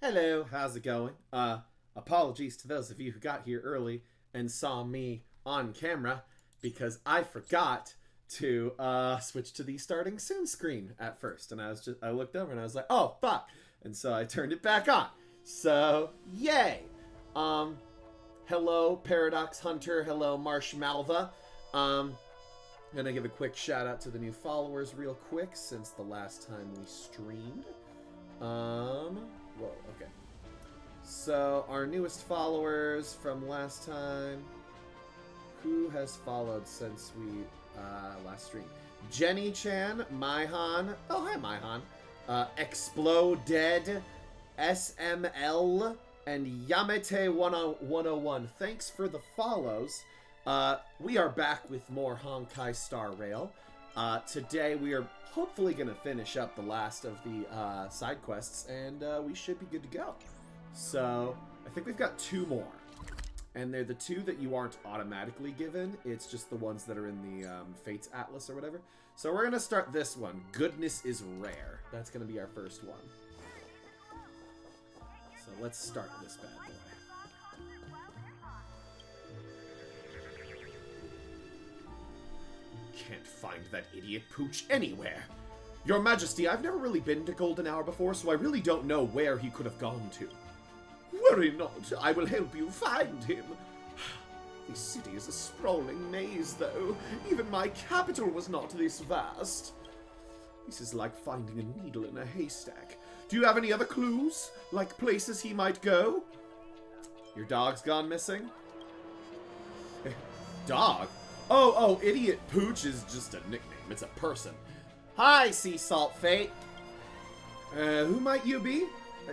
Hello, how's it going? Apologies to those of you who got here early and saw me on camera because I forgot to switch to the starting soon screen at first, and I looked over and I was like, oh fuck, and so I turned it back on. So yay! Hello Paradox Hunter, hello Marshmalva. I'm gonna give a quick shout out to the new followers real quick since the last time we streamed. Whoa, okay. So, our newest followers from last time. Who has followed since we last streamed? Jenny Chan, Maihan. Oh, hi, Maihan. Exploded, SML, and Yamete101. Thanks for the follows. We are back with more Honkai Star Rail. Today we are hopefully going to finish up the last of the side quests, and we should be good to go. So, I think we've got two more. And they're the two that you aren't automatically given. It's just the ones that are in the Fates Atlas or whatever. So we're going to start this one. Goodness is Rare. That's going to be our first one. So let's start this bad boy. Can't find that idiot Pooch anywhere. Your Majesty, I've never really been to Golden Hour before, so I really don't know where he could have gone to. Worry not, I will help you find him. The city is a sprawling maze, though. Even my capital was not this vast. This is like finding a needle in a haystack. Do you have any other clues? Like places he might go? Your dog's gone missing? Dog? Oh, Idiot Pooch is just a nickname. It's a person. Hi, Sea Salt Fate. Who might you be?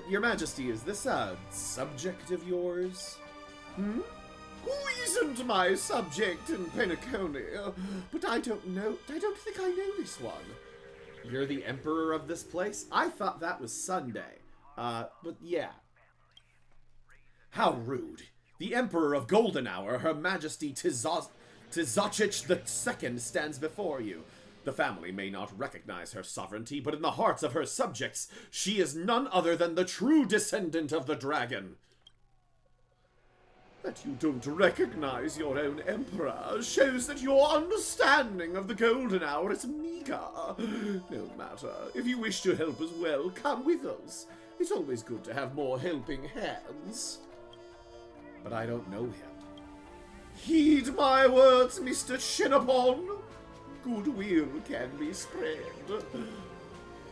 Your Majesty, is this a subject of yours? Who isn't my subject in Penacony? But I don't know. I don't think I know this one. You're the Emperor of this place? I thought that was Sunday. But yeah. How rude. The Emperor of Golden Hour, Her Majesty Tizochich II, stands before you. The family may not recognize her sovereignty, but in the hearts of her subjects, she is none other than the true descendant of the dragon. That you don't recognize your own emperor shows that your understanding of the Golden Hour is meager. No matter. If you wish to help as well, come with us. It's always good to have more helping hands. But I don't know him. Heed my words, Mr. Shinapon. Goodwill can be spread.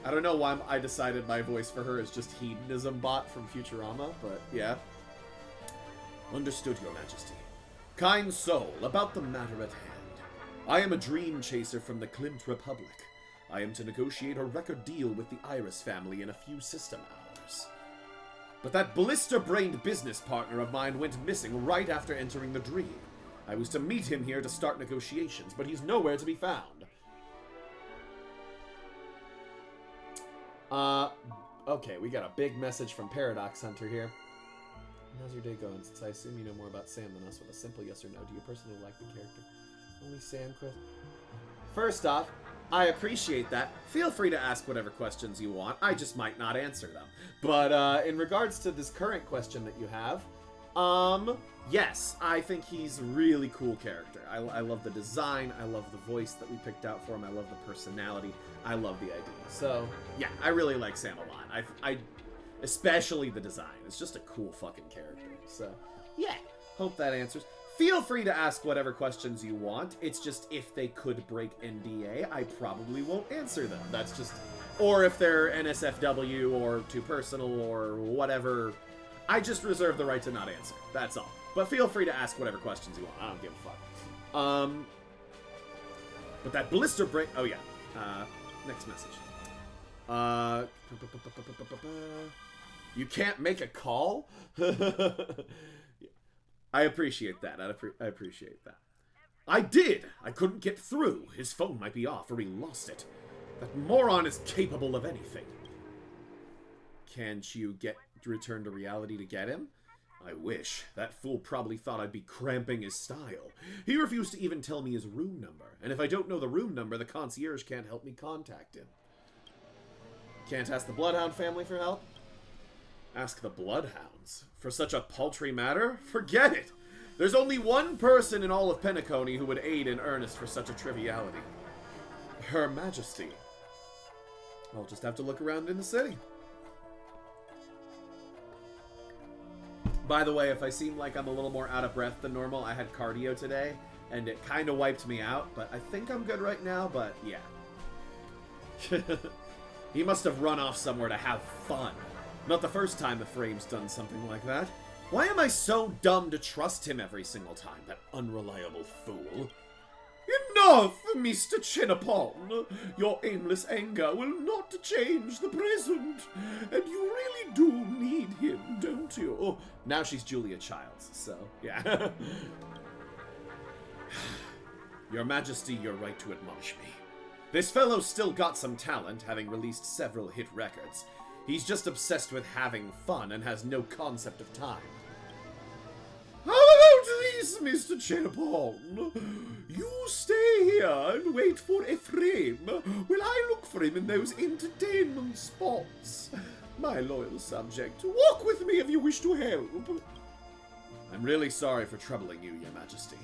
I don't know why I decided my voice for her is just Hedonism Bot from Futurama, but yeah. Understood, Your Majesty. Kind soul, about the matter at hand. I am a dream chaser from the Klimt Republic. I am to negotiate a record deal with the Iris family in a few system hours. But that blister-brained business partner of mine went missing right after entering the dream. I was to meet him here to start negotiations, but he's nowhere to be found. Okay, we got a big message from Paradox Hunter here. How's your day going? Since I assume you know more about Sam than us, with a simple yes or no, do you personally like the character? Only Sam quest. First off, I appreciate that. Feel free to ask whatever questions you want. I just might not answer them. But in regards to this current question that you have, yes, I think he's a really cool character. I love the design, I love the voice that we picked out for him, I love the personality, I love the idea. So, yeah, I really like Sam a lot. I especially the design. It's just a cool fucking character. So, yeah, hope that answers. Feel free to ask whatever questions you want. It's just if they could break NDA, I probably won't answer them. That's just... Or if they're NSFW or too personal or whatever... I just reserve the right to not answer. That's all. But feel free to ask whatever questions you want. I don't give a fuck. But that blister break... Oh, yeah. Next message. You can't make a call? I appreciate that. I appreciate that. I did! I couldn't get through. His phone might be off, or he lost it. That moron is capable of anything. Can't you return to reality to get him? I wish. That fool probably thought I'd be cramping his style. He refused to even tell me his room number, and if I don't know the room number, the concierge can't help me contact him. Can't ask the Bloodhound family for help? Ask the Bloodhounds. For such a paltry matter? Forget it! There's only one person in all of Penacony who would aid in earnest for such a triviality. Her Majesty. I'll just have to look around in the city. By the way, if I seem like I'm a little more out of breath than normal, I had cardio today, and it kind of wiped me out, but I think I'm good right now, but yeah. He must have run off somewhere to have fun. Not the first time Ephraim's done something like that. Why am I so dumb to trust him every single time, that unreliable fool? Enough, Mr. Chinapon! Your aimless anger will not change the present, and you really do need him, don't you? Oh, now she's Julia Childs, so, yeah. Your Majesty, you're right to admonish me. This fellow's still got some talent, having released several hit records. He's just obsessed with having fun and has no concept of time. How about this, Mr. Chinapon? You stay here and wait for Ephraim while I look for him in those entertainment spots. My loyal subject, walk with me if you wish to help. I'm really sorry for troubling you, Your Majesty.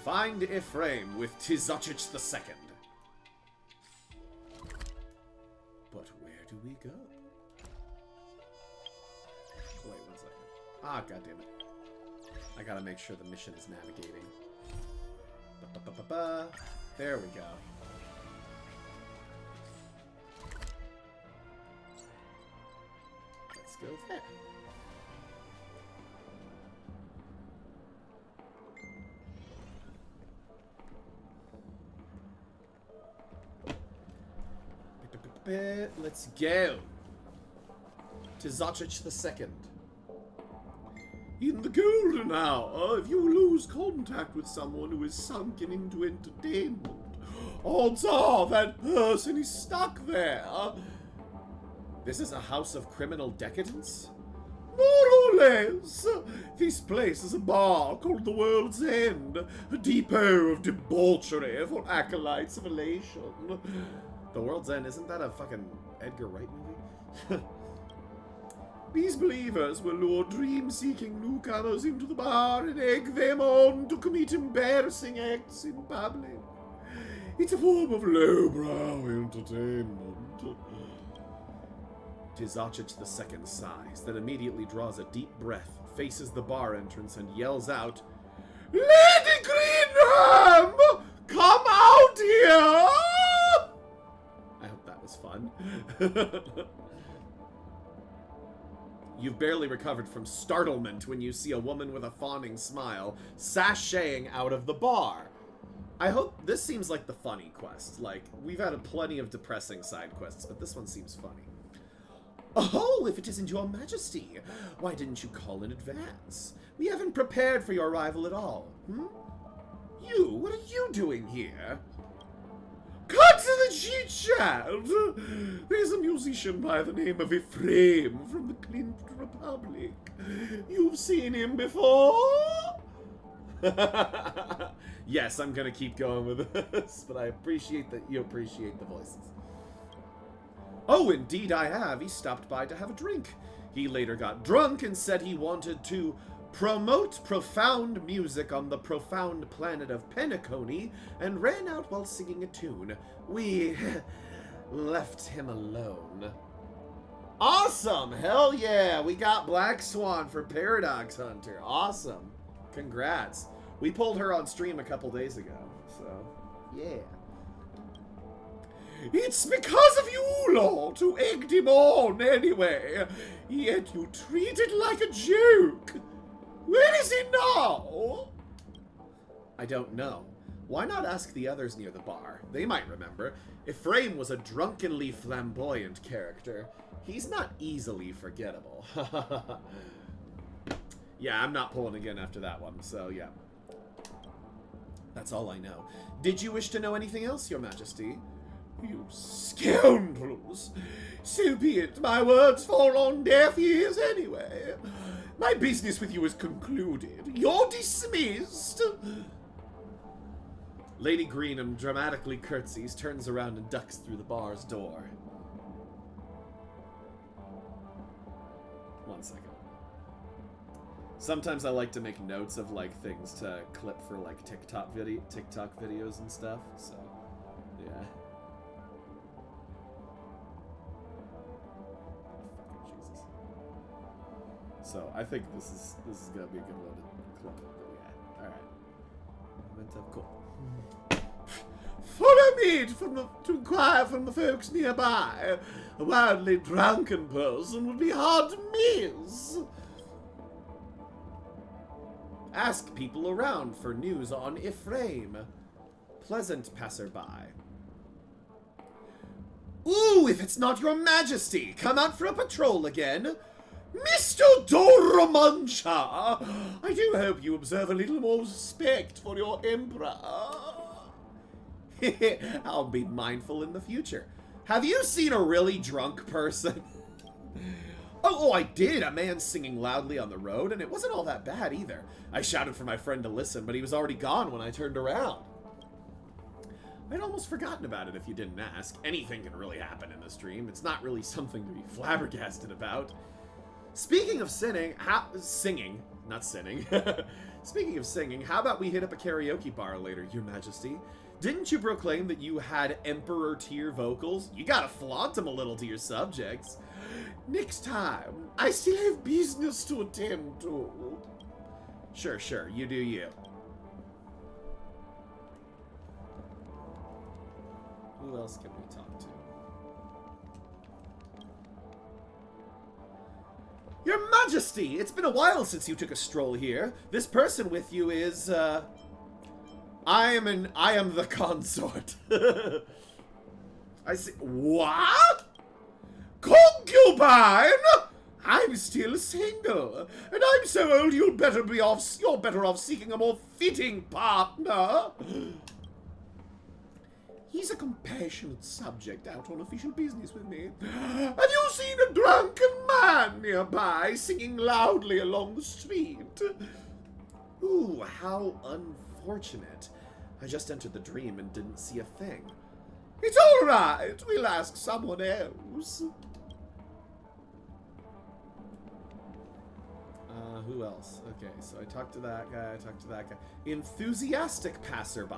Find Ephraim with Tizochich II. But where do we go? Wait 1 second. Ah, goddammit. I gotta make sure the mission is navigating. Ba-ba-ba-ba-ba. There we go. Let's go there. Let's go. Tizochich II. In the golden hour, if you lose contact with someone who is sunken into entertainment, odds are that person is stuck there. This is a house of criminal decadence? More or less. This place is a bar called the World's End, a depot of debauchery for acolytes of elation. The World's End, isn't that a fucking Edgar Wright movie? These believers will lure dream-seeking newcomers into the bar and egg them on to commit embarrassing acts in public. It's a form of lowbrow entertainment. Tizochich II sighs, then immediately draws a deep breath, faces the bar entrance, and yells out, Lady Greenham! Come out here! I hope that was fun. You've barely recovered from startlement when you see a woman with a fawning smile sashaying out of the bar. I hope this seems like the funny quest. Like, we've had plenty of depressing side quests, but this one seems funny. Oh, if it isn't your majesty, why didn't you call in advance? We haven't prepared for your arrival at all. You, what are you doing here? Cut to the cheat, child! There's a musician by the name of Ephraim from the Clint Republic. You've seen him before? Yes, I'm gonna keep going with this, but I appreciate that you appreciate the voices. Oh, indeed I have. He stopped by to have a drink. He later got drunk and said he wanted to promote profound music on the profound planet of Penacony and ran out while singing a tune. We left him alone. Awesome! Hell yeah! We got Black Swan for Paradox Hunter. Awesome. Congrats. We pulled her on stream a couple days ago, so yeah. It's because of you lot who egged him on anyway. Yet you treat it like a joke. Where is he now? I don't know. Why not ask the others near the bar? They might remember. Ephraim was a drunkenly flamboyant character. He's not easily forgettable. Yeah, I'm not pulling again after that one, so yeah. That's all I know. Did you wish to know anything else, Your Majesty? You scoundrels! So be it. My words fall on deaf ears anyway. My business with you is concluded. You're dismissed. Lady Greenham dramatically curtsies, turns around, and ducks through the bar's door. 1 second. Sometimes I like to make notes of like things to clip for like TikTok videos and stuff. So, yeah. Fucking Jesus. So I think this is gonna be a good one to clip. But yeah. All right. Meant up. Cool. Follow me to inquire from the folks nearby. A wildly drunken person would be hard to miss. Ask people around for news on Ephraim. Pleasant passerby. Ooh, if it's not your majesty, come out for a patrol again. Mr. Doromancha, I do hope you observe a little more respect for your emperor. I'll be mindful in the future. Have you seen a really drunk person? Oh, I did. A man singing loudly on the road, and it wasn't all that bad either. I shouted for my friend to listen, but he was already gone when I turned around. I'd almost forgotten about it if you didn't ask. Anything can really happen in this dream. It's not really something to be flabbergasted about. Speaking of singing, not sinning. Speaking of singing, how about we hit up a karaoke bar later, Your Majesty? Didn't you proclaim that you had Emperor tier vocals? You gotta flaunt them a little to your subjects. Next time, I still have business to attend to. Sure, you do you. Who else can we talk to? Your Majesty, it's been a while since you took a stroll here. This person with you is, I am the consort. I see. What? Concubine? I'm still single, and I'm so old you're better off seeking a more fitting partner. He's a compassionate subject out on official business with me. Have you seen a drunken man nearby singing loudly along the street? Ooh, how unfortunate. I just entered the dream and didn't see a thing. It's all right. We'll ask someone else. Who else? Okay, so I talked to that guy, Enthusiastic passerby.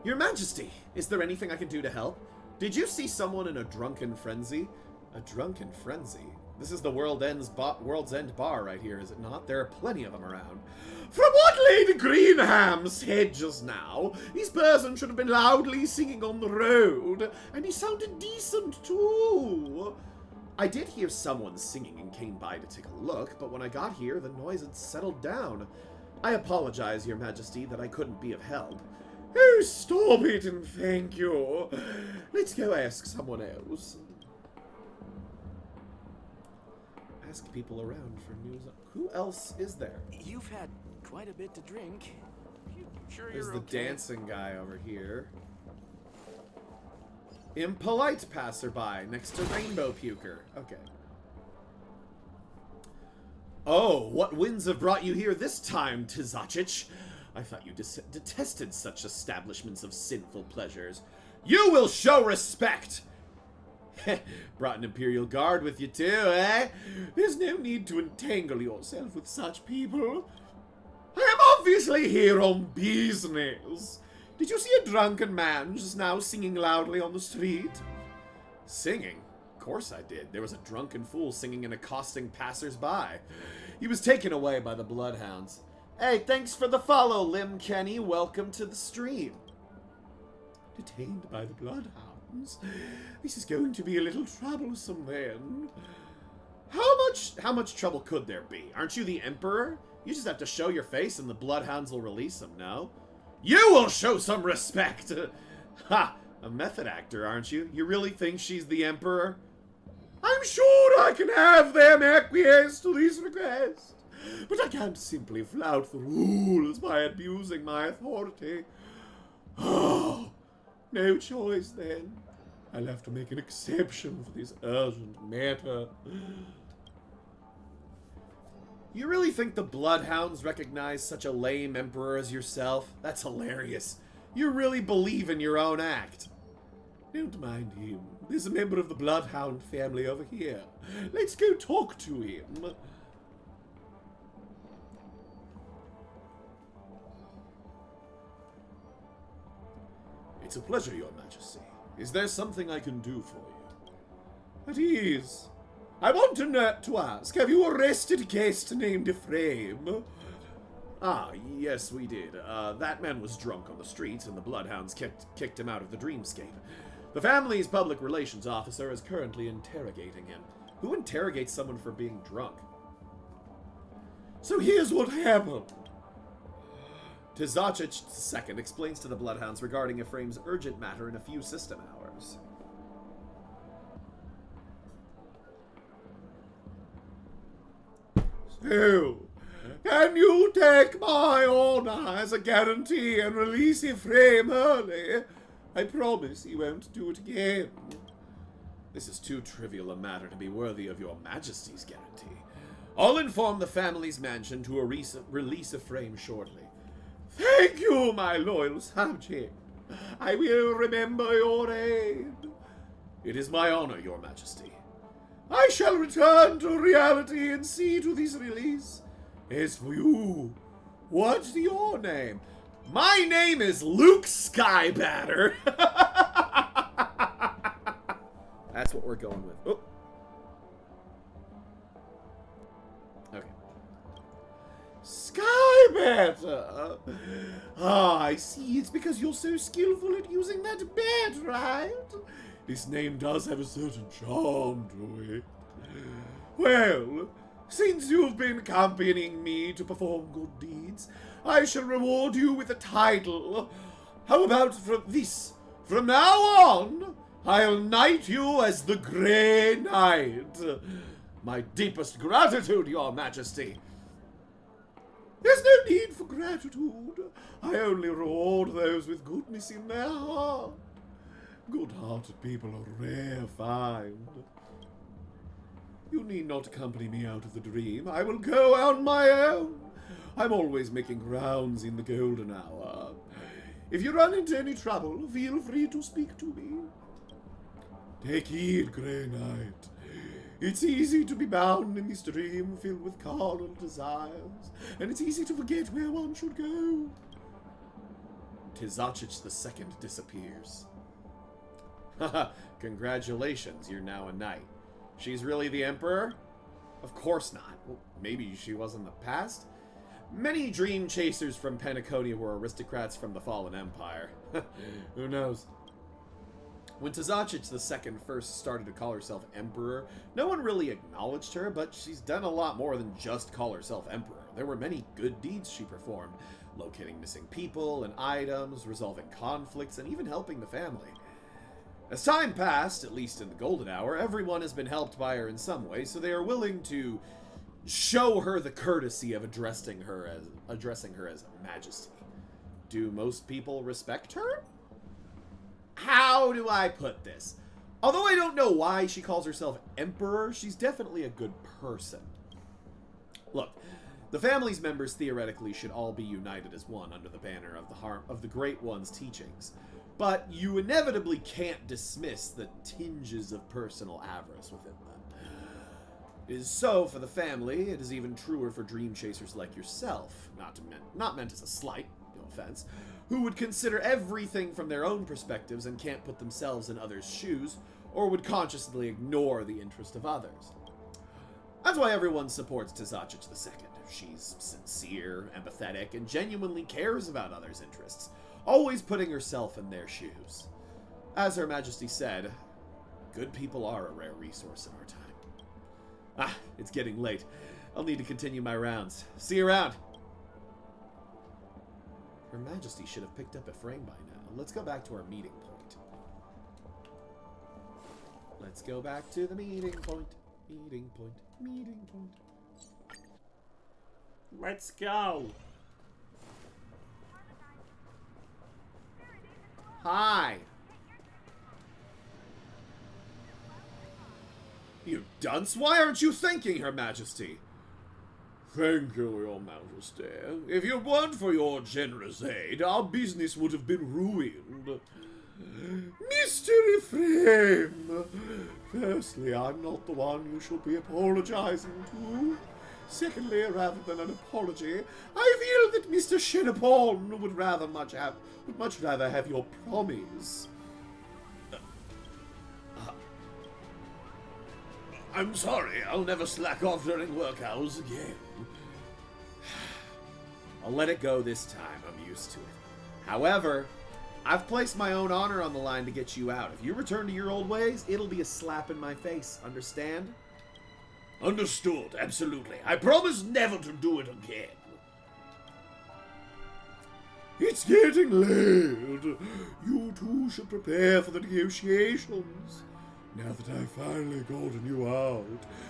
Your Majesty, is there anything I can do to help? Did you see someone in a drunken frenzy? A drunken frenzy? This is the World's End bar right here, is it not? There are plenty of them around. From what Lady Greenham said just now, this person should have been loudly singing on the road, and he sounded decent too. I did hear someone singing and came by to take a look, but when I got here, the noise had settled down. I apologize, Your Majesty, that I couldn't be of help. Oh, stop it and thank you. Let's go ask someone else. Ask people around for news. Who else is there? You've had quite a bit to drink. You sure There's you're the okay? dancing guy over here. Impolite passerby next to Rainbow Puker. Okay. Oh, what winds have brought you here this time, Tizacich? I thought you detested such establishments of sinful pleasures. You will show respect! Brought an Imperial Guard with you too, eh? There's no need to entangle yourself with such people. I am obviously here on business. Did you see a drunken man just now singing loudly on the street? Singing? Of course I did. There was a drunken fool singing and accosting passers-by. He was taken away by the bloodhounds. Hey, thanks for the follow, Lim Kenny. Welcome to the stream. Detained by the bloodhounds? This is going to be a little troublesome then. How much trouble could there be? Aren't you the Emperor? You just have to show your face and the bloodhounds will release him, no? You will show some respect! Ha! A method actor, aren't you? You really think she's the Emperor? I'm sure I can have them acquiesce to this request, but I can't simply flout the rules by abusing my authority. Oh, no choice then. I'll have to make an exception for this urgent matter. You really think the bloodhounds recognize such a lame emperor as yourself? That's hilarious. You really believe in your own act. Don't mind him. There's a member of the Bloodhound family over here. Let's go talk to him. It's a pleasure, Your Majesty. Is there something I can do for you? At ease. I want to ask, have you arrested a guest named Ephraim? Ah, yes, we did. That man was drunk on the streets, and the Bloodhounds kicked him out of the dreamscape. The family's public relations officer is currently interrogating him. Who interrogates someone for being drunk? So here's what happened. Tzatzich II explains to the Bloodhounds regarding Ephraim's urgent matter in a few system hours. So, can you take my honor as a guarantee and release Ephraim early? I promise he won't do it again. This is too trivial a matter to be worthy of Your Majesty's guarantee. I'll inform the family's mansion to release Ephraim shortly. Thank you, my loyal subject. I will remember your aid. It is my honor, Your Majesty. I shall return to reality and see to this release. As for you, what's your name? My name is Luke Skybatter. That's what we're going with. Oh. Okay. Skybatter. Ah, I see. It's because you're so skillful at using that bat, right? This name does have a certain charm to it. Well, since you've been accompanying me to perform good deeds, I shall reward you with a title. How about this? From now on, I'll knight you as the Grey Knight. My deepest gratitude, Your Majesty. There's no need for gratitude. I only reward those with goodness in their heart. Good-hearted people are rare find. You need not accompany me out of the dream. I will go on my own. I'm always making rounds in the golden hour. If you run into any trouble, feel free to speak to me. Take heed, Grey Knight. It's easy to be bound in this dream filled with carnal desires, and it's easy to forget where one should go. Tzatzich II disappears. Haha, congratulations, you're now a knight. She's really the Emperor? Of course not. Well, maybe she was in the past? Many dream chasers from Pensacola were aristocrats from the fallen empire. Who knows? When Tzatzich II first started to call herself Emperor, no one really acknowledged her, but she's done a lot more than just call herself Emperor. There were many good deeds she performed, locating missing people and items, resolving conflicts, and even helping the family. As time passed, at least in the Golden Hour, everyone has been helped by her in some way, so they are willing to show her the courtesy of addressing her as Majesty. Do most people respect her? How do I put this? Although I don't know why she calls herself Emperor, she's definitely a good person. Look, the family's members theoretically should all be united as one under the banner of the Great One's teachings. But you inevitably can't dismiss the tinges of personal avarice within them. It is so for the family, it is even truer for dream chasers like yourself, not meant as a slight, no offense, who would consider everything from their own perspectives and can't put themselves in others' shoes, or would consciously ignore the interest of others. That's why everyone supports Tzatzich II. She's sincere, empathetic, and genuinely cares about others' interests, always putting herself in their shoes. As Her Majesty said, good people are a rare resource in our time. Ah, it's getting late. I'll need to continue my rounds. See you around. Her Majesty should have picked up Ephraim by now. Let's go back to our meeting point. Let's go back to the meeting point. Meeting point. Meeting point. Let's go. Hi. You dunce! Why aren't you thanking Her Majesty? Thank you, Your Majesty. If it weren't for your generous aid, our business would have been ruined. Mystery frame! Firstly, I'm not the one you should be apologizing to. Secondly, rather than an apology, I feel that Mr. Shinapon would much rather have your promise. I'm sorry, I'll never slack off during work hours again. I'll let it go this time, I'm used to it. However, I've placed my own honor on the line to get you out. If you return to your old ways, it'll be a slap in my face, understand? Understood, absolutely. I promise never to do it again. It's getting late. You two should prepare for the negotiations. Now that I've finally gotten you out,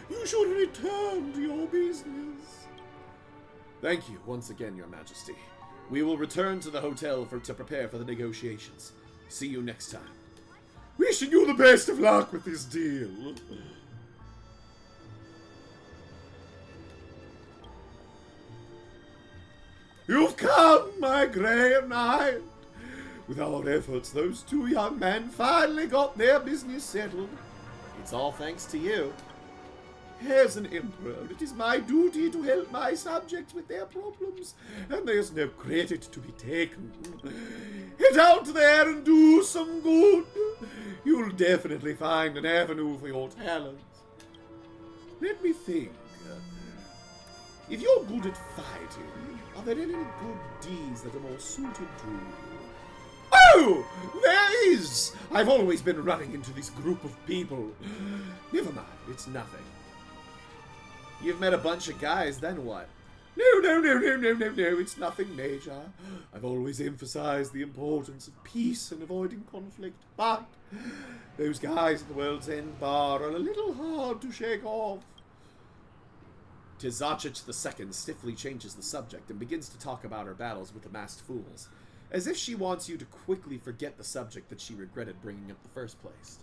you should return to your business. Thank you once again, Your Majesty. We will return to the hotel to prepare for the negotiations. See you next time. Wishing you the best of luck with this deal. You've come, my Grey Knight. With our efforts, those two young men finally got their business settled. It's all thanks to you. As an emperor, it is my duty to help my subjects with their problems, and there's no credit to be taken. Head out there and do some good. You'll definitely find an avenue for your talents. Let me think. If you're good at fighting, are there any good deeds that are more suited to you? Oh! There is! I've always been running into this group of people. Never mind, it's nothing. You've met a bunch of guys, then what? No, it's nothing major. I've always emphasized the importance of peace and avoiding conflict, but those guys at the World's End bar are a little hard to shake off. Tizacich II stiffly changes the subject and begins to talk about her battles with the masked fools, as if she wants you to quickly forget the subject that she regretted bringing up in the first place.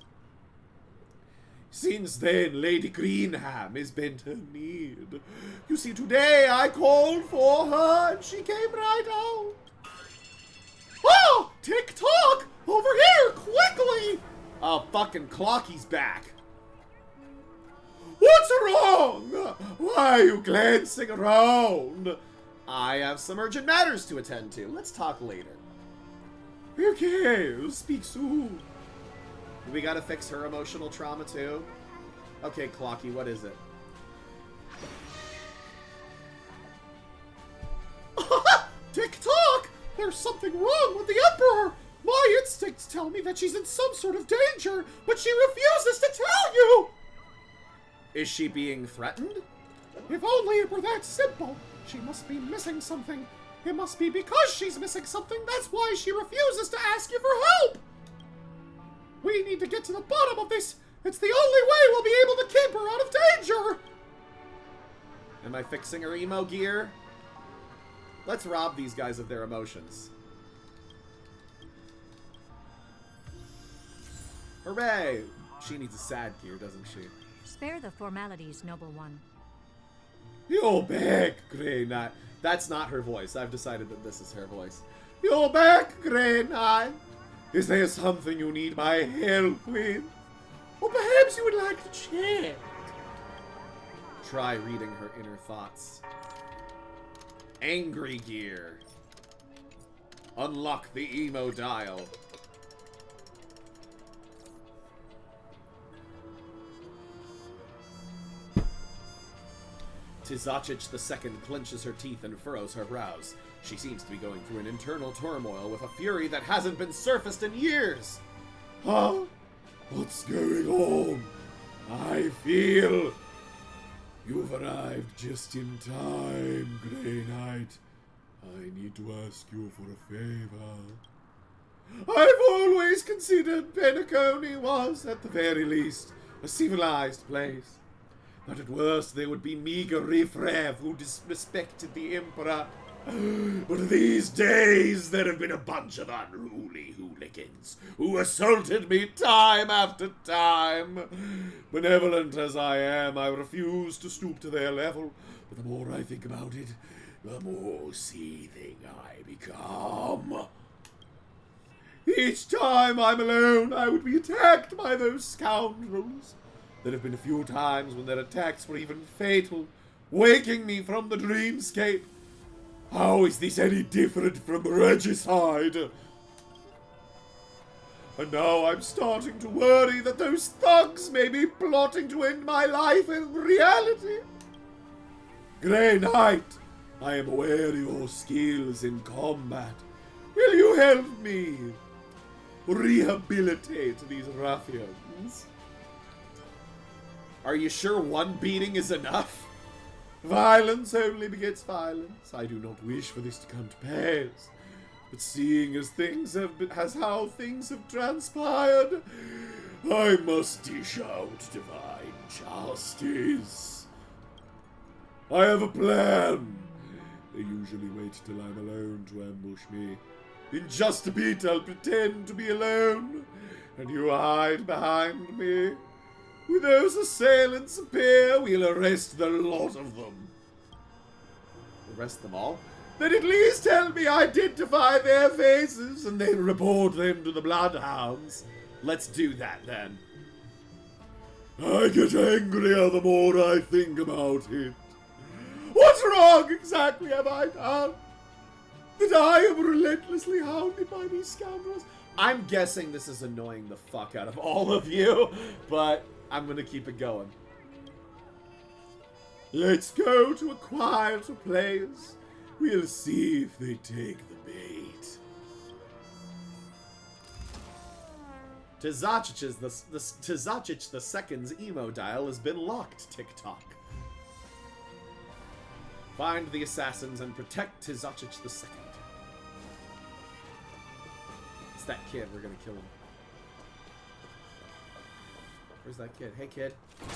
Since then, Lady Greenham is bent her need. You see, today I called for her and she came right out. Oh! Tick-tock! Over here, quickly! Oh, fucking Clocky's back. What's wrong? Why are you glancing around? I have some urgent matters to attend to. Let's talk later. Okay, we'll speak soon. We gotta fix her emotional trauma too? Okay, Clocky, what is it? Tick-tock! There's something wrong with the Emperor! My instincts tell me that she's in some sort of danger, but she refuses to tell you! Is she being threatened? If only it were that simple. She must be missing something. It must be because she's missing something, that's why she refuses to ask you for help! We need to get to the bottom of this! It's the only way we'll be able to keep her out of danger! Am I fixing her emo gear? Let's rob these guys of their emotions. Hooray! She needs a sad gear, doesn't she? Spare the formalities, noble one. You're back, Grey Knight. That's not her voice. I've decided that this is her voice. You're back, Grey Knight. Is there something you need my help with? Or perhaps you would like to chat? Try reading her inner thoughts. Angry gear. Unlock the emo dial. Tizacich II clenches her teeth and furrows her brows. She seems to be going through an internal turmoil with a fury that hasn't been surfaced in years. Huh? What's going on? I feel you've arrived just in time, Grey Knight. I need to ask you for a favor. I've always considered Penacony was, at the very least, a civilized place. But at worst, there would be meager riffraff who disrespected the Emperor. But these days, there have been a bunch of unruly hooligans who assaulted me time after time. Benevolent as I am, I refuse to stoop to their level. But the more I think about it, the more seething I become. Each time I'm alone, I would be attacked by those scoundrels. There have been a few times when their attacks were even fatal, waking me from the dreamscape. How is this any different from regicide? And now I'm starting to worry that those thugs may be plotting to end my life in reality. Grey Knight, I am aware of your skills in combat. Will you help me rehabilitate these ruffians? Are you sure one beating is enough? Violence only begets violence. I do not wish for this to come to pass. But seeing as how things have transpired, I must dish out divine justice. I have a plan. They usually wait till I'm alone to ambush me. In just a bit, I'll pretend to be alone, and you hide behind me. When those assailants appear, we'll arrest the lot of them. Arrest them all? Then at least help me identify their faces, and then report them to the bloodhounds. Let's do that, then. I get angrier the more I think about it. What's wrong exactly have I done? That I am relentlessly hounded by these scoundrels? I'm guessing this is annoying the fuck out of all of you, but I'm gonna keep it going. Let's go to a quieter place. We'll see if they take the bait. Tzatzich the Second's emo dial has been locked, TikTok. Find the assassins and protect Tzatzich the Second. It's that kid. We're gonna kill him. Where's that kid? Hey, kid.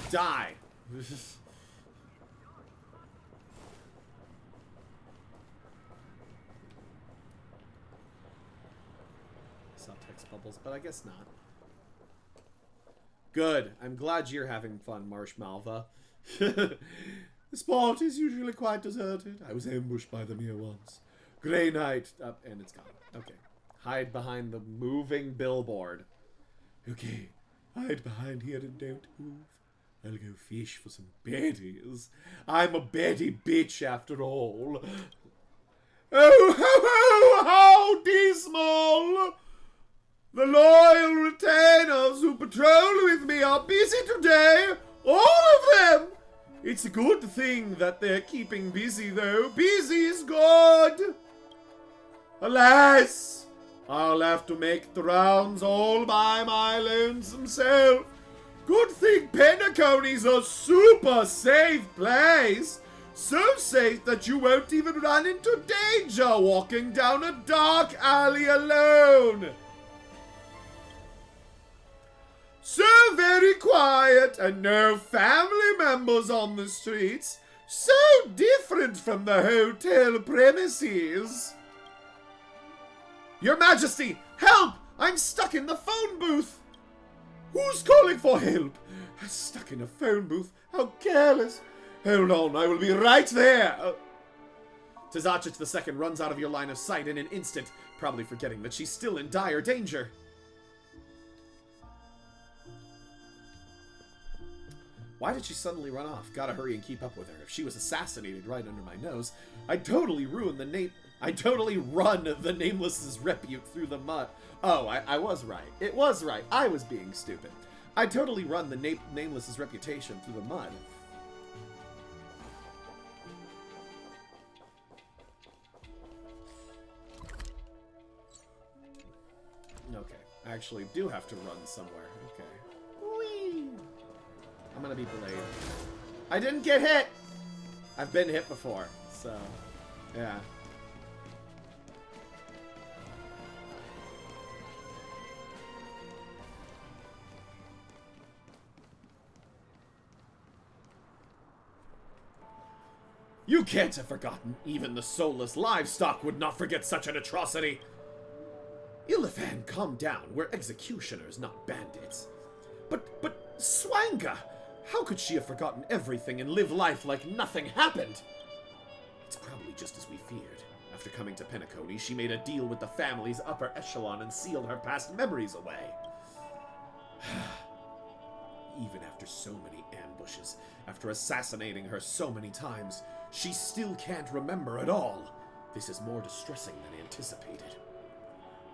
Die! Saw text bubbles, but I guess not. Good. I'm glad you're having fun, Marshmalva. The spot is usually quite deserted. I was ambushed by them here once. Grey Knight. And it's gone. Okay. Hide behind the moving billboard. Okay. Hide behind here and don't move. I'll go fish for some baddies. I'm a baddie bitch after all. Oh, ho, ho, how dismal! The loyal retainers who patrol with me are busy today. All of them! It's a good thing that they're keeping busy, though. Busy is good. Alas, I'll have to make the rounds all by my lonesome self. Good thing Penacony's a super safe place. So safe that you won't even run into danger walking down a dark alley alone. So very quiet and no family members on the streets. So different from the hotel premises. Your Majesty, help! I'm stuck in the phone booth. Who's calling for help? I'm stuck in a phone booth. How careless. Hold on, I will be right there. Tzatzich the Second runs out of your line of sight in an instant, probably forgetting that she's still in dire danger. Why did she suddenly run off? Gotta hurry and keep up with her. If she was assassinated right under my nose, I'd totally run the Nameless's repute through the mud. Oh, I was right. It was right. I was being stupid. I'd totally run the Nameless's reputation through the mud. Okay. I actually do have to run somewhere. Okay. Whee! I'm gonna be delayed. I didn't get hit! I've been hit before, so, yeah. You can't have forgotten. Even the soulless livestock would not forget such an atrocity. Ilifan, calm down. We're executioners, not bandits. But Swanga! How could she have forgotten everything and live life like nothing happened? It's probably just as we feared. After coming to Penacony, she made a deal with the family's upper echelon and sealed her past memories away. Even after so many ambushes, after assassinating her so many times, she still can't remember at all. This is more distressing than anticipated.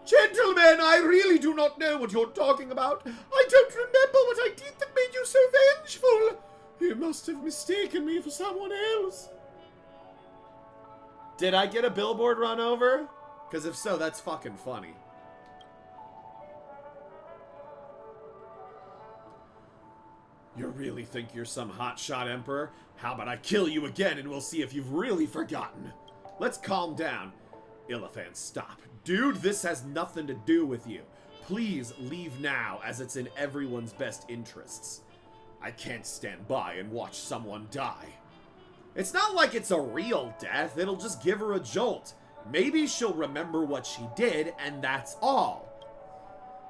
Gentlemen, I really do not know what you're talking about. I don't remember what I did that made you so vengeful. You must have mistaken me for someone else. Did I get a billboard run over? Because if so, that's fucking funny. You really think you're some hotshot emperor? How about I kill you again and we'll see if you've really forgotten. Let's calm down. Illithant, stop. Dude, this has nothing to do with you. Please leave now, as it's in everyone's best interests. I can't stand by and watch someone die. It's not like it's a real death, it'll just give her a jolt. Maybe she'll remember what she did, and that's all.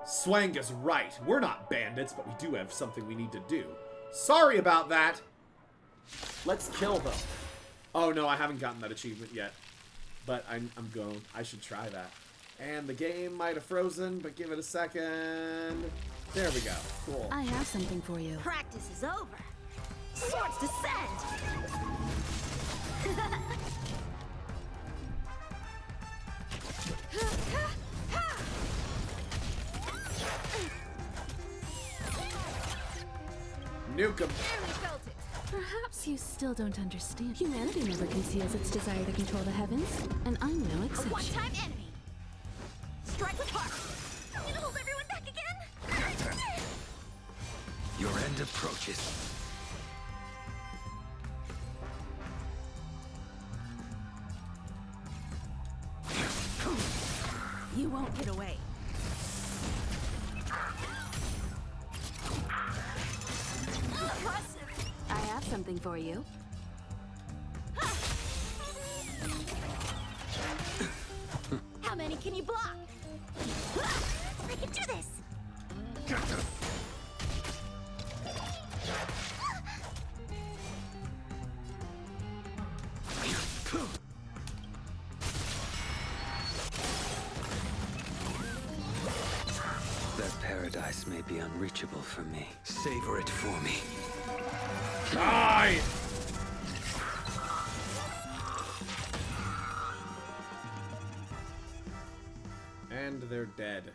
Swanga's right. We're not bandits, but we do have something we need to do. Sorry about that. Let's kill them. Oh no, I haven't gotten that achievement yet. But I'm going. I should try that. And the game might have frozen, but give it a second. There we go. Cool. I have something for you. Practice is over. Swords descend. Nuke 'em. Perhaps you still don't understand. Humanity never conceals its desire to control the heavens, and I'm no A exception. one-time enemy. Strike with heart. I'm gonna hold everyone back again. Your end approaches. You won't get away. Impressive. I have something for you. How many can you block? I can do this. That paradise may be unreachable for me. Savor it for me. Die! And they're dead.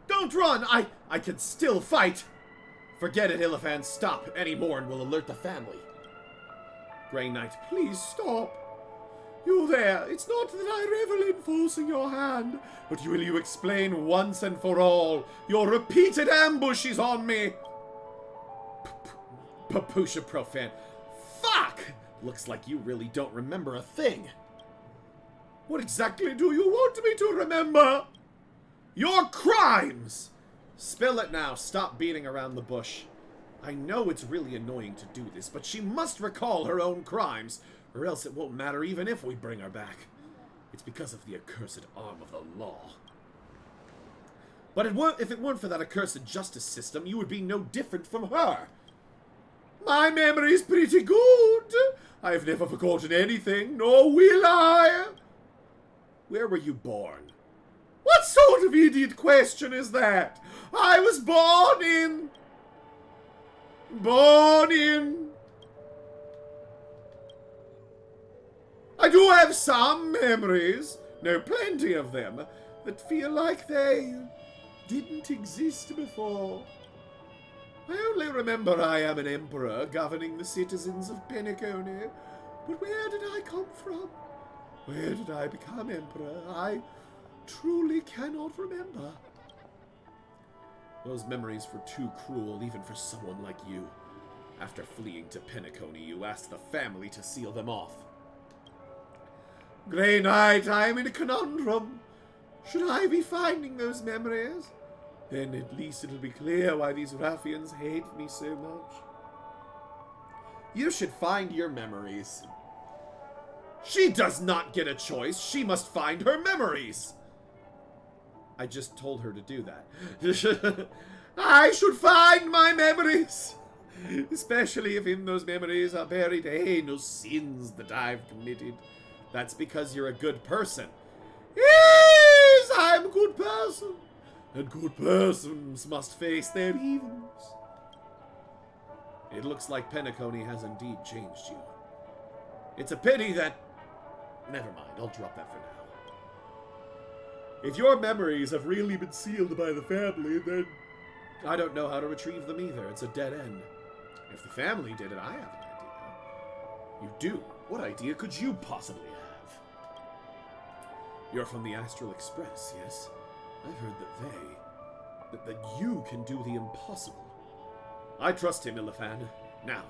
Don't run! I can still fight! Forget it, Illithant. Stop any more and we'll alert the family. Grey Knight, please stop. You there. It's not that I revel in forcing your hand, but will you explain once and for all your repeated ambushes on me? Papusha Profan. Fuck! Looks like you really don't remember a thing. What exactly do you want me to remember? Your crimes! Spill it now. Stop beating around the bush. I know it's really annoying to do this, but she must recall her own crimes, or else it won't matter even if we bring her back. It's because of the accursed arm of the law. But if it weren't for that accursed justice system, you would be no different from her. My memory's pretty good. I've never forgotten anything, nor will I. Where were you born? What sort of idiot question is that? I was born in... I do have some memories, no, plenty of them, that feel like they didn't exist before. I only remember I am an emperor governing the citizens of Penacony, but where did I come from? Where did I become emperor? I truly cannot remember. Those memories were too cruel even for someone like you. After fleeing to Penacony, you asked the family to seal them off. Grey Knight, I am in a conundrum. Should I be finding those memories? Then at least it'll be clear why these ruffians hate me so much. You should find your memories. She does not get a choice. She must find her memories. I just told her to do that. I should find my memories. Especially if in those memories are buried heinous sins that I've committed. That's because you're a good person. Yes, I'm a good person. And good persons must face their evils. It looks like Penacony has indeed changed you. It's a pity that... Never mind, I'll drop that for now. If your memories have really been sealed by the family, then I don't know how to retrieve them either. It's a dead end. If the family did it, I have an idea. You do? What idea could you possibly have? You're from the Astral Express, yes? I've heard that you can do the impossible. I trust him, Ilafan. Now,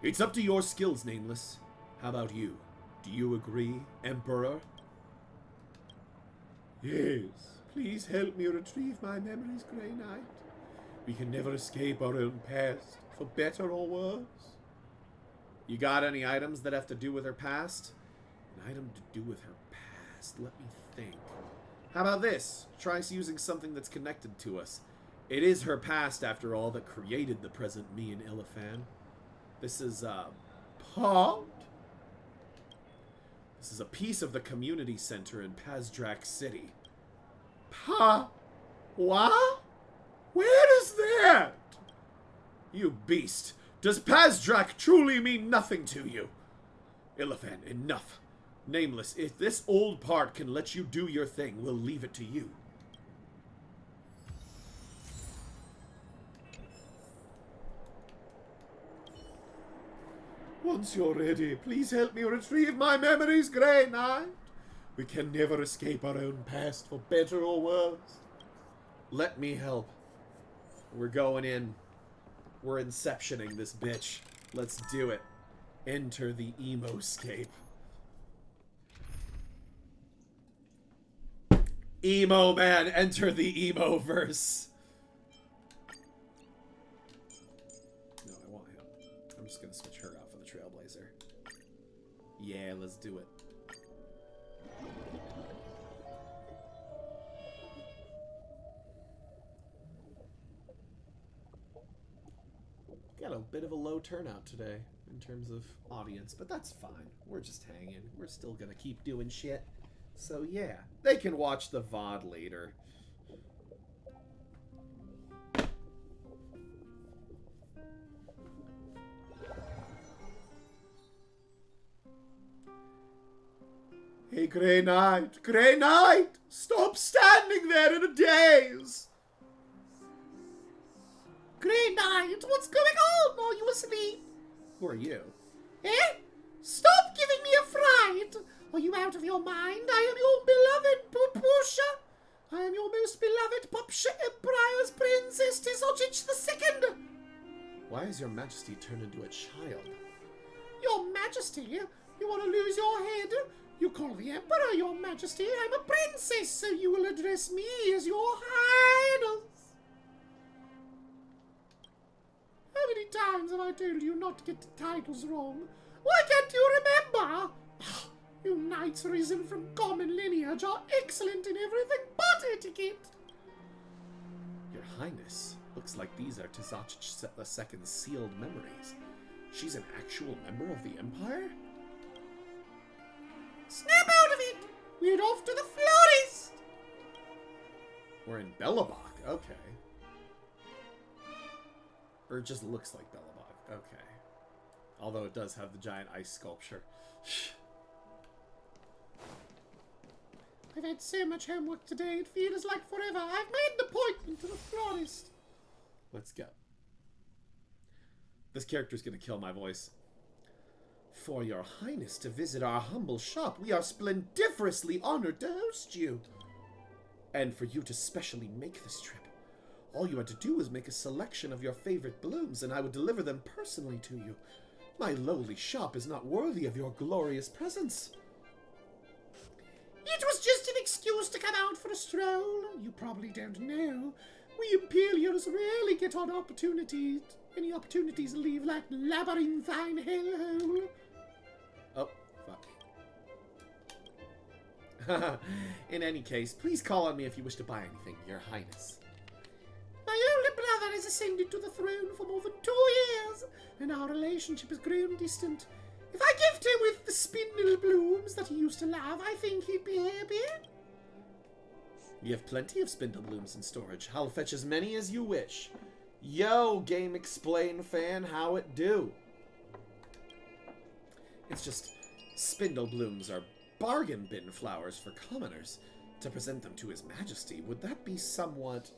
it's up to your skills, Nameless. How about you? Do you agree, Emperor? Yes. Please help me retrieve my memories, Grey Knight. We can never escape our own past, for better or worse. You got any items that have to do with her past? An item to do with her past? Let me think. How about this? Try using something that's connected to us. It is her past, after all, that created the present me and Ilafan. This is, pot? This is a piece of the community center in Pazdrak City. What? Where is that? You beast. Does Pazdrak truly mean nothing to you? Ilafan, enough. Nameless, if this old part can let you do your thing, we'll leave it to you. Once you're ready, please help me retrieve my memories, Grey Knight. We can never escape our own past, for better or worse. Let me help. We're going in. We're inceptioning this bitch. Let's do it. Enter the emo-scape. Emo man, enter the emo-verse. No, I want him. I'm just gonna switch her out for the Trailblazer. Yeah, let's do it. Got a bit of a low turnout today in terms of audience, but that's fine. We're just hanging. We're still gonna keep doing shit. So yeah, they can watch the VOD later. Hey, Grey Knight! Grey Knight! Stop standing there in a daze! Grey Knight, what's going on? Are you asleep? Who are you? Eh? Stop giving me a fright! Are you out of your mind? I am your beloved Pupusha. I am your most beloved Popsha Empire's Princess Tisojich II. Why has your majesty turned into a child? Your majesty? You want to lose your head? You call the emperor your majesty. I'm a princess, so you will address me as your highness. How many times have I told you not to get the titles wrong? Why can't you remember? You knights risen from common lineage are excellent in everything but etiquette. Your Highness, looks like these are Tisach II's sealed memories. She's an actual member of the Empire? Snap out of it! We're off to the florist! We're in Belobog, okay. Or it just looks like Belobog, okay. Although it does have the giant ice sculpture. I've had so much homework today, it feels like forever. I've made an appointment to the florist. Let's go. This character's gonna kill my voice. For your highness to visit our humble shop, we are splendiferously honored to host you. And for you to specially make this trip, all you had to do was make a selection of your favorite blooms, and I would deliver them personally to you. My lowly shop is not worthy of your glorious presence. It was just an excuse to come out for a stroll. You probably don't know. We Imperials rarely get on opportunities. Any opportunities leave that labyrinthine hellhole. Oh, fuck. In any case, please call on me if you wish to buy anything, Your Highness. My older brother is a ascended to the throne for more than 2 years, and our relationship has grown distant. If I gifted him with the spindle blooms that he used to love, I think he'd be happy. You have plenty of spindle blooms in storage. I'll fetch as many as you wish. Yo, Game Explain fan, how it do? It's just, spindle blooms are bargain bin flowers for commoners. To present them to His Majesty, would that be somewhat...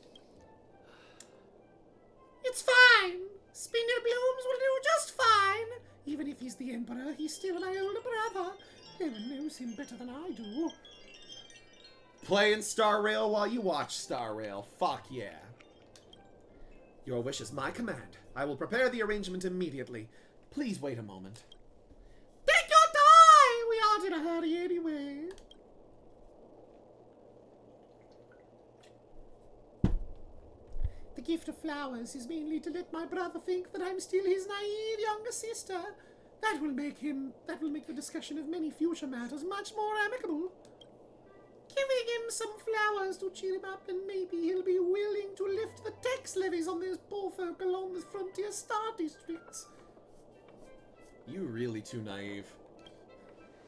It's fine! Spindle blooms will do just fine! Even if he's the Emperor, he's still my older brother. No one knows him better than I do. Playing Star Rail while you watch Star Rail. Fuck yeah. Your wish is my command. I will prepare the arrangement immediately. Please wait a moment. Take your time! We aren't in a hurry anyway. The gift of flowers is mainly to let my brother think that I'm still his naive younger sister. That will make the discussion of many future matters much more amicable. Giving him some flowers to cheer him up, and maybe he'll be willing to lift the tax levies on those poor folk along the frontier star districts. You really too naive.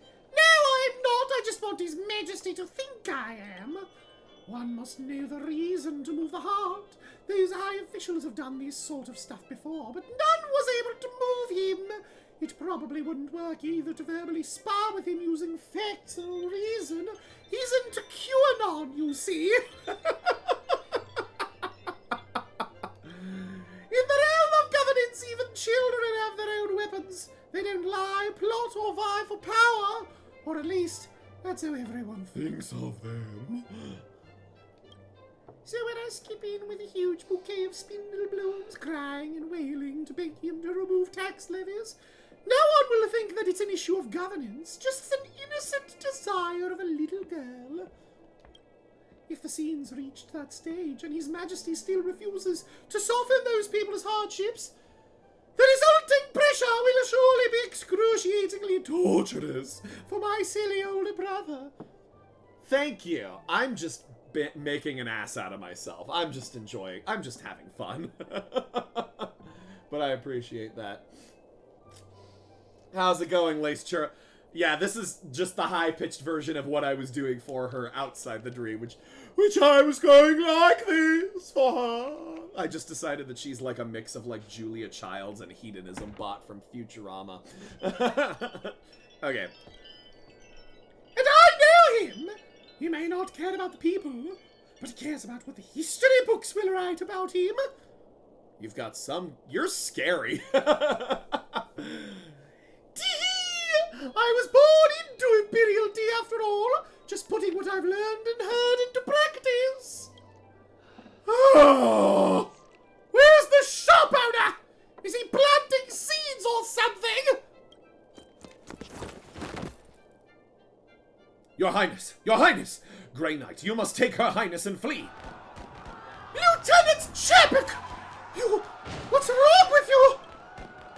No, I'm not. I just want His Majesty to think I am. One must know the reason to move the heart. Those high officials have done this sort of stuff before, but none was able to move him. It probably wouldn't work either to verbally spar with him using facts or reason. He's into QAnon, you see. In the realm of governance, even children have their own weapons. They don't lie, plot, or vie for power. Or at least, that's how everyone thinks of them. So when I skip in with a huge bouquet of spindle blooms, crying and wailing to beg him to remove tax levies, no one will think that it's an issue of governance, just an innocent desire of a little girl. If the scene's reached that stage and His Majesty still refuses to soften those people's hardships, the resulting pressure will surely be excruciatingly torturous for my silly older brother. Thank you. I'm just making an ass out of myself. I'm just having fun. But I appreciate that. How's it going, Lace Chur? Yeah, this is just the high-pitched version of what I was doing for her outside the dream, which I was going like this for her. I just decided that she's like a mix of like Julia Childs and Hedonism Bot from Futurama. Okay. And I know him! He may not care about the people, but he cares about what the history books will write about him. You've got some... You're scary. I was born into imperiality after all, just putting what I've learned and heard into practice. Oh, where's the shop owner? Is he planting seeds or something? Your Highness, Grey Knight, you must take Her Highness and flee. Lieutenant Chapek! What's wrong with you?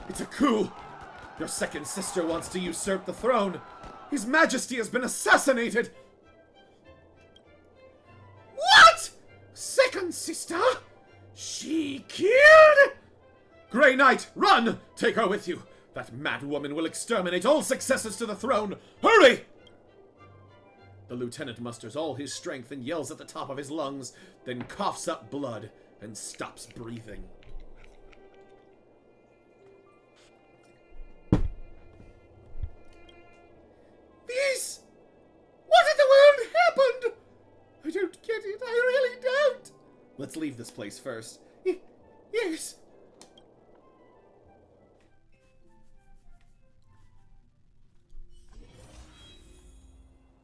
It's a coup. Your second sister wants to usurp the throne. His Majesty has been assassinated. What? Second sister? She killed? Grey Knight, run! Take her with you. That mad woman will exterminate all successors to the throne. Hurry! The lieutenant musters all his strength and yells at the top of his lungs, then coughs up blood and stops breathing. This? What in the world happened? I don't get it. I really don't. Let's leave this place first. Yes.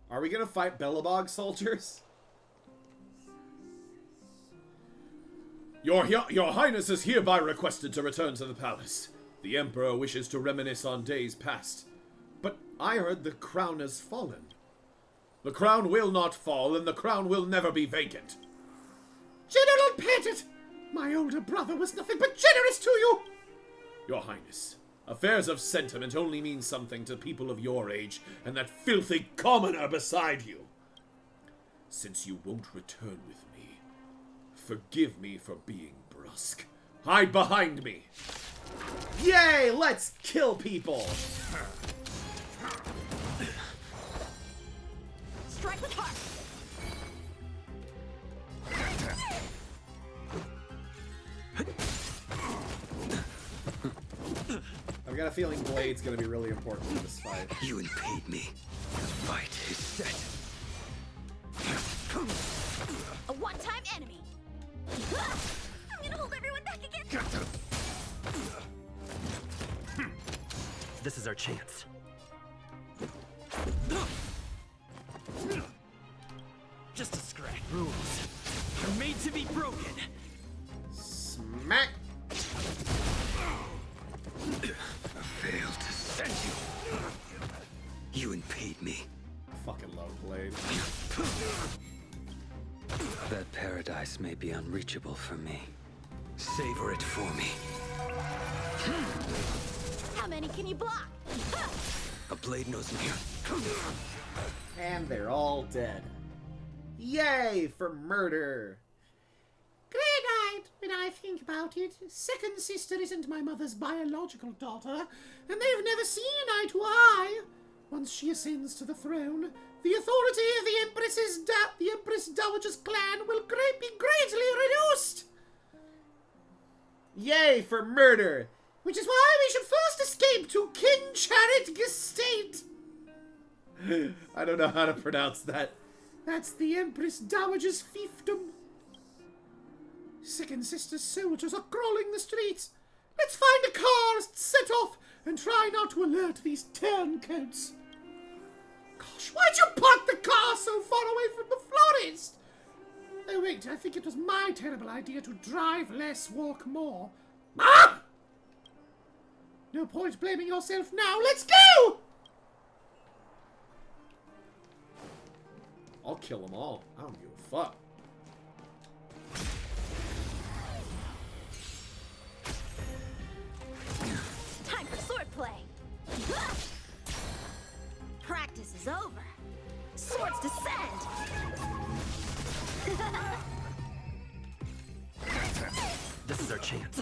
Are we gonna fight Bellabog soldiers? Your Highness is hereby requested to return to the palace. The Emperor wishes to reminisce on days past. But I heard the crown has fallen. The crown will not fall, and the crown will never be vacant. General Pettit! My older brother was nothing but generous to you! Your Highness, affairs of sentiment only mean something to people of your age and that filthy commoner beside you. Since you won't return with me, forgive me for being brusque, Hide behind me. Yay, let's kill people. Strike with heart. I've got a feeling Blade's gonna be really important in this fight. You impede me. The fight is set. A one-time enemy. I'm gonna hold everyone back again. This is our chance. Just a scratch. Rules are made to be broken. Smack. I failed to send you. You impede me. I fucking love Blade. That paradise may be unreachable for me. Savor it for me. How many can you block? A blade knows me. And they're all dead. Yay for murder. Grey-eyed, when I think about it. Second sister isn't my mother's biological daughter, and they've never seen eye to eye. Once she ascends to the throne, the authority of the Empress Dowager's clan will be greatly reduced. Yay for murder. Which is why we should first escape to King Charit Gestate. I don't know how to pronounce that. That's the Empress Dowager's fiefdom. Second sister's soldiers are crawling the streets. Let's find a car, set off, and try not to alert these turncoats. Gosh, why'd you park the car so far away from the florist? Oh wait, I think it was my terrible idea to drive less, walk more. Ah! No point blaming yourself now. Let's go! I'll kill them all. I don't give a fuck. Time for swordplay. Practice is over. Swords descend. This is our chance.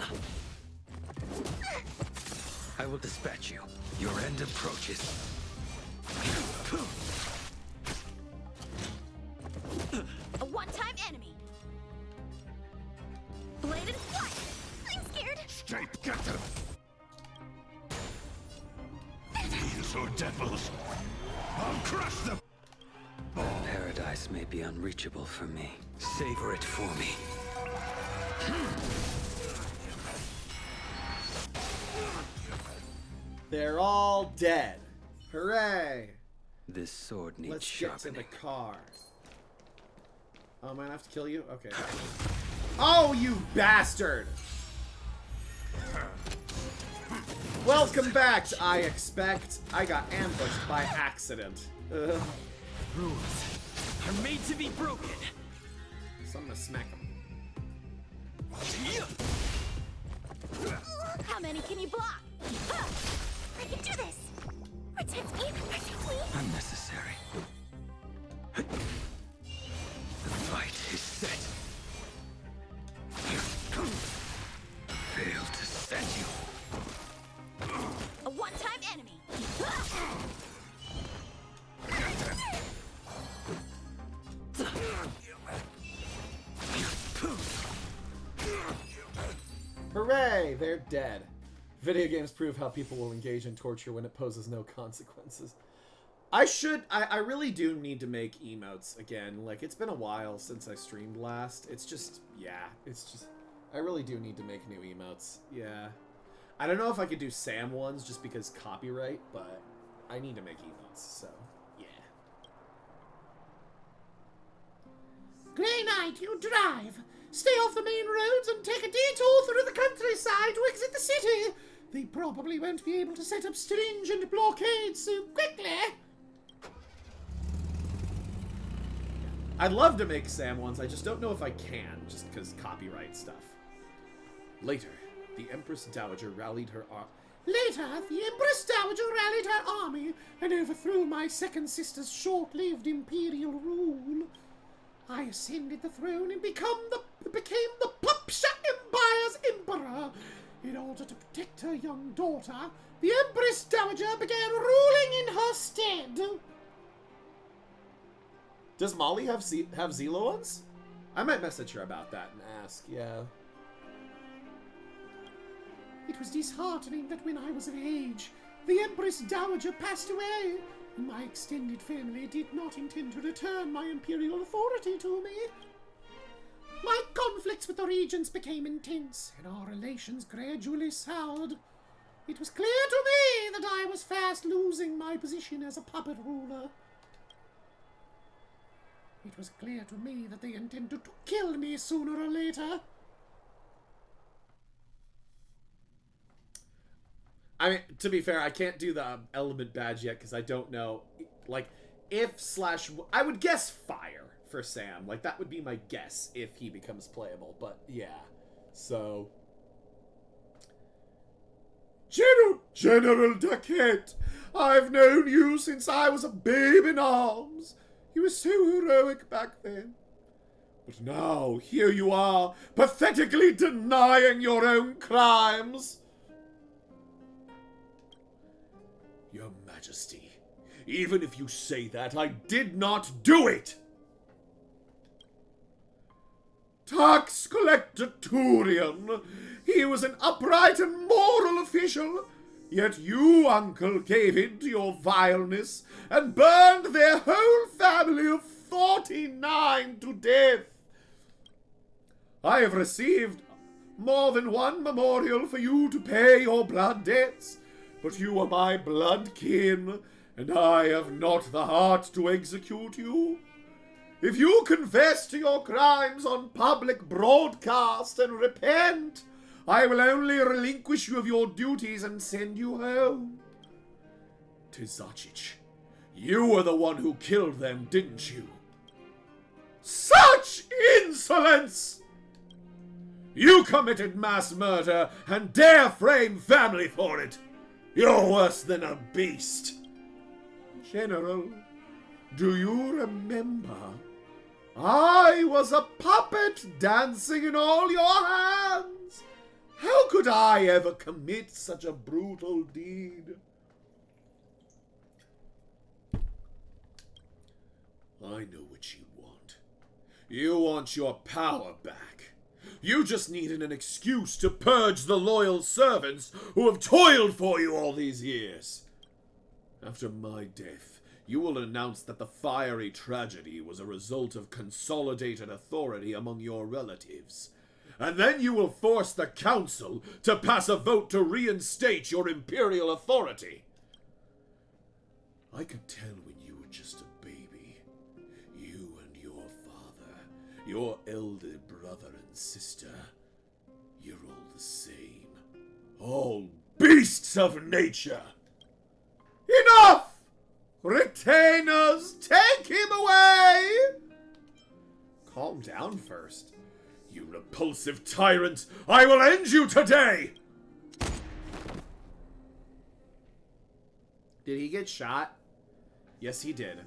I will dispatch you. Your end approaches. A one-time enemy. Bladed flight. I'm scared. Straight got them. These are devils. I'll crush them. That paradise may be unreachable for me. Savor it for me. They're all dead. Hooray! This sword needs Let's sharpening. get to the car. Oh, am I gonna have to kill you? Okay. Oh, you bastard! Welcome back, I expect. I got ambushed by accident. Ugh. Rules are made to be broken. So I'm gonna smack him. How many can you block? I can do this. Protect me, protect me. Unnecessary. The fight is set. Fail to send you. A one-time enemy. Hooray! They're dead. Video games prove how people will engage in torture when it poses no consequences. I really do need to make emotes again. Like, it's been a while since I streamed last. It's just, I really do need to make new emotes. Yeah. I don't know if I could do Sam ones just because copyright, but I need to make emotes, so, yeah. Grey Knight, you drive. Stay off the main roads and take a detour through the countryside to exit the city. They probably won't be able to set up stringent blockades so quickly. I'd love to make Sam ones, I just don't know if I can, just because copyright stuff. Later, the Empress Dowager rallied her army. And overthrew my second sister's short-lived imperial rule. I ascended the throne and became the Pupsha Empire's as Emperor. In order to protect her young daughter, the Empress Dowager began ruling in her stead. Does Molly have Zeloans? I might message her about that and ask, yeah. It was disheartening that when I was of age, the Empress Dowager passed away, and my extended family did not intend to return my imperial authority to me. My conflicts with the regents became intense, and our relations gradually soured. It was clear to me that I was fast losing my position as a puppet ruler. It was clear to me that they intended to kill me sooner or later. I mean, to be fair, I can't do the element badge yet because I don't know. Like, I would guess fire for Sam. Like, that would be my guess if he becomes playable. But, yeah. So. General Duckett, I've known you since I was a babe in arms. You were so heroic back then. But now, here you are, pathetically denying your own crimes. Your Majesty, even if you say that, I did not do it! Tax Collector Turian, he was an upright and moral official, yet you, Uncle, gave in to your vileness and burned their whole family of 49 to death. I have received more than one memorial for you to pay your blood debts, but you are my blood kin, and I have not the heart to execute you. If you confess to your crimes on public broadcast and repent, I will only relinquish you of your duties and send you home. Tizacic, you were the one who killed them, didn't you? Such insolence! You committed mass murder and dare frame family for it. You're worse than a beast. General, do you remember? I was a puppet dancing in all your hands. How could I ever commit such a brutal deed? I know what you want. You want your power back. You just needed an excuse to purge the loyal servants who have toiled for you all these years. After my death, you will announce that the fiery tragedy was a result of consolidated authority among your relatives. And then you will force the council to pass a vote to reinstate your imperial authority. I could tell when you were just a baby. You and your father, your elder brother and sister, you're all the same. All beasts of nature. Enough! Retainers, take him away! Calm down first. You repulsive tyrant! I will end you today! Did he get shot? Yes, he did.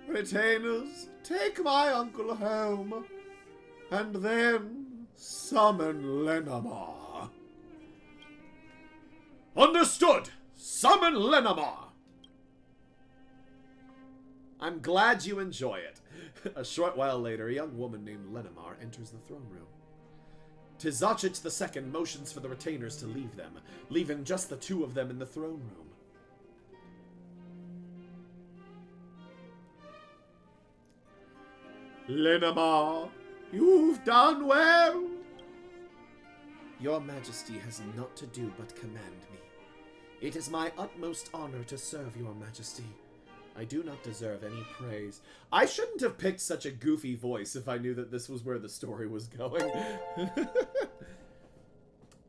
Retainers, take my uncle home, and then summon Lenamar. Understood! Summon Lenamar! I'm glad you enjoy it. A short while later, a young woman named Lenamar enters the throne room. Tizacic II motions for the retainers to leave them, leaving just the two of them in the throne room. Lenamar, you've done well. Your Majesty has naught to do but command me. It is my utmost honor to serve your Majesty. I do not deserve any praise. I shouldn't have picked such a goofy voice if I knew that this was where the story was going.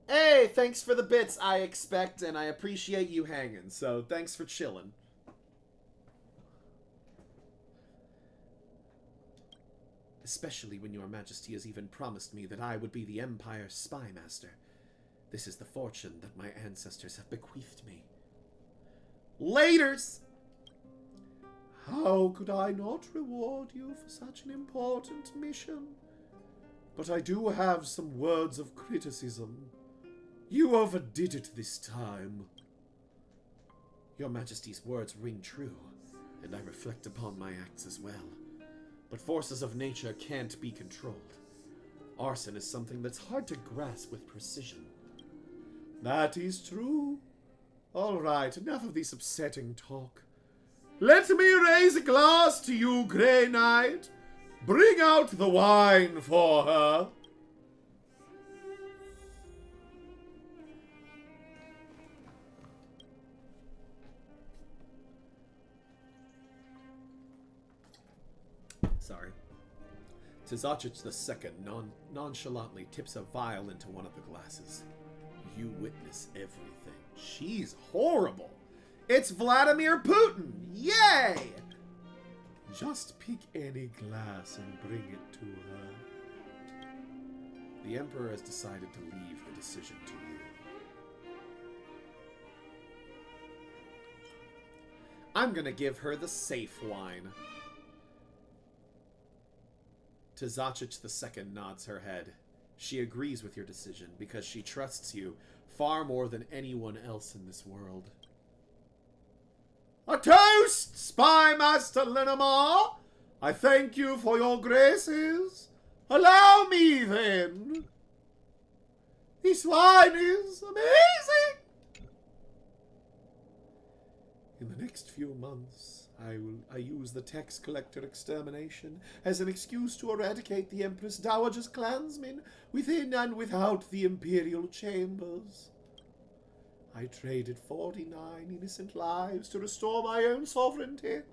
Hey, thanks for the bits, I expect, and I appreciate you hanging, so thanks for chilling. Especially when your Majesty has even promised me that I would be the Empire's spy master. This is the fortune that my ancestors have bequeathed me. Laters! How could I not reward you for such an important mission? But I do have some words of criticism. You overdid it this time. Your Majesty's words ring true, and I reflect upon my acts as well. But forces of nature can't be controlled. Arson is something that's hard to grasp with precision. That is true. All right, enough of this upsetting talk. Let me raise a glass to you, Grey Knight. Bring out the wine for her. Sorry. Tzatzich II nonchalantly tips a vial into one of the glasses. You witness everything. She's horrible. It's Vladimir Putin. Yay! Just pick any glass and bring it to her. The Emperor has decided to leave the decision to you. I'm gonna give her the safe wine. Tzatzich II nods her head. She agrees with your decision because she trusts you far more than anyone else in this world. A toast, Spy Master Linamar! I thank you for your graces. Allow me, then. This wine is amazing! In the next few months, I use the tax collector extermination as an excuse to eradicate the Empress Dowager's clansmen within and without the Imperial chambers. I traded 49 innocent lives to restore my own sovereignty.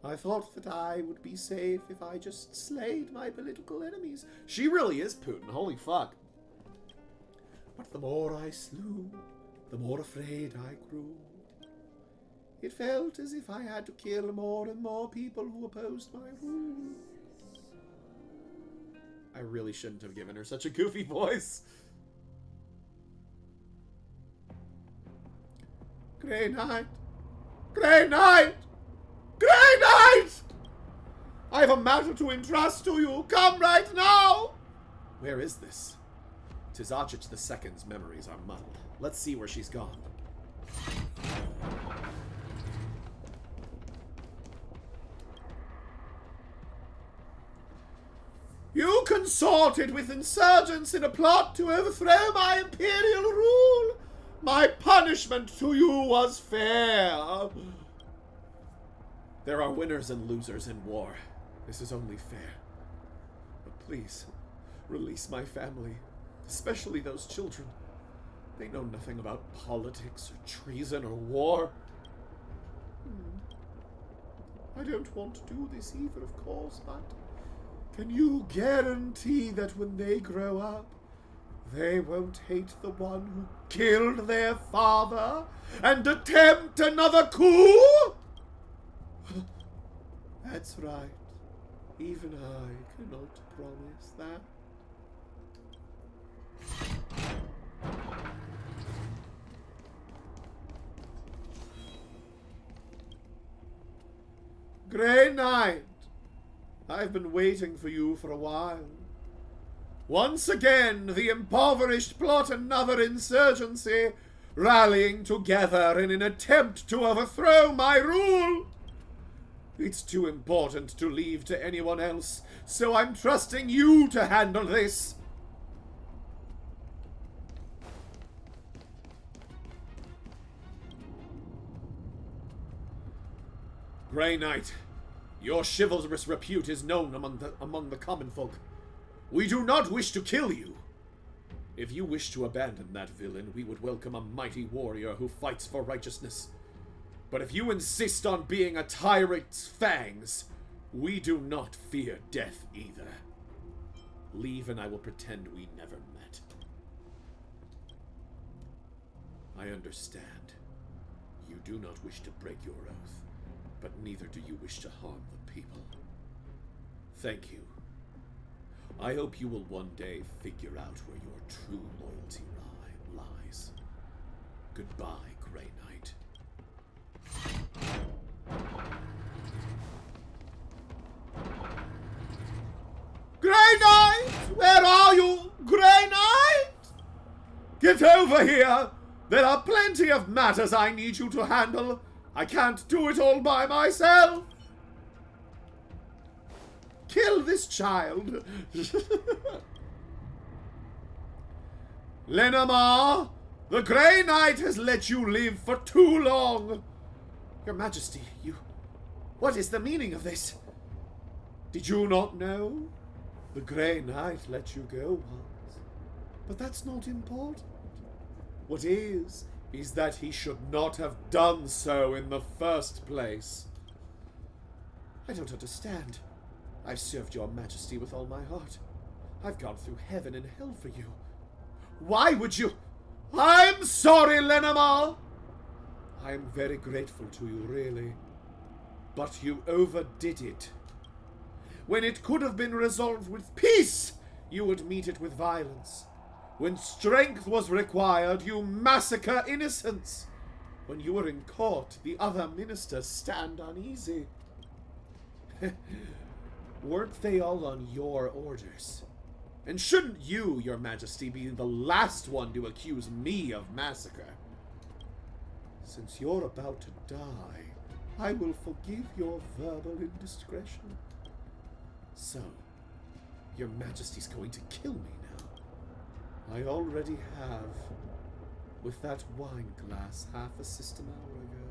I thought that I would be safe if I just slayed my political enemies. She really is Putin, holy fuck. But the more I slew, the more afraid I grew. It felt as if I had to kill more and more people who opposed my rule. I really shouldn't have given her such a goofy voice. Grey Knight! Grey Knight! Grey Knight! I have a matter to entrust to you. Come right now! Where is this? Tzatzich II's memories are muddled. Let's see where she's gone. You consorted with insurgents in a plot to overthrow my imperial rule. My punishment to you was fair. There are winners and losers in war. This is only fair. But please, release my family, especially those children. They know nothing about politics or treason or war. I don't want to do this either, of course, but can you guarantee that when they grow up, they won't hate the one who killed their father and attempt another coup? That's right. Even I cannot promise that. Grey Knight, I've been waiting for you for a while. Once again, the impoverished plot another insurgency, rallying together in an attempt to overthrow my rule. It's too important to leave to anyone else, so I'm trusting you to handle this. Grey Knight, your chivalrous repute is known among the common folk. We do not wish to kill you. If you wish to abandon that villain, we would welcome a mighty warrior who fights for righteousness. But if you insist on being a tyrant's fangs, we do not fear death either. Leave and I will pretend we never met. I understand. You do not wish to break your oath, but neither do you wish to harm the people. Thank you. I hope you will one day figure out where your true loyalty lies. Goodbye, Grey Knight. Grey Knight! over here! There are plenty of matters I need you to handle. I can't do it all by myself. Kill this child. Lenamar, the Grey Knight has let you live for too long. Your Majesty, what is the meaning of this? Did you not know? The Grey Knight let you go once. But that's not important. What is that he should not have done so in the first place. I don't understand. I've served your Majesty with all my heart. I've gone through heaven and hell for you. Why would you? I'm sorry, Lenamar. I'm very grateful to you, really. But you overdid it. When it could have been resolved with peace, you would meet it with violence. When strength was required, you massacre innocents. When you were in court, the other ministers stand uneasy. Weren't they all on your orders? And shouldn't you, Your Majesty, be the last one to accuse me of massacre? Since you're about to die, I will forgive your verbal indiscretion. So, Your Majesty's going to kill me now. I already have, with that wine glass half a system hour ago.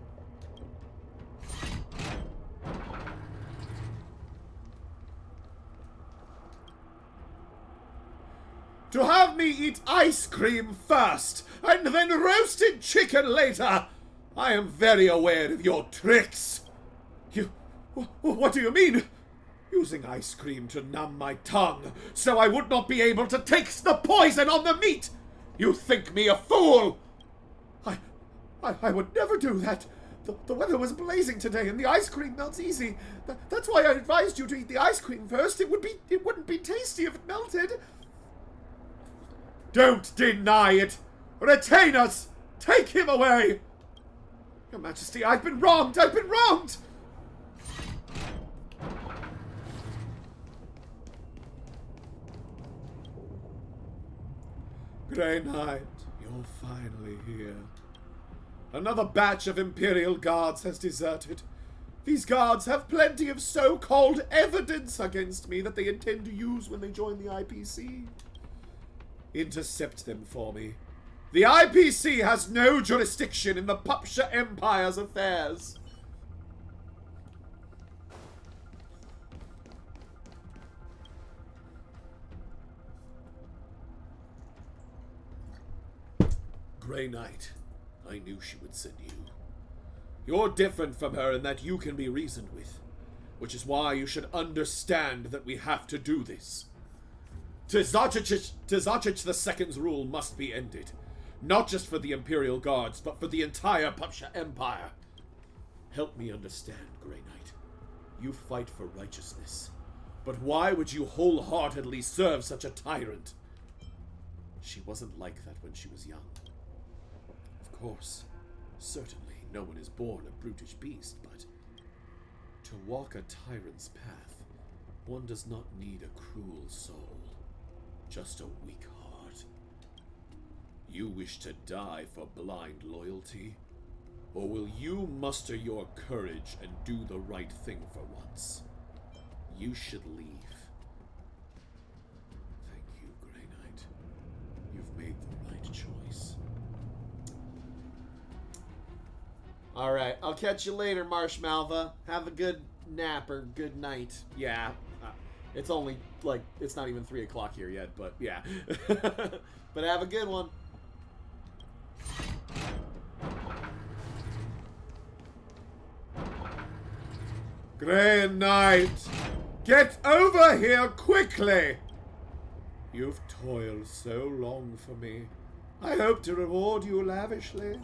To have me eat ice cream first, and then roasted chicken later! I am very aware of your tricks! What do you mean? Using ice cream to numb my tongue, so I would not be able to taste the poison on the meat! You think me a fool! I would never do that! The weather was blazing today, and the ice cream melts easy. That's why I advised you to eat the ice cream first. It wouldn't be tasty if it melted. Don't deny it! Retainers! Take him away! Your Majesty, I've been wronged! I've been wronged! Grey Knight, you're finally here. Another batch of Imperial Guards has deserted. These guards have plenty of so-called evidence against me that they intend to use when they join the IPC. Intercept them for me. The IPC has no jurisdiction in the Pupsha Empire's affairs. Grey Knight, I knew she would send you. You're different from her in that you can be reasoned with, which is why you should understand that we have to do this. Tzatzich II's rule must be ended, not just for the Imperial Guards, but for the entire Pupsha Empire. Help me understand, Grey Knight. You fight for righteousness, but why would you wholeheartedly serve such a tyrant? She wasn't like that when she was young. Of course, certainly no one is born a brutish beast, but to walk a tyrant's path, one does not need a cruel soul. Just a weak heart. You wish to die for blind loyalty? Or will you muster your courage and do the right thing for once? You should leave. Thank you, Grey Knight. You've made the right choice. Alright, I'll catch you later, Marshmalva. Have a good nap or good night. Yeah. It's only, like, it's not even 3 o'clock here yet, but yeah. But have a good one. Grey Knight, get over here quickly! You've toiled so long for me. I hope to reward you lavishly.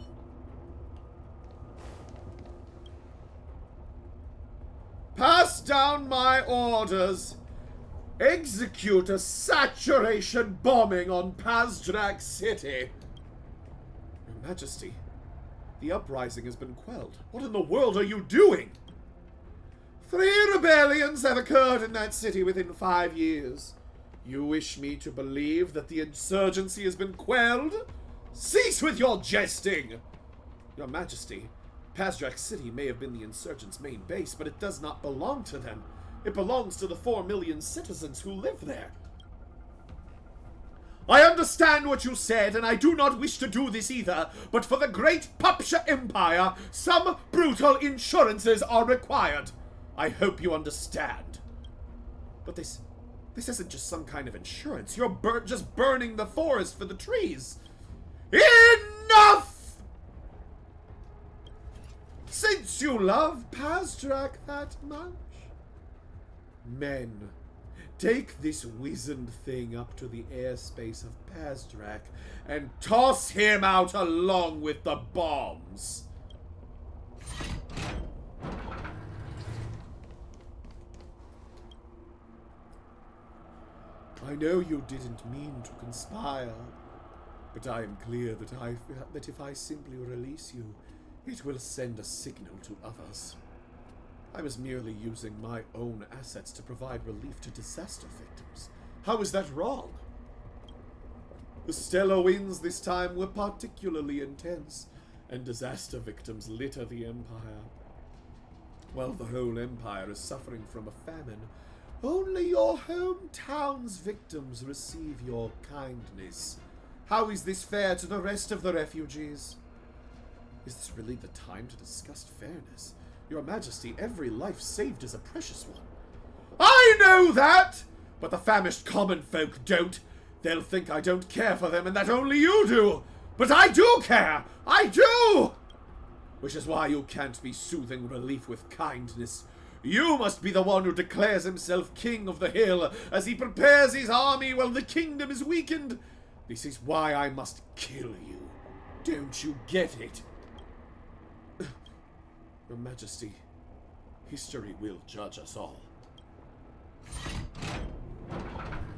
Pass down my orders. Execute a saturation bombing on Pazdrak City. Your Majesty, the uprising has been quelled. What in the world are you doing? 3 rebellions have occurred in that city within 5 years. You wish me to believe that the insurgency has been quelled? Cease with your jesting! Your Majesty, Pazdrak City may have been the insurgents' main base, but it does not belong to them. It belongs to the 4 million citizens who live there. I understand what you said, and I do not wish to do this either, but for the great Papsha Empire, some brutal insurances are required. I hope you understand. But this isn't just some kind of insurance. You're just burning the forest for the trees. Enough! Since you love Pazdrak that much, men, take this wizened thing up to the airspace of Pazdrak and toss him out along with the bombs. I know you didn't mean to conspire, but I am clear that if I simply release you, it will send a signal to others. I was merely using my own assets to provide relief to disaster victims. How is that wrong? The stellar winds this time were particularly intense, and disaster victims litter the Empire. While the whole Empire is suffering from a famine, only your hometown's victims receive your kindness. How is this fair to the rest of the refugees? Is this really the time to discuss fairness? Your Majesty, every life saved is a precious one. I know that! But the famished common folk don't. They'll think I don't care for them and that only you do. But I do care! I do! Which is why you can't be soothing relief with kindness. You must be the one who declares himself king of the hill as he prepares his army while the kingdom is weakened. This is why I must kill you. Don't you get it? Your Majesty, history will judge us all.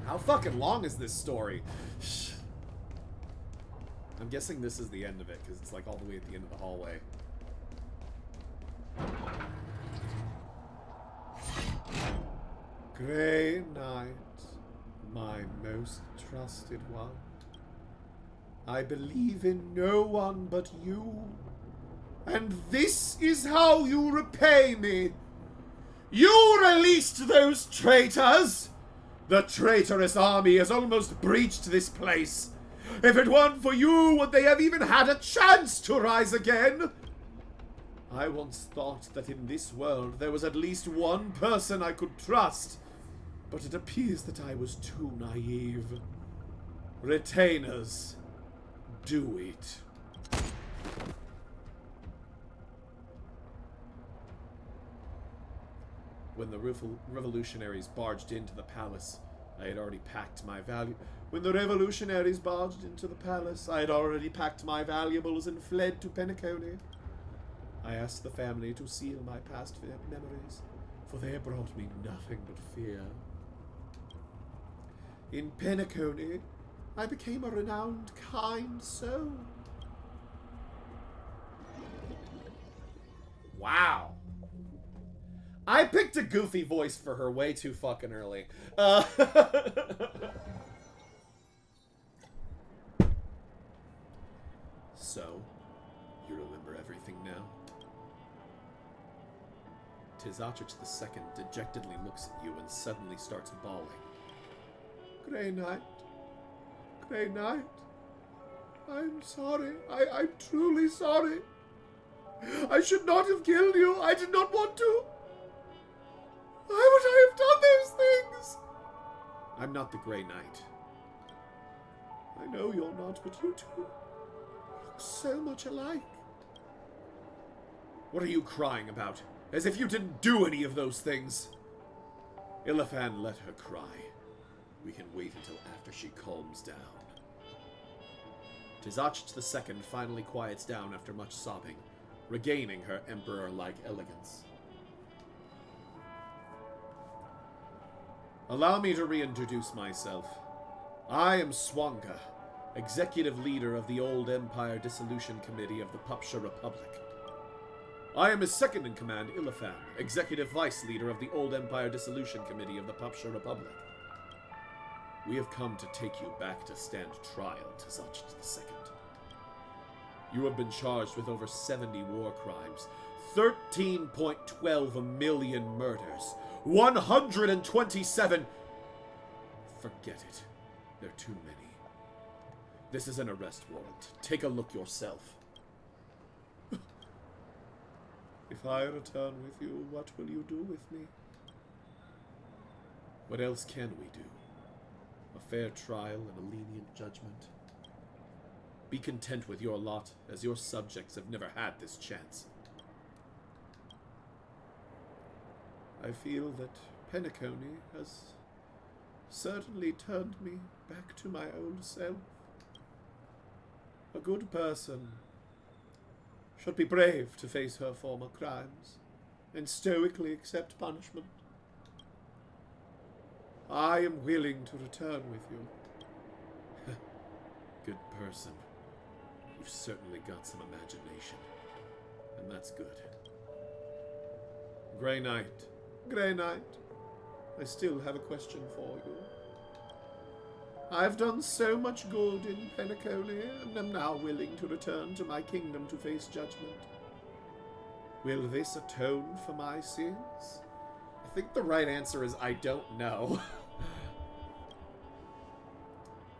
How fucking long is this story? I'm guessing this is the end of it, because it's like all the way at the end of the hallway. Grey Knight, my most trusted one. I believe in no one but you. And this is how you repay me. You released those traitors. The traitorous army has almost breached this place. If it weren't for you, would they have even had a chance to rise again? I once thought that in this world there was at least one person I could trust, but it appears that I was too naive. Retainers, do it. When the revolutionaries barged into the palace, I had already packed my valuables and fled to Penacony. I asked the family to seal my past memories, for they brought me nothing but fear. In Penacony, I became a renowned, kind soul. Wow. I picked a goofy voice for her way too fucking early. So, you remember everything now? Tizacich II dejectedly looks at you and suddenly starts bawling. Grey Knight. Grey Knight. I'm sorry. I'm truly sorry. I should not have killed you. I did not want to. Why would I have done those things? I'm not the Grey Knight. I know you're not, but you two look so much alike. What are you crying about? As if you didn't do any of those things. Ilafan, let her cry. We can wait until after she calms down. Tizacich II finally quiets down after much sobbing, regaining her emperor-like elegance. Allow me to reintroduce myself. I am Swanga, executive leader of the Old Empire Dissolution Committee of the Papsha Republic. I am his second-in-command, Ilafan, executive vice leader of the Old Empire Dissolution Committee of the Papsha Republic. We have come to take you back to stand trial, Tizacich II. You have been charged with over 70 war crimes, 13.12 million murders, 127... Forget it. There are too many. This is an arrest warrant. Take a look yourself. If I return with you, what will you do with me? What else can we do? A fair trial and a lenient judgment. Be content with your lot, as your subjects have never had this chance. I feel that Penacony has certainly turned me back to my old self. A good person should be brave to face her former crimes and stoically accept punishment. I am willing to return with you. Good person. You've certainly got some imagination, and that's good. Grey Knight. Grey Knight. I still have a question for you. I've done so much good in Penacony, and am now willing to return to my kingdom to face judgment. Will this atone for my sins? I think the right answer is I don't know.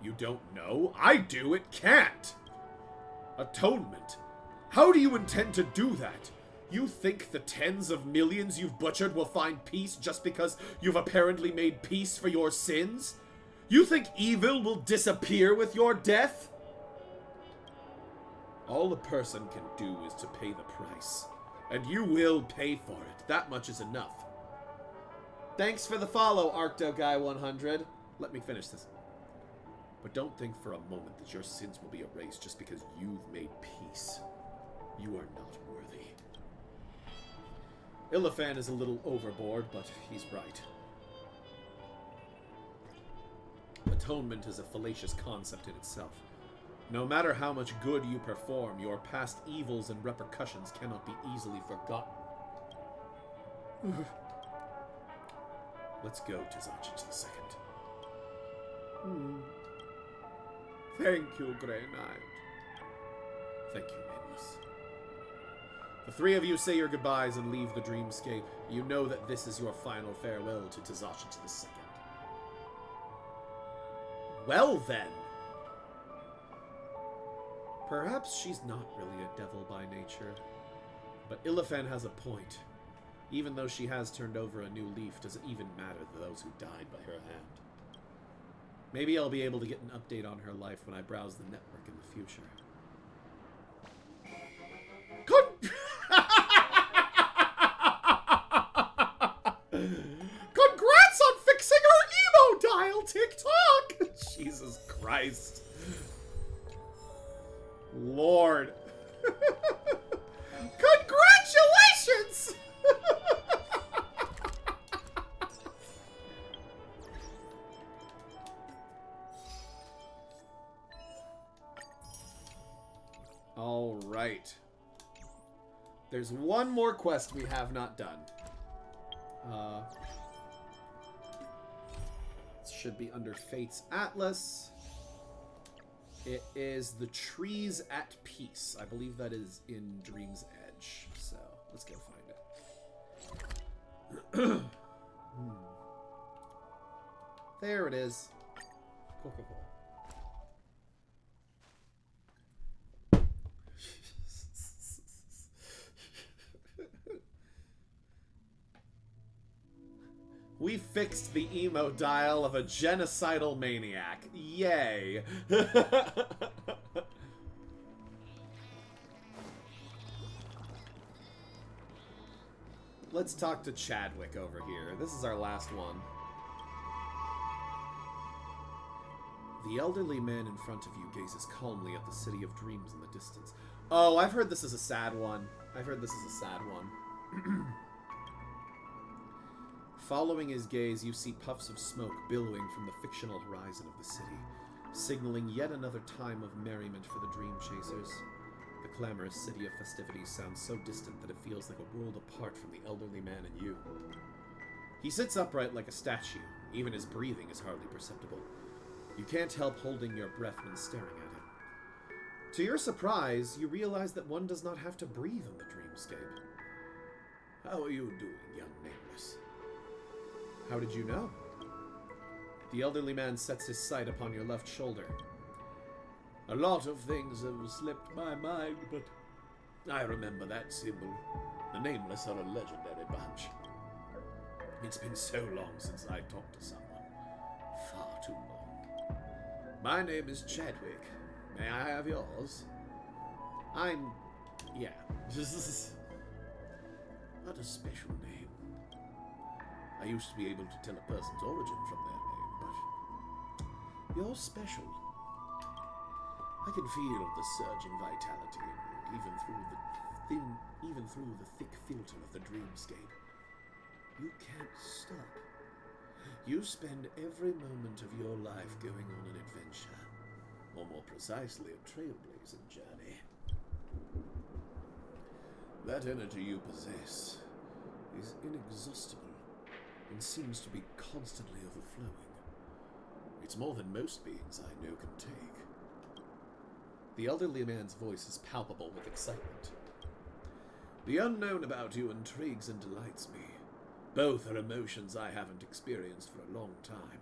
You don't know? I do. It can't. Atonement. How do you intend to do that? You think the tens of millions you've butchered will find peace just because you've apparently made peace for your sins? You think evil will disappear with your death? All a person can do is to pay the price. And you will pay for it. That much is enough. Thanks for the follow, ArctoGuy100. Let me finish this. But don't think for a moment that your sins will be erased just because you've made peace. You are not worthy. Illifen is a little overboard, but he's right. Atonement is a fallacious concept in itself. No matter how much good you perform, your past evils and repercussions cannot be easily forgotten. Let's go, Tizachich II. Thank you, Grey Knight. Thank you, Nameless. The three of you say your goodbyes and leave the dreamscape. You know that this is your final farewell to Tizachich II. Well then. Perhaps she's not really a devil by nature. But Illifen has a point. Even though she has turned over a new leaf, does it even matter to those who died by her hand? Maybe I'll be able to get an update on her life when I browse the network in the future. Congrats on fixing her emo dial, TikTok! Jesus Christ. Lord. Congratulations! All right. There's one more quest we have not done. It should be under Fate's Atlas. It is the Trees at Peace. I believe that is in Dream's Edge. So, let's go find it. There it is. Cool, cool, cool. We fixed the emo dial of a genocidal maniac. Yay. Let's talk to Chadwick over here. This is our last one. The elderly man in front of you gazes calmly at the city of dreams in the distance. Oh, I've heard this is a sad one. Following his gaze, you see puffs of smoke billowing from the fictional horizon of the city, signaling yet another time of merriment for the dream chasers. The clamorous city of festivities sounds so distant that it feels like a world apart from the elderly man and you. He sits upright like a statue. Even his breathing is hardly perceptible. You can't help holding your breath when staring at him. To your surprise, you realize that one does not have to breathe in the dreamscape. How are you doing, young nameless? How did you know? The elderly man sets his sight upon your left shoulder. A lot of things have slipped my mind, but I remember that symbol. The Nameless are a legendary bunch. It's been so long since I talked to someone. Far too long. My name is Chadwick. May I have yours? Yeah. What a special name. I used to be able to tell a person's origin from their name, but you're special. I can feel the surging vitality, and even through the thick filter of the dreamscape. You can't stop. You spend every moment of your life going on an adventure, or more precisely, a trailblazing journey. That energy you possess is inexhaustible and seems to be constantly overflowing. It's more than most beings I know can take. The elderly man's voice is palpable with excitement. The unknown about you intrigues and delights me. Both are emotions I haven't experienced for a long time.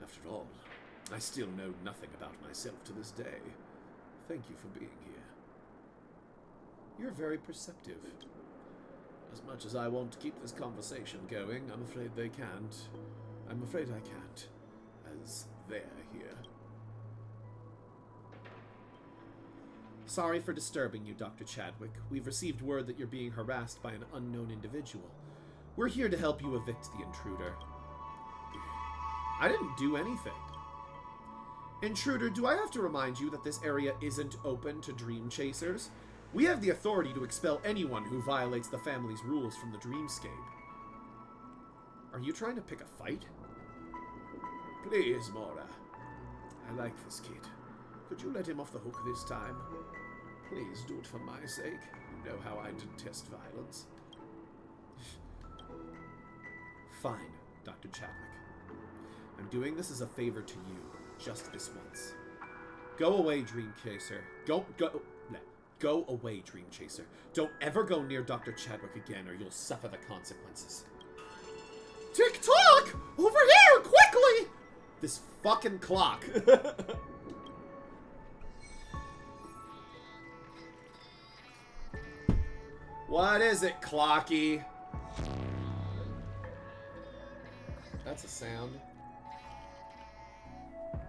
After all, I still know nothing about myself to this day. Thank you for being here. You're very perceptive. As much as I want to keep this conversation going, I'm afraid they can't. I'm afraid I can't, as they're here. Sorry for disturbing you, Dr. Chadwick. We've received word that you're being harassed by an unknown individual. We're here to help you evict the intruder. I didn't do anything. Intruder, do I have to remind you that this area isn't open to dream chasers? We have the authority to expel anyone who violates the family's rules from the dreamscape. Are you trying to pick a fight? Please, Mora. I like this kid. Could you let him off the hook this time? Please do it for my sake. You know how I detest violence. Fine, Dr. Chadwick. I'm doing this as a favor to you, just this once. Go away, Dream Chaser. Go away, Dream Chaser. Don't ever go near Dr. Chadwick again, or you'll suffer the consequences. Tick-tock! Over here, quickly! This fucking clock. What is it, Clocky? That's a sound.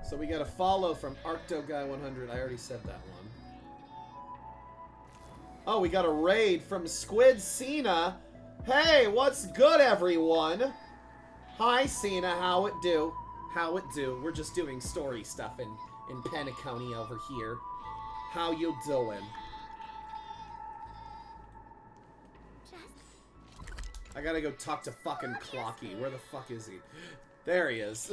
So we got a follow from ArctoGuy100. I already said that one. Oh, we got a raid from Squid Cena. Hey, what's good, everyone? Hi, Cena. How it do? How it do? We're just doing story stuff in Penacony over here. How you doing? I gotta go talk to fucking Clocky. Where the fuck is he? There he is.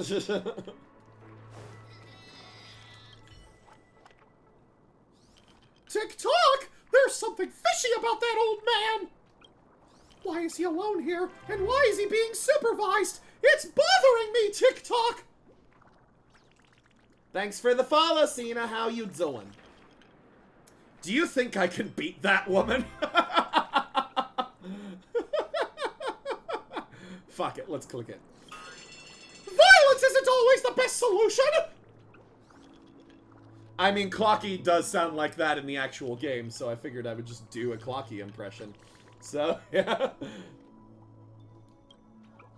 Tick-tock! There's something fishy about that old man! Why is he alone here? And why is he being supervised? It's bothering me, Tick-tock! Thanks for the follow, Cena. How you doing? Do you think I can beat that woman? Fuck it, let's click it. Violence isn't always the best solution! I mean, Clocky does sound like that in the actual game, so I figured I would just do a Clocky impression. So, yeah.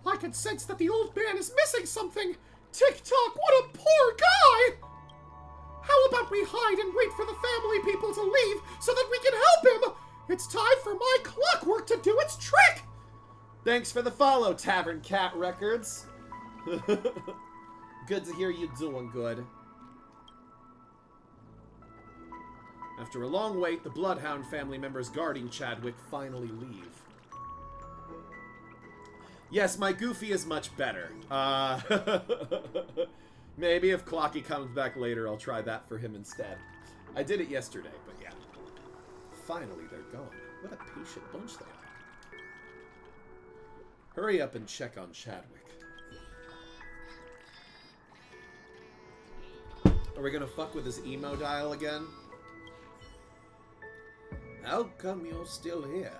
I can sense that the old man is missing something! Tick-tock, what a poor guy! How about we hide and wait for the family people to leave so that we can help him? It's time for my clockwork to do its trick! Thanks for the follow, Tavern Cat Records. Good to hear you doing good. After a long wait, the Bloodhound family members guarding Chadwick finally leave. Yes, my Goofy is much better. Maybe if Clocky comes back later, I'll try that for him instead. I did it yesterday, but yeah. Finally, they're gone. What a patient bunch they are. Hurry up and check on Chadwick. Are we gonna fuck with his emo dial again? How come you're still here?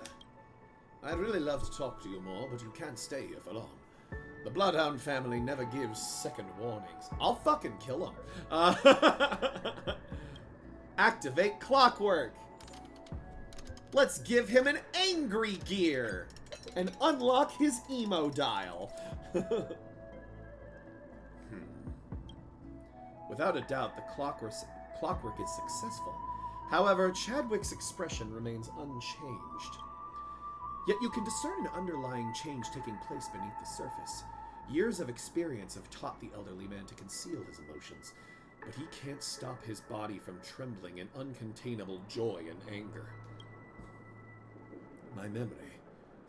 I'd really love to talk to you more, but you can't stay here for long. The Bloodhound family never gives second warnings. I'll fucking kill him. Activate clockwork. Let's give him an angry gear and unlock his emo dial. Without a doubt, the clockwork is successful. However, Chadwick's expression remains unchanged. Yet you can discern an underlying change taking place beneath the surface. Years of experience have taught the elderly man to conceal his emotions, but he can't stop his body from trembling in uncontainable joy and anger. My memory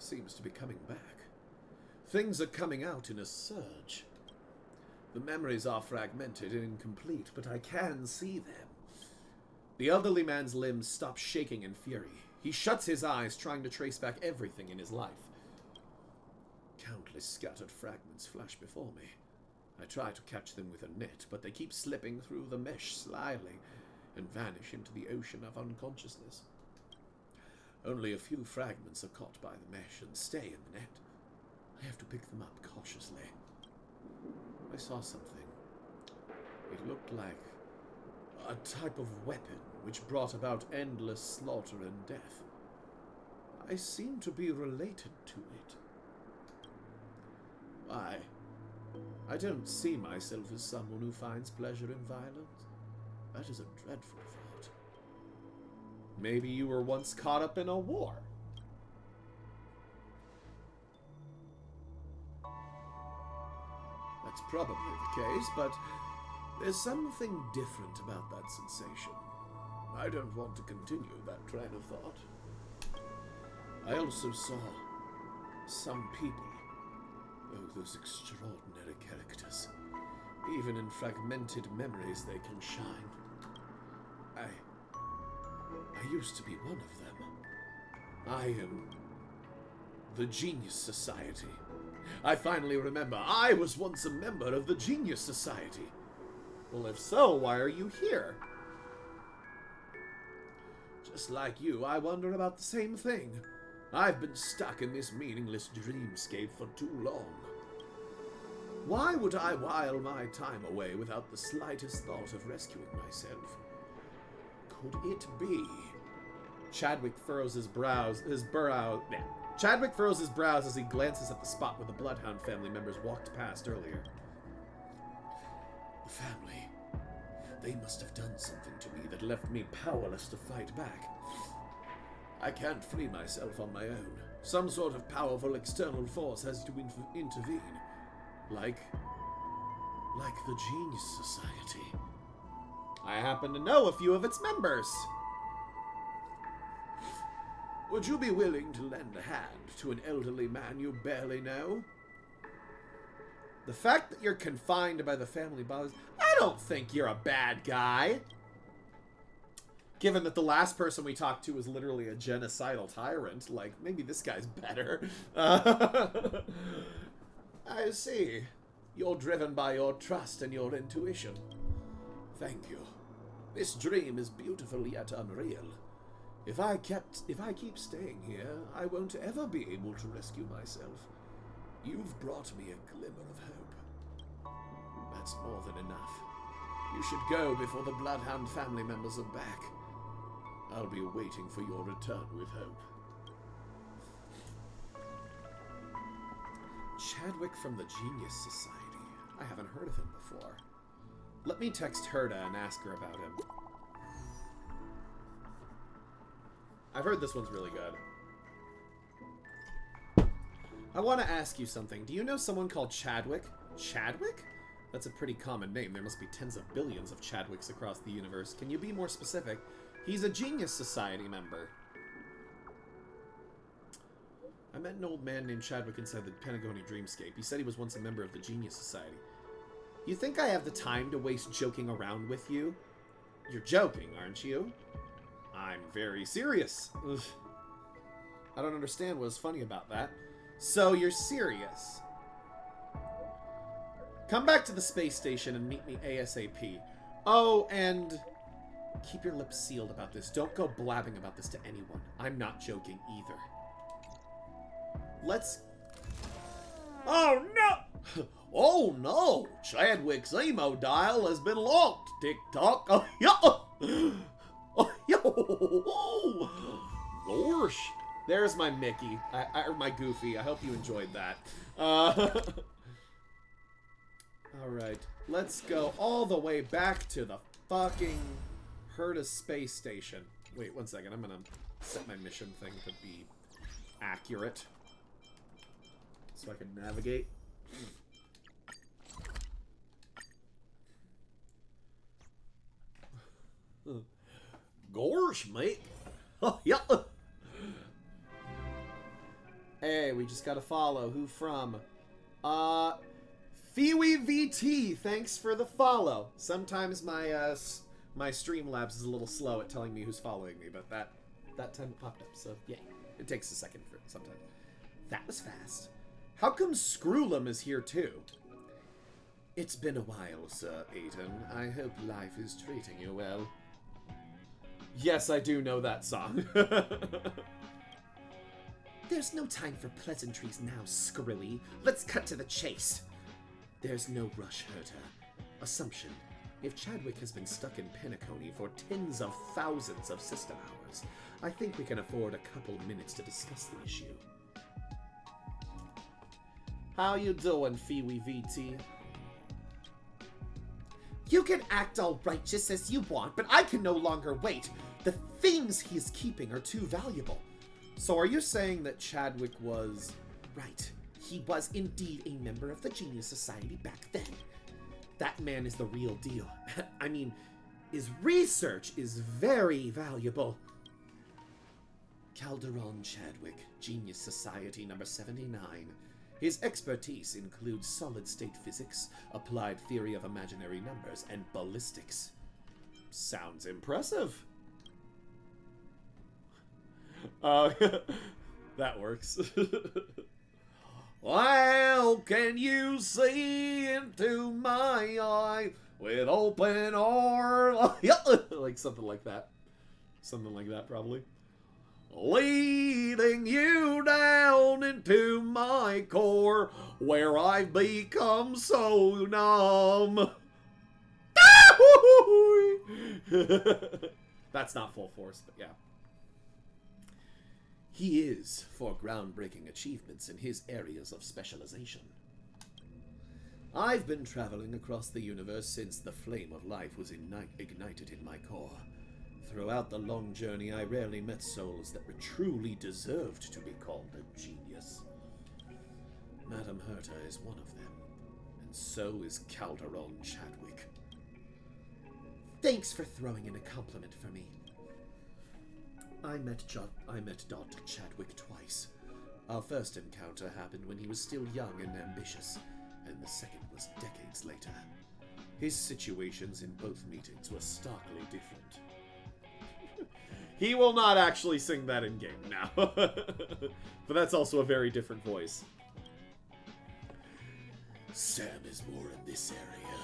seems to be coming back. Things are coming out in a surge. The memories are fragmented and incomplete, but I can see them. The elderly man's limbs stop shaking in fury. He shuts his eyes, trying to trace back everything in his life. Countless scattered fragments flash before me. I try to catch them with a net, but they keep slipping through the mesh slyly and vanish into the ocean of unconsciousness. Only a few fragments are caught by the mesh and stay in the net. I have to pick them up cautiously. I saw something. It looked like a type of weapon which brought about endless slaughter and death. I seem to be related to it. I don't see myself as someone who finds pleasure in violence. That is a dreadful thought. Maybe you were once caught up in a war. That's probably the case, but there's something different about that sensation. I don't want to continue that train of thought. I also saw some people. Oh, those extraordinary characters. Even in fragmented memories, they can shine. I used to be one of them. I am the Genius Society. I finally remember I was once a member of the Genius Society. Well, if so, why are you here? Just like you, I wonder about the same thing. I've been stuck in this meaningless dreamscape for too long. Why would I while my time away without the slightest thought of rescuing myself? Could it be? Chadwick furrows his brows as he glances at the spot where the Bloodhound family members walked past earlier. The family. They must have done something to me that left me powerless to fight back. I can't free myself on my own. Some sort of powerful external force has to intervene. Like the Genius Society. I happen to know a few of its members. Would you be willing to lend a hand to an elderly man you barely know? The fact that you're confined by the family bothers... I don't think you're a bad guy. Given that the last person we talked to was literally a genocidal tyrant, like, maybe this guy's better. I see. You're driven by your trust and your intuition. Thank you. This dream is beautiful yet unreal. If I keep staying here, I won't ever be able to rescue myself. You've brought me a glimmer of hope. That's more than enough. You should go before the Bloodhound family members are back. I'll be waiting for your return with hope. Chadwick from the Genius Society. I haven't heard of him before. Let me text Herda and ask her about him. I've heard this one's really good. I want to ask you something. Do you know someone called Chadwick? Chadwick? That's a pretty common name. There must be tens of billions of Chadwicks across the universe. Can you be more specific? He's a Genius Society member. I met an old man named Chadwick inside the Pentagonia Dreamscape. He said he was once a member of the Genius Society. You think I have the time to waste joking around with you? You're joking, aren't you? I'm very serious. Ugh. I don't understand what's funny about that. So you're serious. Come back to the space station and meet me ASAP. Oh, and Keep your lips sealed about this. Don't go blabbing about this to anyone. I'm not joking either. Let's... Oh, no! Oh, no! Chadwick's emo dial has been locked. Tick-tock. Oh, yo! Oh, yo! Gosh. There's my Mickey. Or my Goofy. I hope you enjoyed that. Alright. Let's go all the way back to the fucking Herta space station. Wait, one second. I'm gonna set my mission thing to be accurate. So I can navigate. Gorsh, mate. Oh, yeah. Hey, we just gotta follow. Who from? Feewee VT, thanks for the follow. Sometimes my my Streamlabs is a little slow at telling me who's following me, but that time it popped up, so yeah. It takes a second for it sometimes. That was fast. How come Screwlum is here too? It's been a while, Sir Aiden. I hope life is treating you well. Yes, I do know that song. There's no time for pleasantries now, Screwy. Let's cut to the chase. There's no rush, Herta. Assumption. If Chadwick has been stuck in Penacony for tens of thousands of system hours, I think we can afford a couple minutes to discuss the issue. How you doing, Feewee VT? You can act all righteous as you want, but I can no longer wait. The things he's keeping are too valuable. So are you saying that Chadwick was... Right. He was indeed a member of the Genius Society back then. That man is the real deal. I mean, his research is very valuable. Calderon Chadwick, Genius Society number 79. His expertise includes solid-state physics, applied theory of imaginary numbers, and ballistics. Sounds impressive. That works. Well, can you see into my eye with open arms? Like something like that. Something like that, probably. Leading you down into my core, where I've become so numb. That's not full force, but yeah. He is for groundbreaking achievements in his areas of specialization. I've been traveling across the universe since the flame of life was ignited in my core. Throughout the long journey, I rarely met souls that were truly deserved to be called a genius. Madame Herta is one of them, and so is Calderon Chadwick. Thanks for throwing in a compliment for me. I met Dr. Chadwick twice. Our first encounter happened when he was still young and ambitious, and the second was decades later. His situations in both meetings were starkly different. He will not actually sing that in-game now. But that's also a very different voice. Sam is more in this area.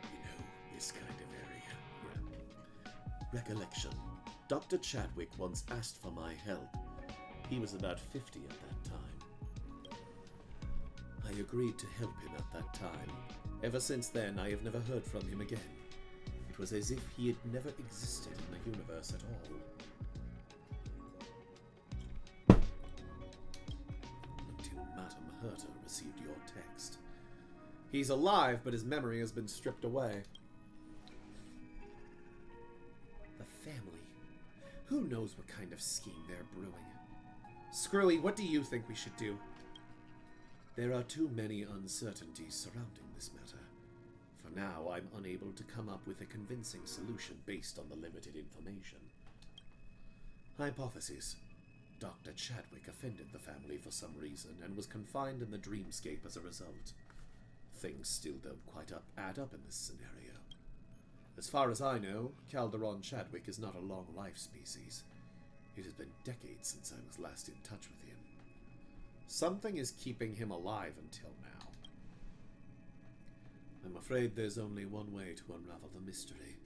You know, this kind of area. Yeah. Recollection. Dr. Chadwick once asked for my help. He was about 50 at that time. I agreed to help him at that time. Ever since then, I have never heard from him again. It was as if he had never existed in the universe at all. Until Madame Herta received your text. He's alive, but his memory has been stripped away. The family. Who knows what kind of scheme they're brewing? Screwy, what do you think we should do? There are too many uncertainties surrounding this matter. For now, I'm unable to come up with a convincing solution based on the limited information. Hypothesis. Dr. Chadwick offended the family for some reason and was confined in the dreamscape as a result. Things still don't quite add up in this scenario. As far as I know, Calderon Chadwick is not a long-life species. It has been decades since I was last in touch with him. Something is keeping him alive until now. I'm afraid there's only one way to unravel the mystery.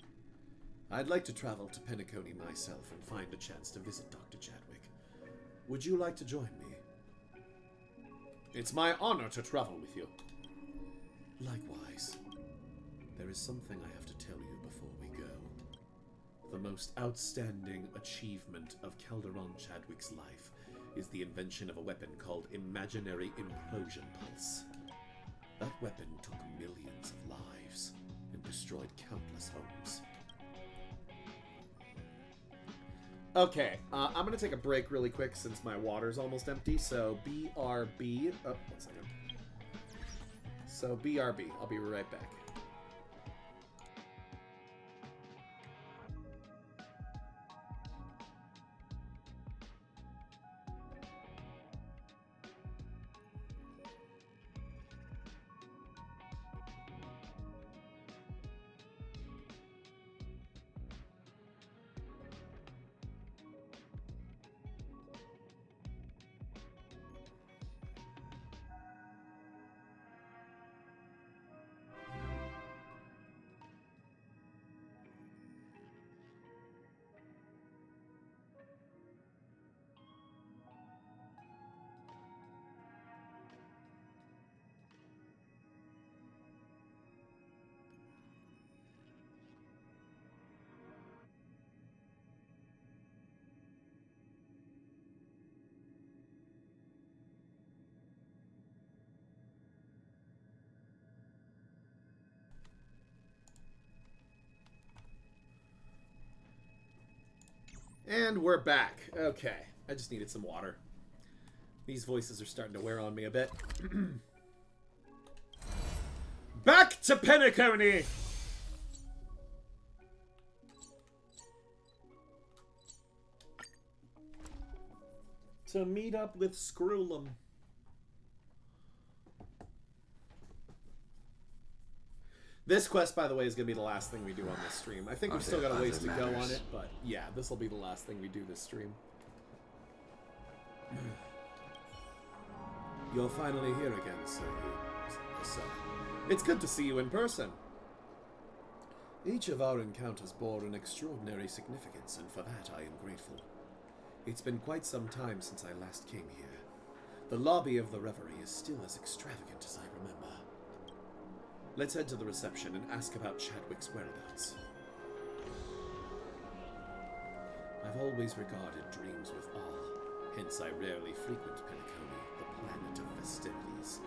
I'd like to travel to Penacony myself and find a chance to visit Dr. Chadwick. Would you like to join me? It's my honor to travel with you. Likewise. There is something I have to tell you before we go. The most outstanding achievement of Calderon Chadwick's life is the invention of a weapon called Imaginary Implosion Pulse. That weapon took millions of lives and destroyed countless homes. Okay, I'm going to take a break really quick since my water's almost empty, so BRB. Oh, 1 second. So BRB. I'll be right back. And we're back. Okay. I just needed some water. These voices are starting to wear on me a bit. Back to Penacony! To meet up with Screwlum. This quest, by the way, is going to be the last thing we do on this stream. I think we've still got a ways to go on it, but yeah, this will be the last thing we do this stream. You're finally here again, sir. It's good to see you in person. Each of our encounters bore an extraordinary significance, and for that I am grateful. It's been quite some time since I last came here. The lobby of the Reverie is still as extravagant as I remember. Let's head to the reception and ask about Chadwick's whereabouts. I've always regarded dreams with awe, hence I rarely frequent Penacony, the planet of festivities.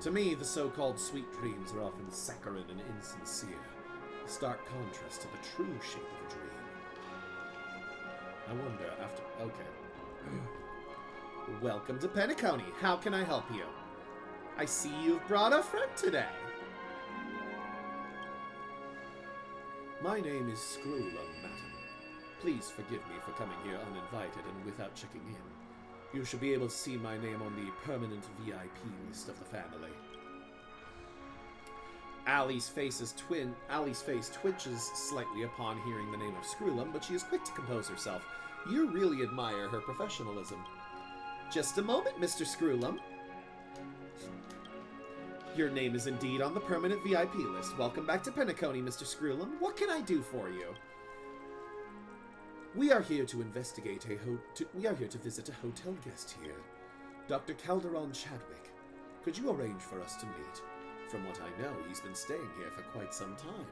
To me, the so-called sweet dreams are often saccharine and insincere, a stark contrast to the true shape of a dream. I wonder after... Okay. Welcome to Penacony. How can I help you? I see you've brought a friend today. My name is Screwlum, madam. Please forgive me for coming here uninvited and without checking in. You should be able to see my name on the permanent VIP list of the family. Allie's face twitches slightly upon hearing the name of Screwlum, but she is quick to compose herself. You really admire her professionalism. Just a moment, Mr. Screwlum. Your name is indeed on the permanent VIP list. Welcome back to Penacony, Mr. Screwlum. What can I do for you? We are here to investigate we are here to visit a hotel guest here, Dr. Calderon Chadwick. Could you arrange for us to meet? From what I know, he's been staying here for quite some time.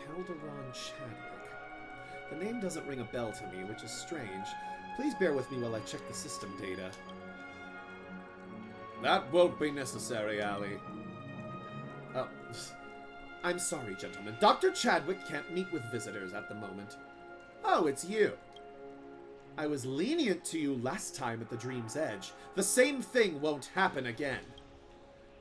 Calderon Chadwick. The name doesn't ring a bell to me, which is strange. Please bear with me while I check the system data. That won't be necessary, Allie. Oh, I'm sorry, gentlemen. Dr. Chadwick can't meet with visitors at the moment. Oh, it's you. I was lenient to you last time at the Dream's Edge. The same thing won't happen again.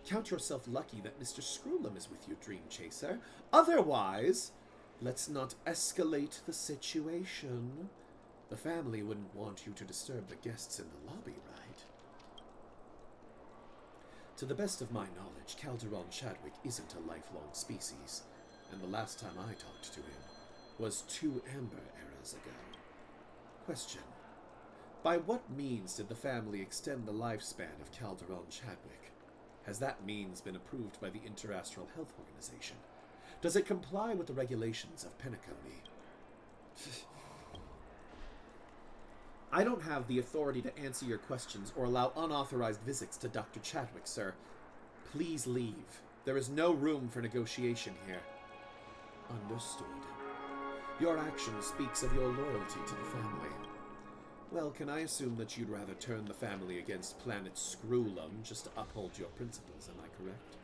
Count yourself lucky that Mr. Screwlum is with you, Dream Chaser. Otherwise, let's not escalate the situation. The family wouldn't want you to disturb the guests in the lobby, right? To the best of my knowledge, Calderon Chadwick isn't a lifelong species, and the last time I talked to him was 2 Amber eras ago. Question. By what means did the family extend the lifespan of Calderon Chadwick? Has that means been approved by the Interastral Health Organization? Does it comply with the regulations of Penacony? I don't have the authority to answer your questions or allow unauthorized visits to Dr. Chadwick, sir. Please leave. There is no room for negotiation here. Understood. Your action speaks of your loyalty to the family. Well, can I assume that you'd rather turn the family against Planet Screwlum just to uphold your principles, am I correct?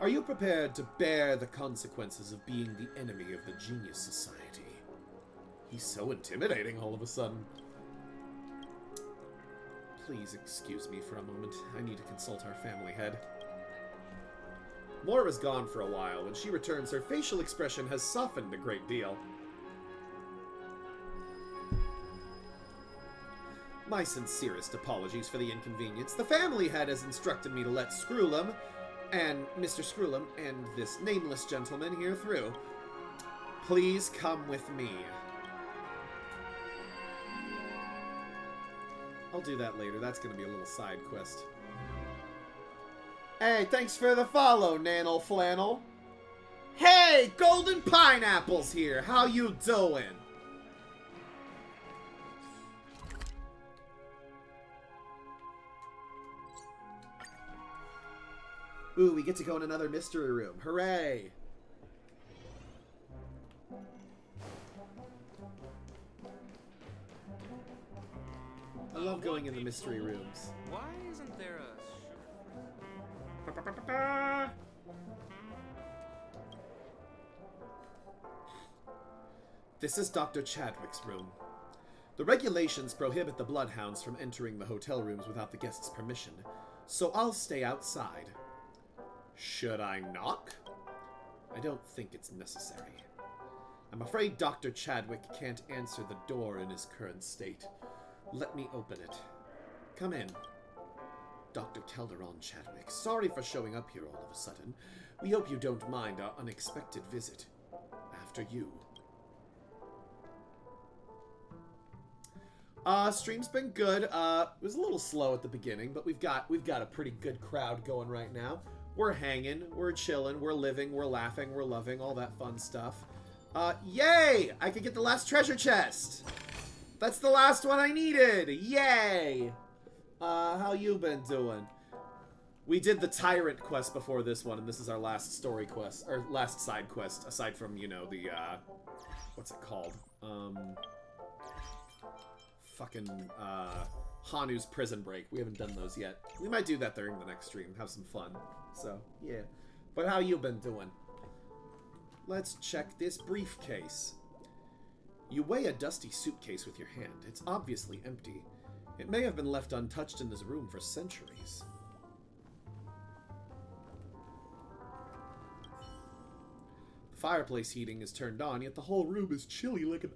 Are you prepared to bear the consequences of being the enemy of the Genius Society? He's so intimidating all of a sudden. Please excuse me for a moment. I need to consult our family head. Moira's gone for a while. When she returns, her facial expression has softened a great deal. My sincerest apologies for the inconvenience. The family head has instructed me to let Screwlum and Mr. Screwlum and this nameless gentleman here through. Please come with me. I'll do that later. That's going to be a little side quest. Hey, thanks for the follow, Nannel Flannel. Hey, Golden Pineapple's here. How you doing? Ooh, we get to go in another mystery room. Hooray! I love going in the mystery rooms. Why isn't there a This is Dr. Chadwick's room. The regulations prohibit the bloodhounds from entering the hotel rooms without the guest's permission, so I'll stay outside. Should I knock? I don't think it's necessary. I'm afraid Dr. Chadwick can't answer the door in his current state. Let me open it. Come in. Dr. Calderon Chadwick, sorry for showing up here all of a sudden. We hope you don't mind our unexpected visit. After you. Stream's been good. It was a little slow at the beginning, but we've got a pretty good crowd going right now. We're hanging, we're chilling, we're living, we're laughing, we're loving, all that fun stuff. Yay! I could get the last treasure chest! That's the last one I needed! Yay! How you been doing? We did the Tyrant quest before this one, and this is our last story quest, or last side quest, aside from, you know, the, what's it called? Hanu's Prison Break. We haven't done those yet. We might do that during the next stream, have some fun. So, yeah. But how you been doing? Let's check this briefcase. You weigh a dusty suitcase with your hand. It's obviously empty. It may have been left untouched in this room for centuries. The fireplace heating is turned on, yet the whole room is chilly like an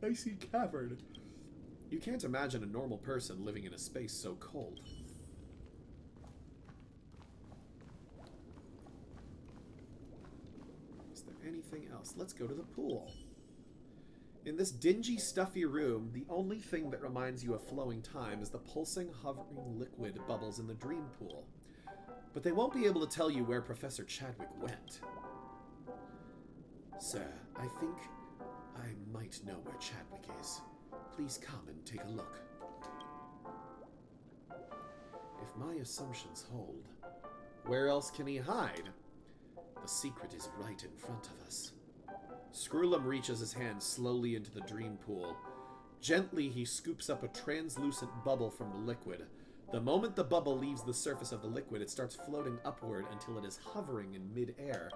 icy cavern. You can't imagine a normal person living in a space so cold. Is there anything else? Let's go to the pool. In this dingy, stuffy room, the only thing that reminds you of flowing time is the pulsing, hovering liquid bubbles in the dream pool. But they won't be able to tell you where Professor Chadwick went. Sir, I think I might know where Chadwick is. Please come and take a look. If my assumptions hold, where else can he hide? The secret is right in front of us. Screwlum reaches his hand slowly into the dream pool. Gently, he scoops up a translucent bubble from the liquid. The moment the bubble leaves the surface of the liquid, it starts floating upward until it is hovering in mid-air.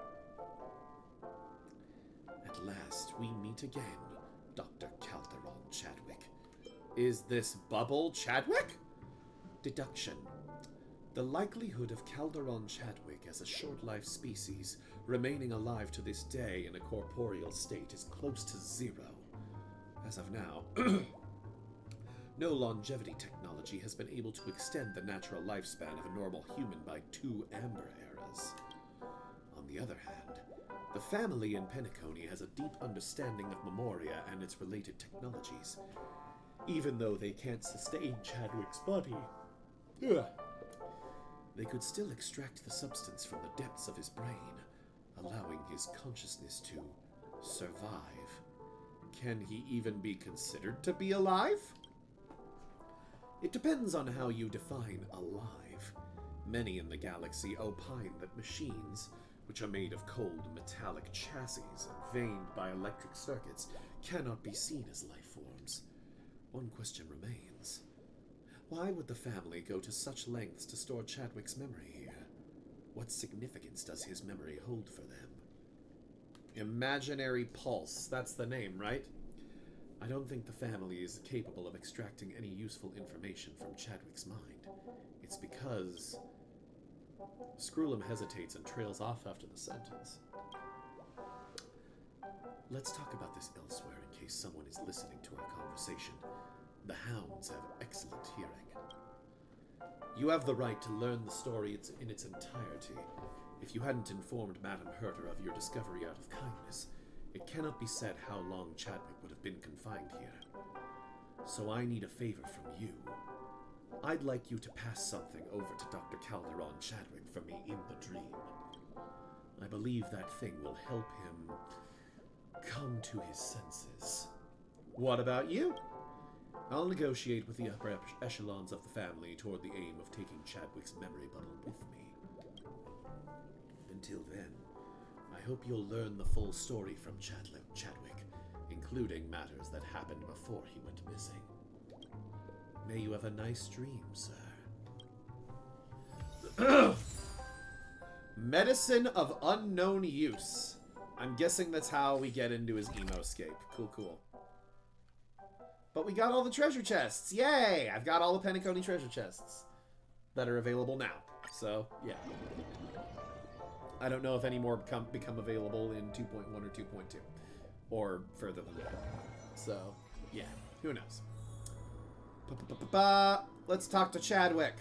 At last, we meet again, Dr. Calderon Chadwick. Is this bubble Chadwick? Deduction. The likelihood of Calderon Chadwick as a short-life species remaining alive to this day in a corporeal state is close to zero. As of now, no longevity technology has been able to extend the natural lifespan of a normal human by 2 amber eras. On the other hand, the family in Penacony has a deep understanding of Memoria and its related technologies, even though they can't sustain Chadwick's body. Ugh. they could still extract the substance from the depths of his brain, allowing his consciousness to survive. Can he even be considered to be alive? It depends on how you define alive. Many in the galaxy opine that machines, which are made of cold metallic chassis and veined by electric circuits, cannot be seen as life forms. One question remains. Why would the family go to such lengths to store Chadwick's memory here? What significance does his memory hold for them? Imaginary Pulse. That's the name, right? I don't think the family is capable of extracting any useful information from Chadwick's mind. It's because... Screwlum hesitates and trails off after the sentence. Let's talk about this elsewhere in case someone is listening to our conversation. The hounds have excellent hearing. You have the right to learn the story in its entirety. If you hadn't informed Madame Herter of your discovery out of kindness, it cannot be said how long Chadwick would have been confined here. So I need a favor from you. I'd like you to pass something over to Dr. Calderon Chadwick for me in the dream. I believe that thing will help him come to his senses. What about you? I'll negotiate with the upper echelons of the family toward the aim of taking Chadwick's memory bubble with me. Until then, I hope you'll learn the full story from Chadwick, including matters that happened before he went missing. May you have a nice dream, sir. Medicine of unknown use. I'm guessing that's how we get into his emo-scape. Cool. But we got all the treasure chests. Yay! I've got all the Penacony treasure chests that are available now. So, yeah. I don't know if any more become available in 2.1 or 2.2. Or further than that. So, yeah. Who knows? Let's talk to Chadwick.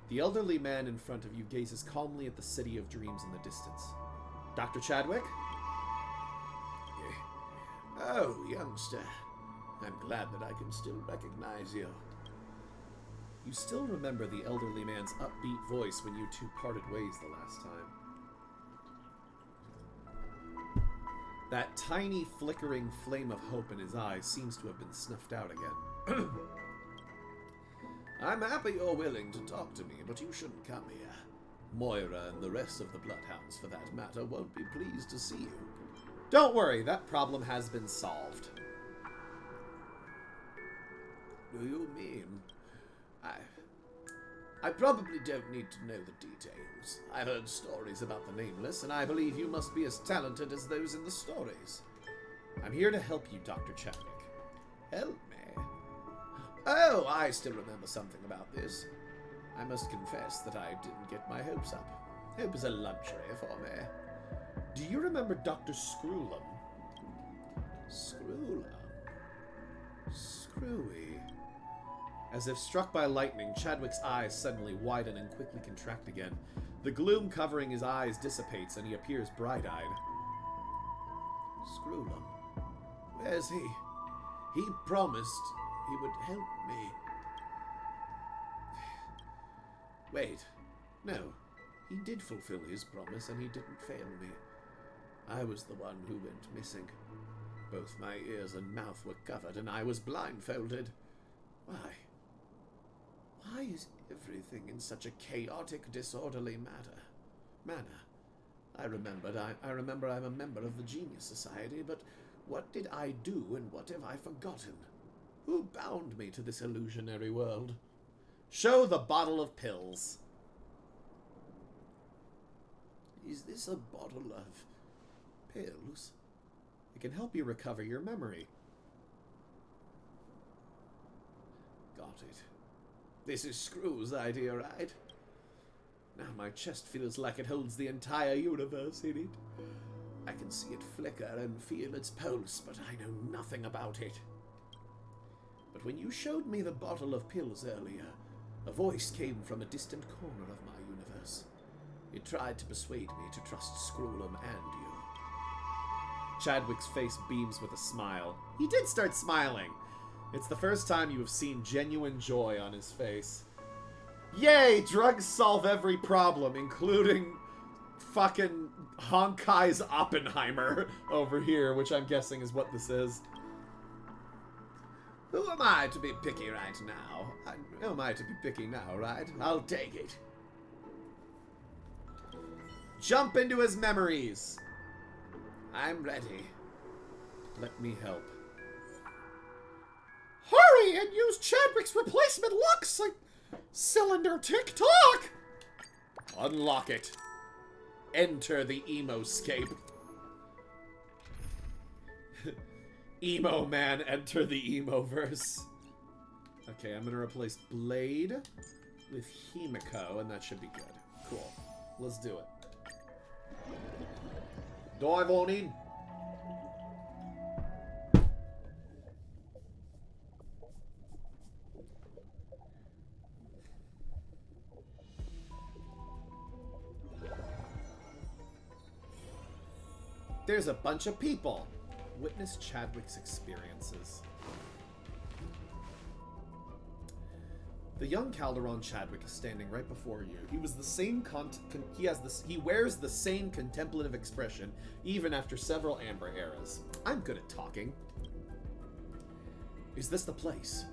The elderly man in front of you gazes calmly at the city of dreams in the distance. Dr. Chadwick? Oh, youngster. I'm glad that I can still recognize you. You still remember the elderly man's upbeat voice when you two parted ways the last time. That tiny, flickering flame of hope in his eyes seems to have been snuffed out again. I'm happy you're willing to talk to me, but you shouldn't come here. Moira and the rest of the Bloodhounds, for that matter, won't be pleased to see you. Don't worry, that problem has been solved. Do you mean? I probably don't need to know the details. I've heard stories about the Nameless, and I believe you must be as talented as those in the stories. I'm here to help you, Dr. Chadwick. Help me? Oh, I still remember something about this. I must confess that I didn't get my hopes up. Hope is a luxury for me. Do you remember Dr. Screwlum? Screwlum? Screwy? As if struck by lightning, Chadwick's eyes suddenly widen and quickly contract again. The gloom covering his eyes dissipates, and he appears bright-eyed. Screwlum? Where's he? He promised he would help me. Wait. No. He did fulfill his promise, and he didn't fail me. I was the one who went missing. Both my ears and mouth were covered, and I was blindfolded. Why? Why is everything in such a chaotic, disorderly manner? I remember I'm a member of the Genius Society, but what did I do and what have I forgotten? Who bound me to this illusionary world? Show the bottle of pills. Is this a bottle of pills? It can help you recover your memory. Got it. This is Screw's idea, right? Now my chest feels like it holds the entire universe in it. I can see it flicker and feel its pulse, but I know nothing about it. But when you showed me the bottle of pills earlier, a voice came from a distant corner of my universe. It tried to persuade me to trust Screwlum and you. Chadwick's face beams with a smile. He did start smiling. It's the first time you have seen genuine joy on his face. Yay! Drugs solve every problem, including fucking Honkai's Oppenheimer over here, which I'm guessing is what this is. Who am I to be picky right now? Who am I to be picky now, right? I'll take it. Jump into his memories. I'm ready. Let me help. Hurry and use Chadwick's replacement looks like cylinder tick-tock! Unlock it. Enter the emo-scape. Emo man, enter the emo-verse. Okay, I'm gonna replace Blade with Himiko, and that should be good. Cool. Let's do it. Dive on in. There's a bunch of people. Witness Chadwick's experiences. The young Calderon Chadwick is standing right before you. He was the same he wears the same contemplative expression even after several Amber eras. I'm good at talking. Is this the place?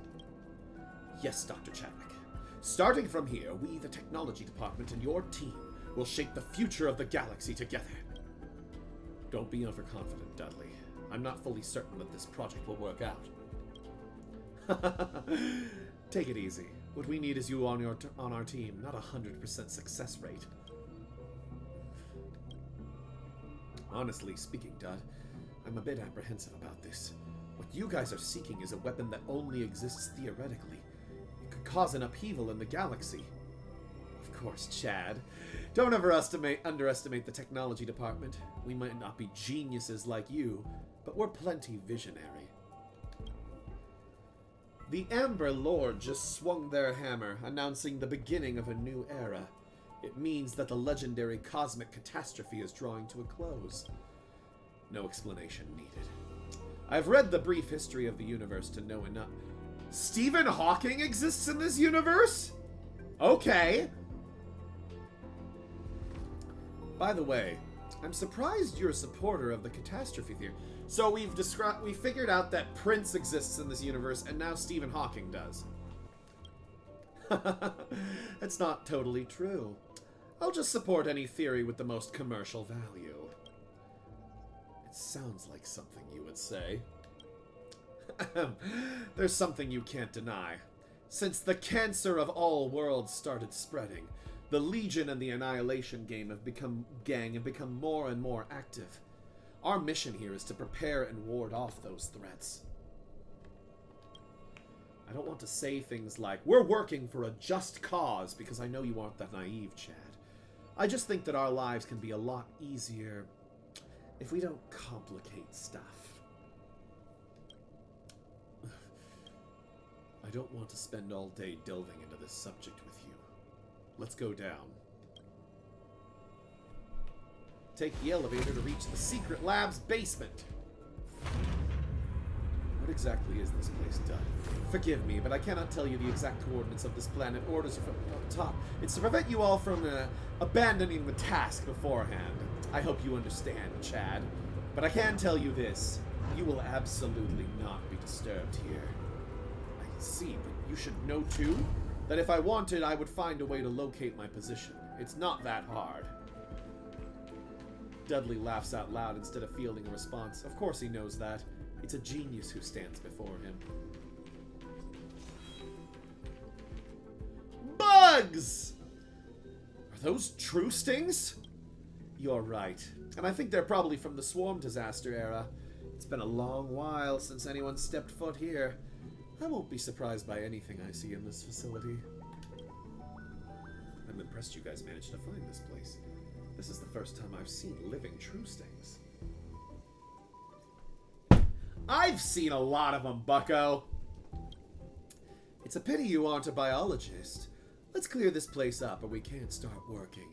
Yes, Dr. Chadwick. Starting from here, we, the technology department, and your team will shape the future of the galaxy together. Don't be overconfident, Dudley. I'm not fully certain that this project will work out. Take it easy. What we need is you on our team, not 100% success rate. Honestly speaking, Dud, I'm a bit apprehensive about this. What you guys are seeking is a weapon that only exists theoretically. It could cause an upheaval in the galaxy. Of course, Chad. Don't underestimate the technology department. We might not be geniuses like you, but we're plenty visionary. The Amber Lord just swung their hammer, announcing the beginning of a new era. It means that the legendary cosmic catastrophe is drawing to a close. No explanation needed. I've read the brief history of the universe to know enough. Stephen Hawking exists in this universe? Okay. By the way, I'm surprised you're a supporter of the catastrophe theory. So we figured out that Prince exists in this universe, and now Stephen Hawking does. That's not totally true. I'll just support any theory with the most commercial value. It sounds like something you would say. There's something you can't deny. Since the cancer of all worlds started spreading, the Legion and the Annihilation Gang have become more and more active. Our mission here is to prepare and ward off those threats. I don't want to say things like, we're working for a just cause, because I know you aren't that naive, Chad. I just think that our lives can be a lot easier if we don't complicate stuff. I don't want to spend all day delving into this subject with you. Let's go down. Take the elevator to reach the secret lab's basement. What exactly is this place, Dud? Forgive me, but I cannot tell you the exact coordinates of this planet. Orders are from up top. It's to prevent you all from abandoning the task beforehand. I hope you understand, Chad. But I can tell you this. You will absolutely not be disturbed here. I see, but you should know too that if I wanted, I would find a way to locate my position. It's not that hard. Dudley laughs out loud instead of fielding a response. Of course he knows that. It's a genius who stands before him. Bugs! Are those true stings? You're right. And I think they're probably from the swarm disaster era. It's been a long while since anyone stepped foot here. I won't be surprised by anything I see in this facility. I'm impressed you guys managed to find this place. This is the first time I've seen living true stings. I've seen a lot of them, bucko. It's a pity you aren't a biologist. Let's clear this place up or we can't start working.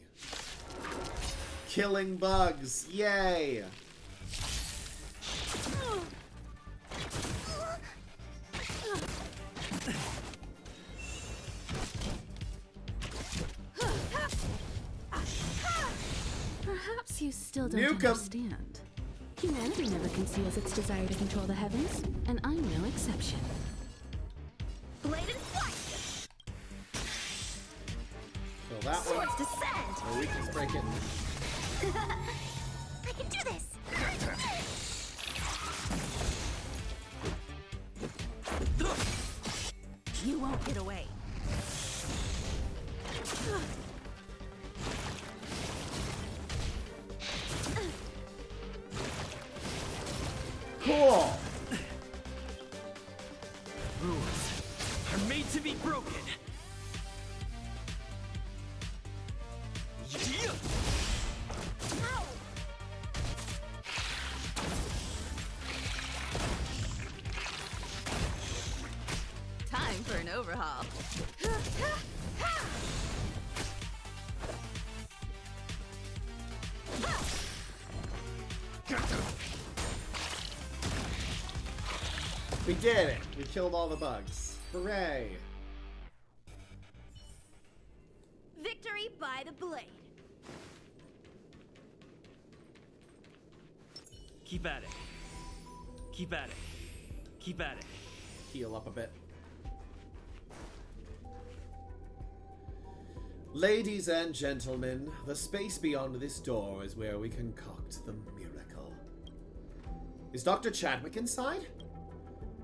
Killing bugs. Yay! still don't Nuke 'em. understand. Humanity never conceals its desire to control the heavens, and I'm no exception. Blade and flight! So that one. Swords descend! Or we can break it. I can do this! You won't get away. Cool. Rules are made to be broken. Yeah. Ow! Time for an overhaul. We did it. We killed all the bugs. Hooray. Victory by the blade. Keep at it. Keep at it. Keep at it. Heal up a bit. Ladies and gentlemen, the space beyond this door is where we concoct the miracle. Is Dr. Chadwick inside?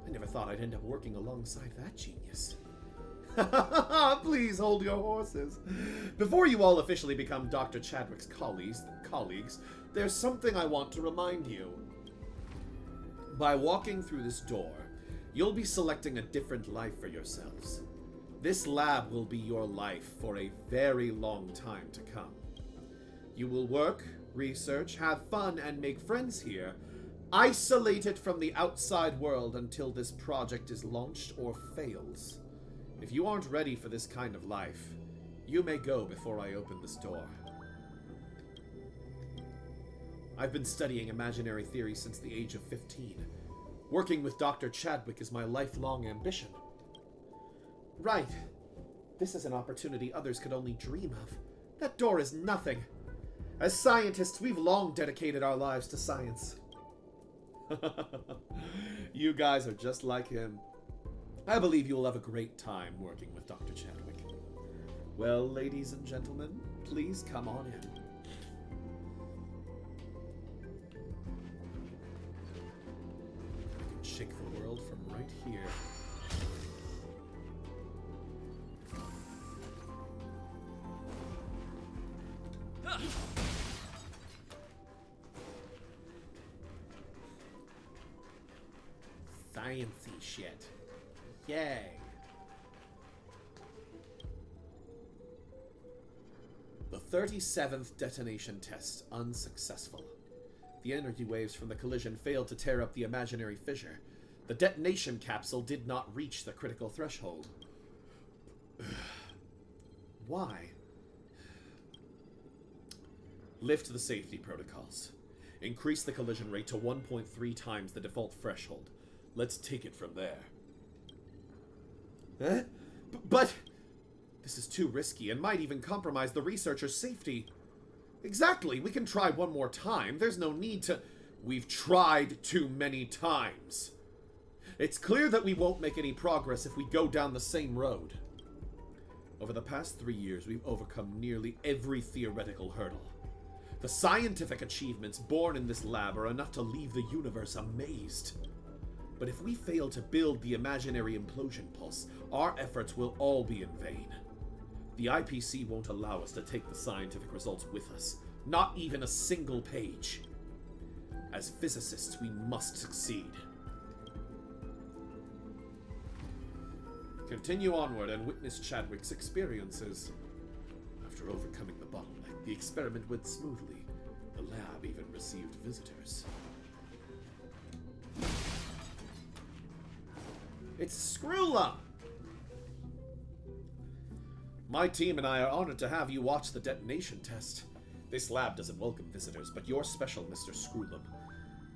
I never thought I'd end up working alongside that genius. Please hold your horses. Before you all officially become Dr. Chadwick's colleagues, there's something I want to remind you. By walking through this door, you'll be selecting a different life for yourselves. This lab will be your life for a very long time to come. You will work, research, have fun, and make friends here, isolated from the outside world until this project is launched or fails. If you aren't ready for this kind of life, you may go before I open this door. I've been studying imaginary theory since the age of 15. Working with Dr. Chadwick is my lifelong ambition. Right. This is an opportunity others could only dream of. That door is nothing. As scientists, we've long dedicated our lives to science. You guys are just like him. I believe you will have a great time working with Dr. Chadwick. Well, ladies and gentlemen, please come on in. I can shake the world from right here. Sciencey shit. Yay. The 37th detonation test unsuccessful. The energy waves from the collision failed to tear up the imaginary fissure. The detonation capsule did not reach the critical threshold. Why? Lift the safety protocols. Increase the collision rate to 1.3 times the default threshold. Let's take it from there. Huh? But this is too risky and might even compromise the researcher's safety. Exactly, we can try one more time. There's no need to... We've tried too many times. It's clear that we won't make any progress if we go down the same road. Over the past 3 years, we've overcome nearly every theoretical hurdle. The scientific achievements born in this lab are enough to leave the universe amazed. But if we fail to build the imaginary implosion pulse, our efforts will all be in vain. The IPC won't allow us to take the scientific results with us, not even a single page. As physicists, we must succeed. Continue onward and witness Chadwick's experiences. After overcoming the bottleneck, the experiment went smoothly. The lab even received visitors. It's Screwlum! My team and I are honored to have you watch the detonation test. This lab doesn't welcome visitors, but you're special, Mr. Screwlum.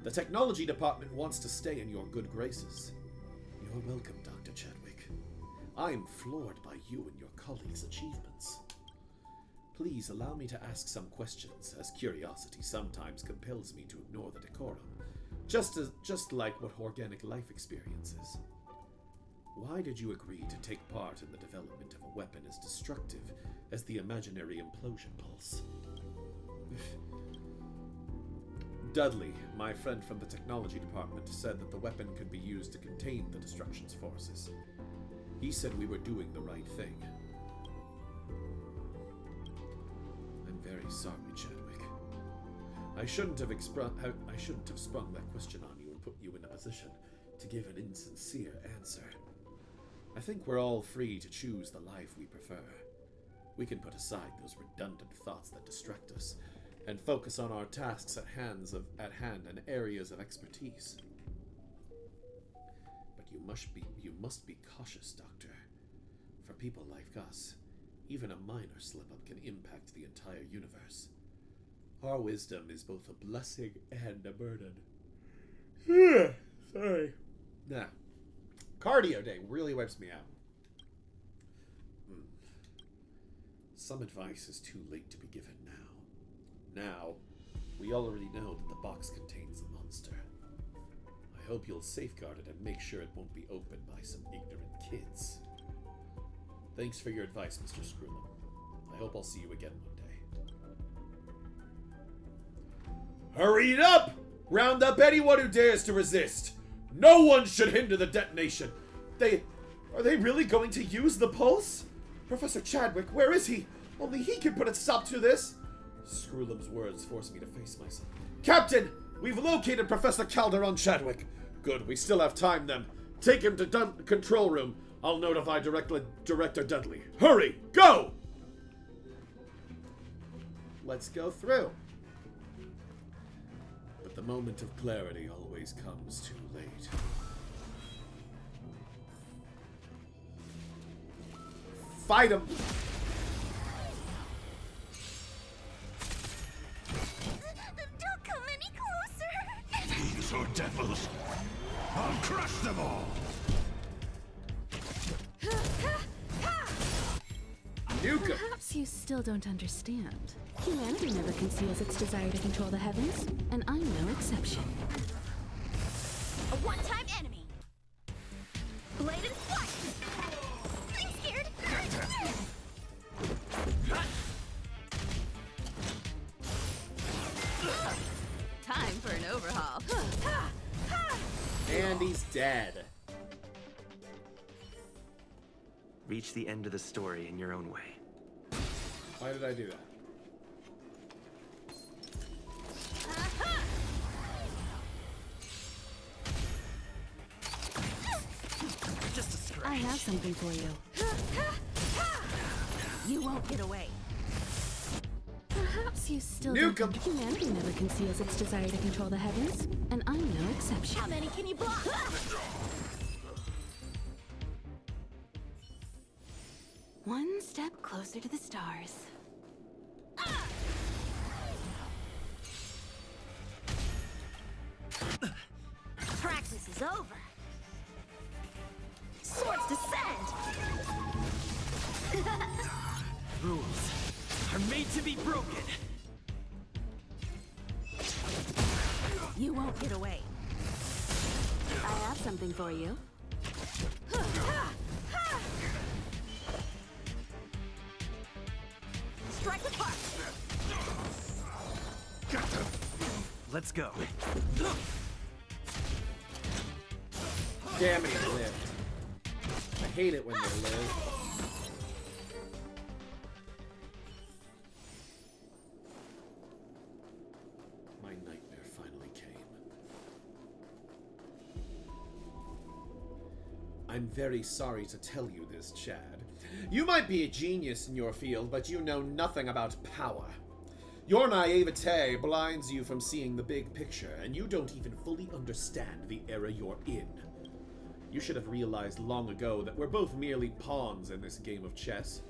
The technology department wants to stay in your good graces. You're welcome, Dr. Chadwick. I am floored by you and your colleagues' achievements. Please allow me to ask some questions, as curiosity sometimes compels me to ignore the decorum, just like what organic life experiences. Why did you agree to take part in the development of a weapon as destructive as the imaginary implosion pulse? Dudley, my friend from the technology department, said that the weapon could be used to contain the destruction's forces. He said we were doing the right thing. I'm very sorry, Chadwick. I shouldn't have sprung that question on you and put you in a position to give an insincere answer. I think we're all free to choose the life we prefer. We can put aside those redundant thoughts that distract us and focus on our tasks at hand and areas of expertise. But you must be cautious, Doctor. For people like us, even a minor slip-up can impact the entire universe. Our wisdom is both a blessing and a burden. Sorry. Nah. Cardio day really wipes me out. Some advice is too late to be given now. Now, we already know that the box contains a monster. I hope you'll safeguard it and make sure it won't be opened by some ignorant kids. Thanks for your advice, Mr. Screwlum. I hope I'll see you again one day. Hurry it up! Round up anyone who dares to resist! No one should hinder the detonation! Are they really going to use the pulse? Professor Chadwick, where is he? Only he can put a stop to this! Screwlum's words force me to face myself. Captain! We've located Professor Calderon Chadwick. Good, we still have time then. Take him to control room. I'll notify Director Dudley. Hurry! Go! Let's go through. But the moment of clarity always comes too late. Fight him! Don't come any closer! Fiends or devils, I'll crush them all! Nuka! Perhaps you still don't understand. Humanity never conceals its desire to control the heavens, and I'm no exception. A one-time enemy! Blade and flight! I'm scared! Time for an overhaul. And he's dead. Reach the end of the story in your own way. Why did I do that? Just a scratch. I have something for you. You won't get away. Perhaps you still Nuke don't. 'em. Humanity never conceals its desire to control the heavens, and I'm no exception. How many can you block? One step closer to the stars. Practice is over. Swords descend! Rules are made to be broken. You won't get away. I have something for you. Strike apart! Let's go. Damn it, he lived. I hate it when they live. My nightmare finally came. I'm very sorry to tell you this, Chad. You might be a genius in your field, but you know nothing about power. Your naivete blinds you from seeing the big picture, and you don't even fully understand the era you're in. You should have realized long ago that we're both merely pawns in this game of chess.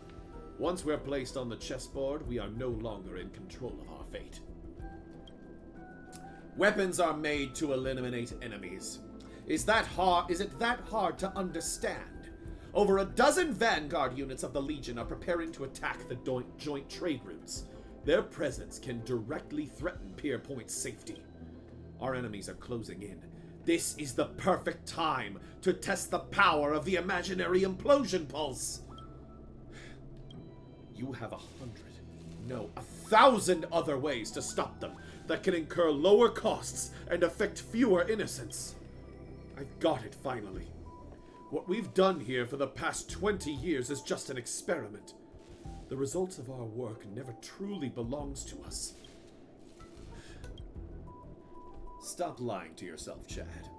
Once we're placed on the chessboard, we are no longer in control of our fate. Weapons are made to eliminate enemies. Is it that hard to understand? Over a dozen vanguard units of the Legion are preparing to attack the joint trade routes. Their presence can directly threaten Pier Point's safety. Our enemies are closing in. This is the perfect time to test the power of the imaginary implosion pulse. You have 100, no, 1,000 other ways to stop them that can incur lower costs and affect fewer innocents. I've got it finally. What we've done here for the past 20 years is just an experiment. The results of our work never truly belongs to us. Stop lying to yourself, Chad.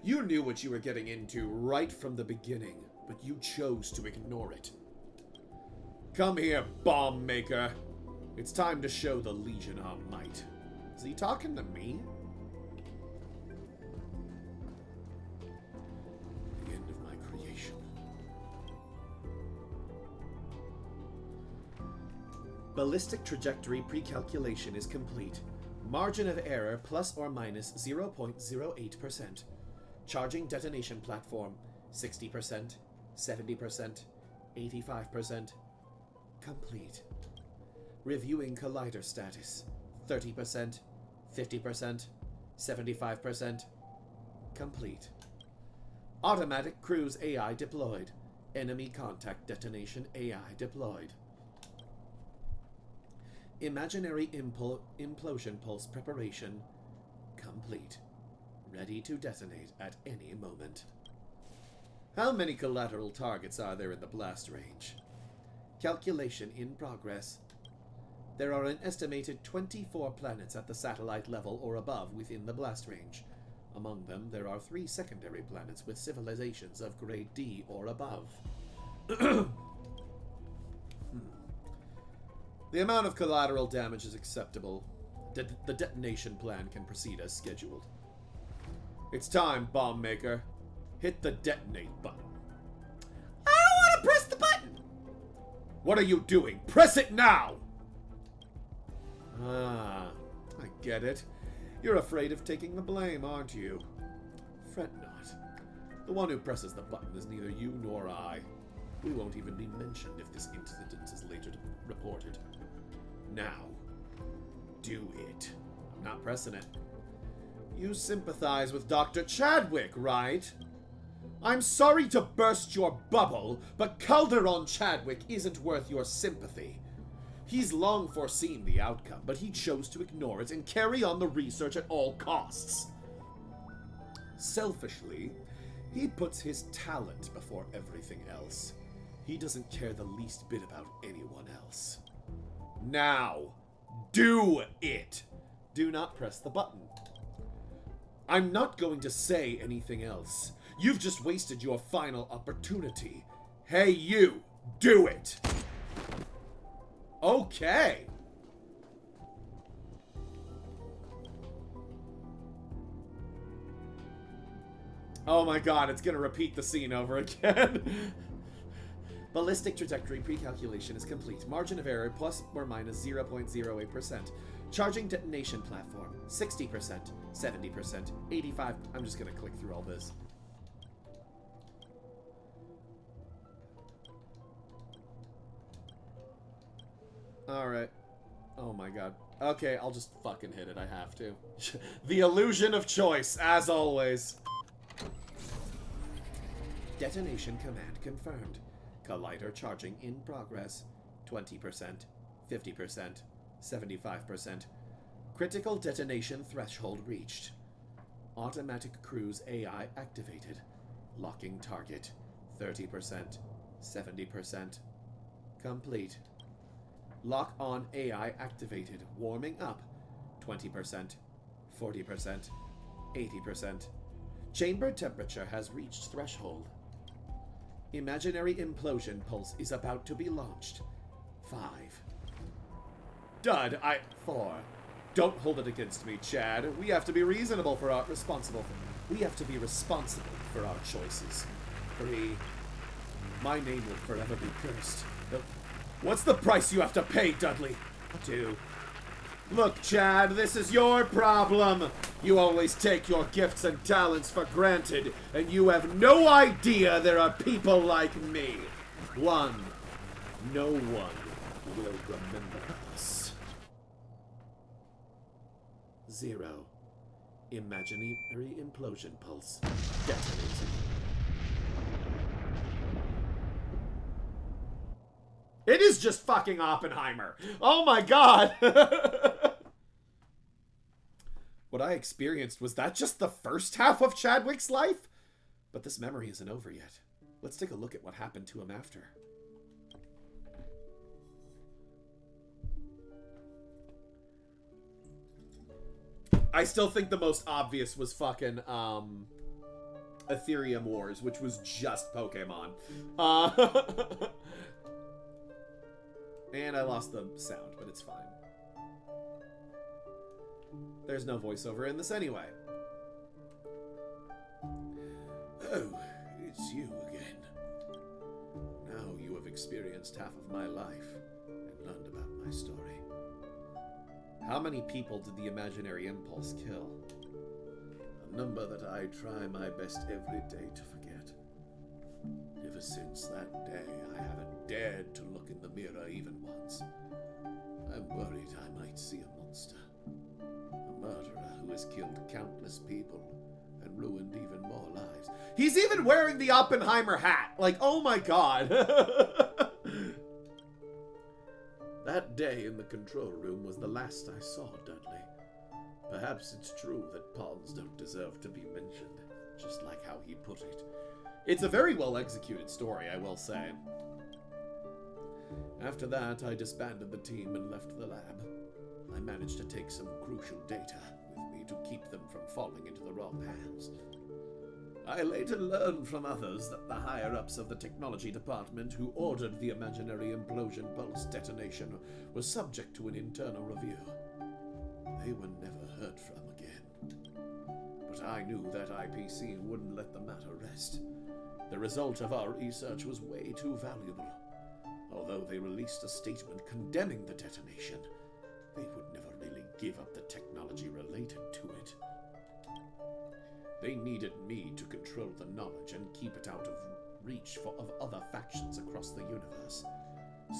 You knew what you were getting into right from the beginning, but you chose to ignore it. Come here, bomb maker. It's time to show the Legion our might. Is he talking to me? The end of my creation. Ballistic trajectory pre-calculation is complete. Margin of error plus or minus 0.08%. Charging detonation platform 60%, 70%, 85%. Complete. Reviewing collider status 30%, 50%, 75%. Complete. Automatic cruise AI deployed. Enemy contact detonation AI deployed. Imaginary implosion pulse preparation complete. Ready to detonate at any moment. How many collateral targets are there in the blast range? Calculation in progress. There are an estimated 24 planets at the satellite level or above within the blast range. Among them, there are 3 secondary planets with civilizations of grade D or above. The amount of collateral damage is acceptable. The detonation plan can proceed as scheduled. It's time, bomb maker. Hit the detonate button. I don't want to press the button! What are you doing? Press it now! Ah, I get it. You're afraid of taking the blame, aren't you? Fret not. The one who presses the button is neither you nor I. We won't even be mentioned if this incident is later reported. Now, do it. I'm not pressing it. You sympathize with Dr. Chadwick, right? I'm sorry to burst your bubble, but Calderon Chadwick isn't worth your sympathy. He's long foreseen the outcome, but he chose to ignore it and carry on the research at all costs. Selfishly, he puts his talent before everything else. He doesn't care the least bit about anyone else. Now, do it! Do not press the button. I'm not going to say anything else. You've just wasted your final opportunity. Hey, you! Do it! Okay. Oh my god, it's gonna repeat the scene over again. Ballistic trajectory pre-calculation is complete. Margin of error plus or minus 0.08%. Charging detonation platform 60%, 70%, 85%. I'm just gonna click through all this. Alright. Oh my god. Okay, I'll just fucking hit it. I have to. The illusion of choice, as always. Detonation command confirmed. Collider charging in progress. 20%, 50%, 75%. Critical detonation threshold reached. Automatic cruise AI activated. Locking target. 30%, 70%. Complete. Lock on AI activated. Warming up. 20%, 40%, 80%. Chamber temperature has reached threshold. Imaginary implosion pulse is about to be launched. 5. Dud, 4. Don't hold it against me, Chad. We have to be responsible for our choices. 3. My name will forever be cursed. What's the price you have to pay, Dudley? 2. Look, Chad, this is your problem. You always take your gifts and talents for granted, and you have no idea there are people like me. 1. No one will remember us. 0. Imaginary implosion pulse detonated. It is just fucking Oppenheimer. Oh my god. What I experienced, was that just the first half of Chadwick's life? But this memory isn't over yet. Let's take a look at what happened to him after. I still think the most obvious was fucking, Ethereum Wars, which was just Pokemon. And I lost the sound, but it's fine. There's no voiceover in this anyway. Oh, it's you again. Now you have experienced half of my life and learned about my story. How many people did the imaginary impulse kill? A number that I try my best every day to forget. Ever since that day, I haven't dared to look in the mirror even once. I'm worried I might see a monster. A murderer who has killed countless people and ruined even more lives. He's even wearing the Oppenheimer hat! Like, oh my god! That day in the control room was the last I saw Dudley. Perhaps it's true that pawns don't deserve to be mentioned, just like how he put it. It's a very well executed story, I will say. After that, I disbanded the team and left the lab. I managed to take some crucial data with me to keep them from falling into the wrong hands. I later learned from others that the higher-ups of the technology department who ordered the imaginary implosion pulse detonation were subject to an internal review. They were never heard from again. But I knew that IPC wouldn't let the matter rest. The result of our research was way too valuable. Although they released a statement condemning the detonation, they would never really give up the technology related to it. They needed me to control the knowledge and keep it out of reach of other factions across the universe,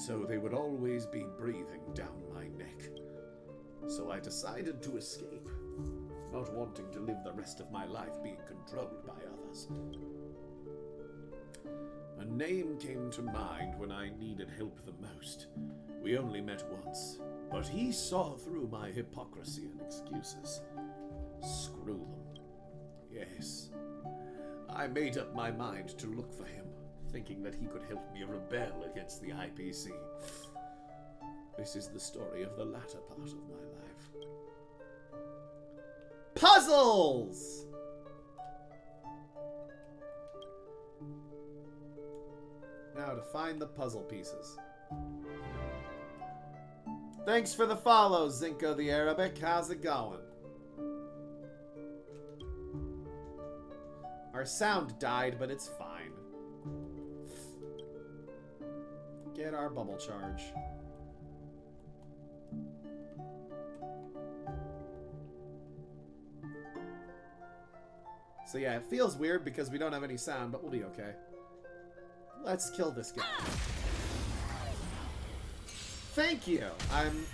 so they would always be breathing down my neck. So I decided to escape, not wanting to live the rest of my life being controlled by others. A name came to mind when I needed help the most. We only met once, but he saw through my hypocrisy and excuses. Screw them. Yes. I made up my mind to look for him, thinking that he could help me rebel against the IPC. This is the story of the latter part of my life. Puzzles! Now to find the puzzle pieces. Thanks for the follow, Zinko the Arabic. How's it going? Our sound died, but it's fine. Get our bubble charge. So yeah, it feels weird because we don't have any sound, but we'll be okay. Let's kill this guy. Thank you. I'm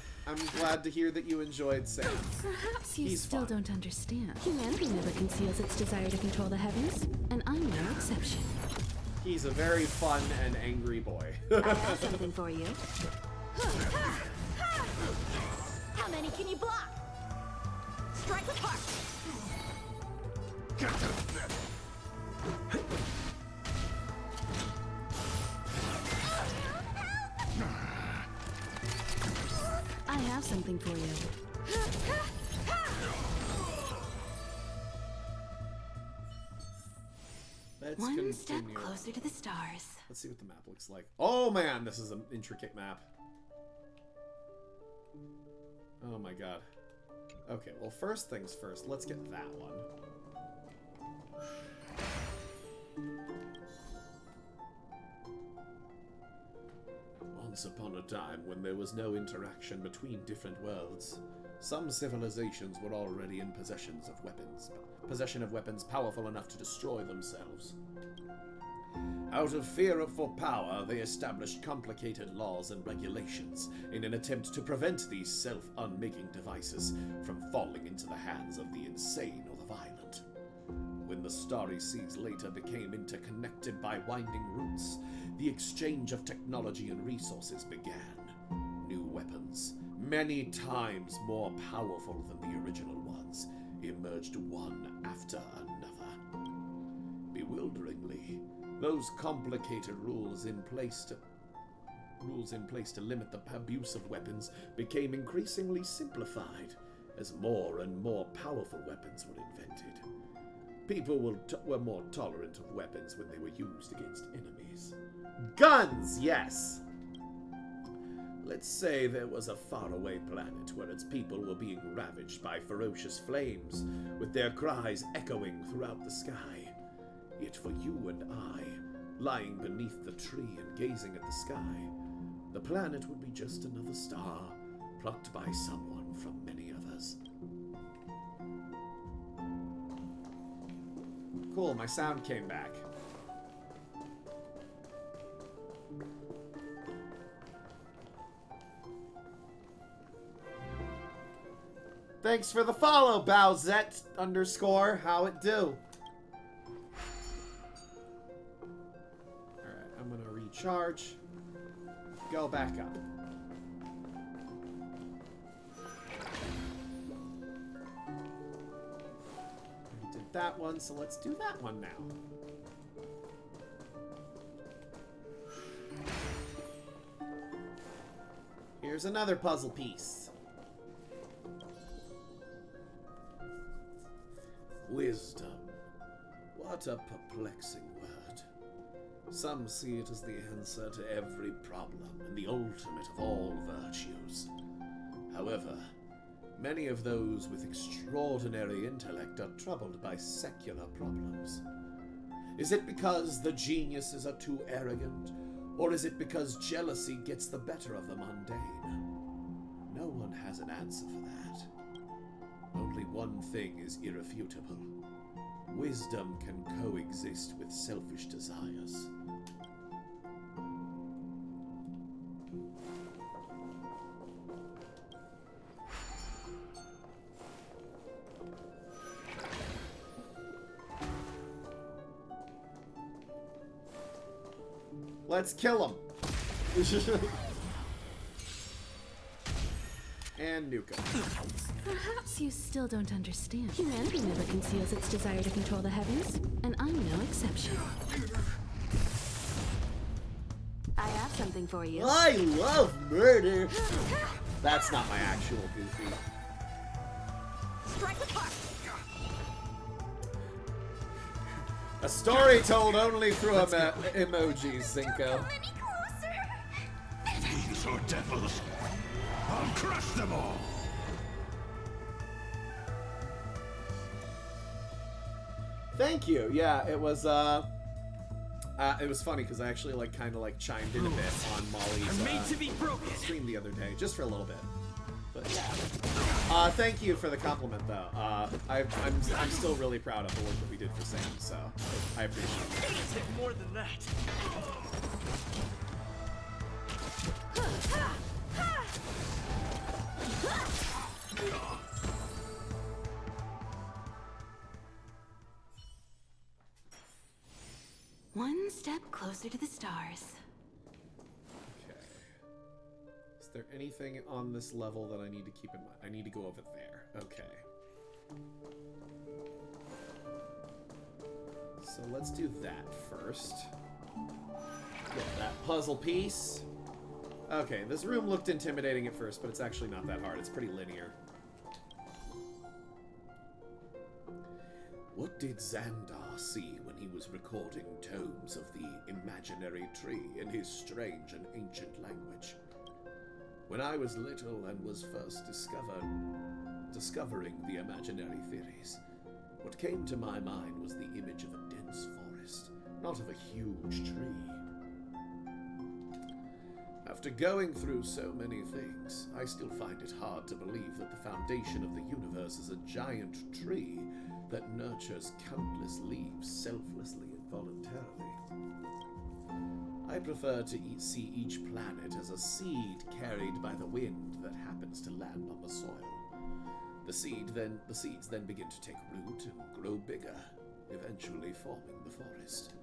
glad to hear that you enjoyed Sam. Perhaps you He's still fun. don't understand. Humanity never conceals its desire to control the heavens, and I'm no exception. He's a very fun and angry boy. I have something for you. How many can you block? Strike with heart. I have something for you. Let's One continue. step closer to the stars. Let's see what the map looks like. Oh man, this is an intricate map. Oh my god. Okay, well first things first, let's get that one. Once upon a time, when there was no interaction between different worlds, Some civilizations were already in possession of weapons powerful enough to destroy themselves. Out of fear for power, they established complicated laws and regulations in an attempt to prevent these self-unmaking devices from falling into the hands of the insane or the violent. When the starry seas later became interconnected by winding routes, the exchange of technology and resources began. New weapons, many times more powerful than the original ones, emerged one after another. Bewilderingly, those complicated rules in place to limit the abuse of weapons became increasingly simplified as more and more powerful weapons were invented. People were more tolerant of weapons when they were used against enemies. Guns, yes! Let's say there was a faraway planet where its people were being ravaged by ferocious flames, with their cries echoing throughout the sky. Yet for you and I, lying beneath the tree and gazing at the sky, the planet would be just another star, plucked by someone from many others. Cool, my sound came back. Thanks for the follow, Bowsette _ how it do? Alright, I'm gonna recharge. Go back up. We did that one, so let's do that one now. Here's another puzzle piece. Wisdom. What a perplexing word. Some see it as the answer to every problem and the ultimate of all virtues. However, many of those with extraordinary intellect are troubled by secular problems. Is it because the geniuses are too arrogant, or is it because jealousy gets the better of the mundane? No one has an answer for that. Only one thing is irrefutable. Wisdom can coexist with selfish desires. Let's kill him. And nuke him. Perhaps you still don't understand. Humanity never conceals its desire to control the heavens, and I'm no exception. I have something for you. I love murder. That's not my actual Goofy. Strike with heart. A story told only through emojis, Zinko. Any closer? These are devils. I'll crush them all. Thank you. Yeah, it was funny because I actually kind of chimed in a bit on Molly's Made to be broken. stream the other day, just for a little bit. But yeah. Thank you for the compliment, though. I'm still really proud of the work that we did for Sam, so I appreciate it. Take more than that. One step closer to the stars. Okay. Is there anything on this level that I need to keep in mind? I need to go over there. Okay. So let's do that first. Get that puzzle piece. Okay, this room looked intimidating at first, but it's actually not that hard. It's pretty linear. What did Xandar see when he was recording tomes of the imaginary tree in his strange and ancient language? When I was little and was first discovering the imaginary theories, what came to my mind was the image of a dense forest, not of a huge tree. After going through so many things, I still find it hard to believe that the foundation of the universe is a giant tree that nurtures countless leaves selflessly and voluntarily. I prefer to see each planet as a seed carried by the wind that happens to land on the soil. The seeds then begin to take root and grow bigger, eventually forming the forest.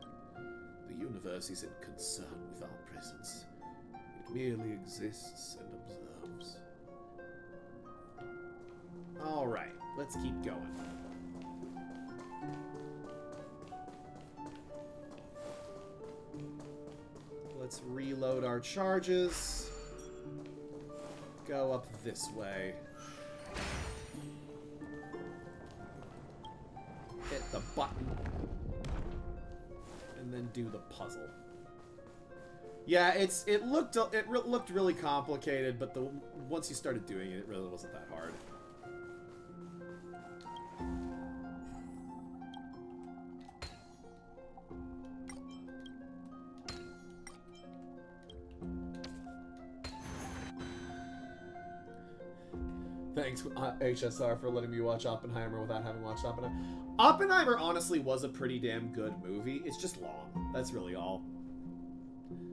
The universe isn't concerned with our presence. It merely exists and observes. Alright, let's keep going. Let's reload our charges. Go up this way. Hit the button. And then do the puzzle. Yeah, it looked really complicated, but once you started doing it, it really wasn't that hard. Thanks, HSR, for letting me watch Oppenheimer without having watched Oppenheimer. Oppenheimer honestly was a pretty damn good movie. It's just long. That's really all.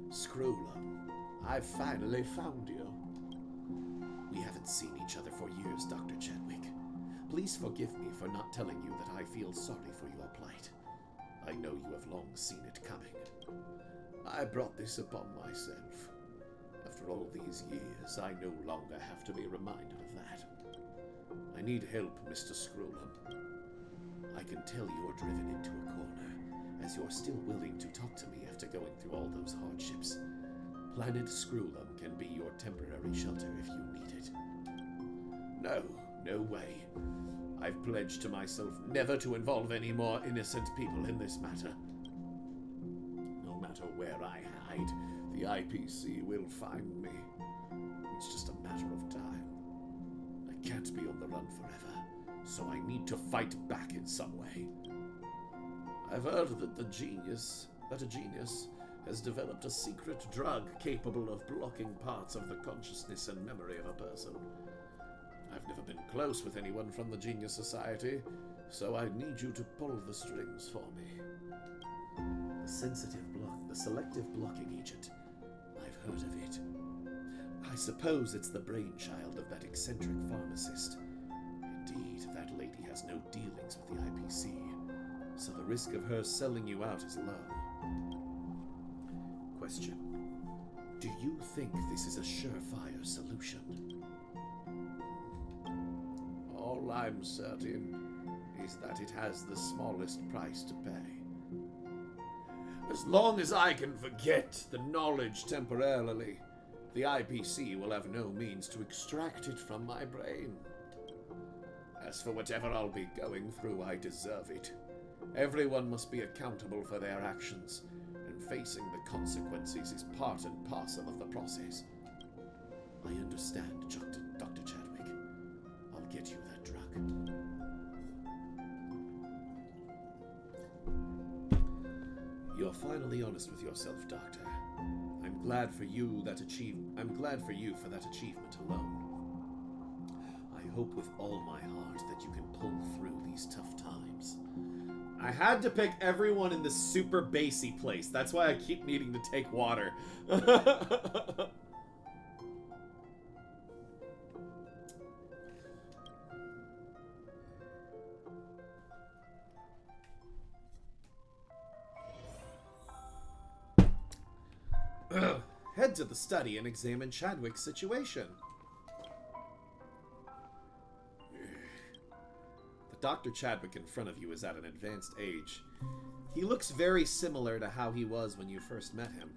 Screwlum, I've finally found you. We haven't seen each other for years, Dr. Chadwick. Please forgive me for not telling you that I feel sorry for your plight. I know you have long seen it coming. I brought this upon myself. After all these years, I no longer have to be reminded of that. I need help, Mr. Screwlum. I can tell you're driven into a corner, as you're still willing to talk to me after going through all those hardships. Planet Screwlum can be your temporary shelter if you need it. No, no way. I've pledged to myself never to involve any more innocent people in this matter. No matter where I hide, the IPC will find me. It's just a matter of time. I can't be on the run forever, so I need to fight back in some way. I've heard that a genius has developed a secret drug capable of blocking parts of the consciousness and memory of a person. I've never been close with anyone from the Genius Society, so I need you to pull the strings for me. The selective blocking agent. I've heard of it. I suppose it's the brainchild of that eccentric pharmacist. Indeed, that lady has no dealings with the IPC, so the risk of her selling you out is low. Question. Do you think this is a surefire solution? All I'm certain is that it has the smallest price to pay. As long as I can forget the knowledge temporarily, the IPC will have no means to extract it from my brain. As for whatever I'll be going through, I deserve it. Everyone must be accountable for their actions, and facing the consequences is part and parcel of the process. I understand, Dr. Chadwick. I'll get you that drug. You're finally honest with yourself, Doctor. I'm glad for you for that achievement alone. I hope with all my heart that you can pull through these tough times. I had to pick everyone in this super basey place. That's why I keep needing to take water. Head to the study and examine Chadwick's situation. The Dr. Chadwick in front of you is at an advanced age. He looks very similar to how he was when you first met him.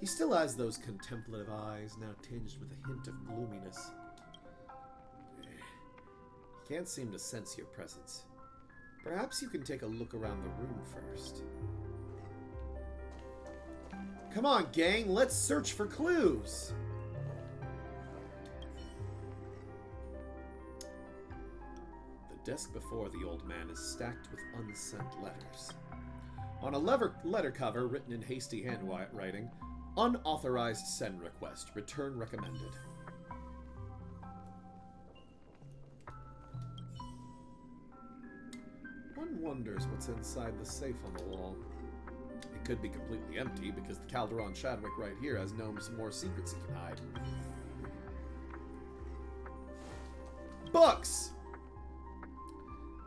He still has those contemplative eyes, now tinged with a hint of gloominess. He can't seem to sense your presence. Perhaps you can take a look around the room first. Come on, gang, let's search for clues. The desk before the old man is stacked with unsent letters. On a letter cover written in hasty handwriting, Unauthorized send request. Return recommended. One wonders what's inside the safe on the wall. It could be completely empty because the Calderon Chadwick right here has known some more secrets he can hide. Books!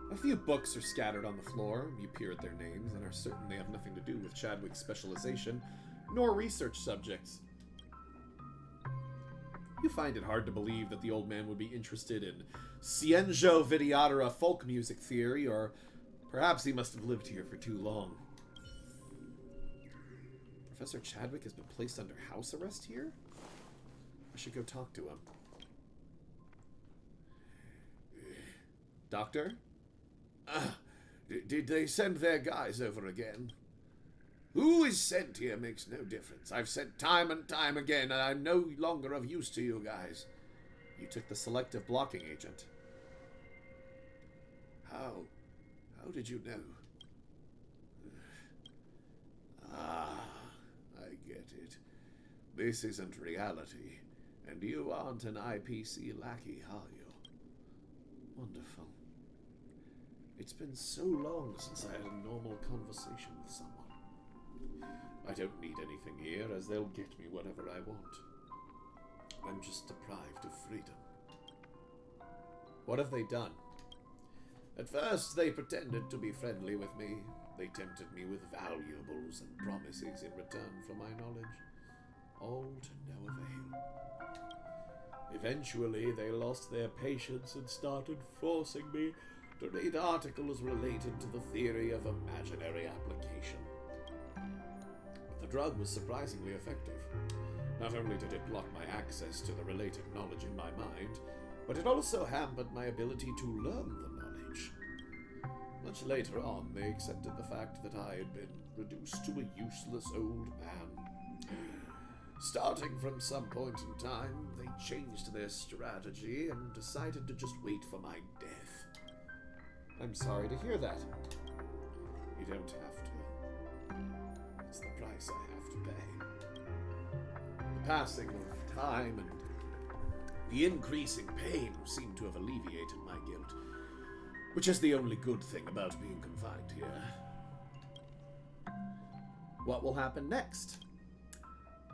A few books are scattered on the floor. You peer at their names and are certain they have nothing to do with Chadwick's specialization, nor research subjects. You find it hard to believe that the old man would be interested in Cienjo Videodara folk music theory, or perhaps he must have lived here for too long. Professor Chadwick has been placed under house arrest here? I should go talk to him. Doctor? Did they send their guys over again? Who is sent here makes no difference. I've sent time and time again, and I'm no longer of use to you guys. You took the selective blocking agent. How? How did you know? Ah, I get it. This isn't reality, and you aren't an IPC lackey, are you? Wonderful. It's been so long since I had a normal conversation with someone. I don't need anything here, as they'll get me whatever I want. I'm just deprived of freedom. What have they done? At first, they pretended to be friendly with me. They tempted me with valuables and promises in return for my knowledge. All to no avail. Eventually, they lost their patience and started forcing me to read articles related to the theory of imaginary application. But the drug was surprisingly effective. Not only did it block my access to the related knowledge in my mind, but it also hampered my ability to learn the knowledge. Much later on, they accepted the fact that I had been reduced to a useless old man. Starting from some point in time, they changed their strategy and decided to just wait for my death. I'm sorry to hear that. You don't have to. It's the price I have to pay. The passing of time and the increasing pain seem to have alleviated my guilt, which is the only good thing about being confined here. What will happen next?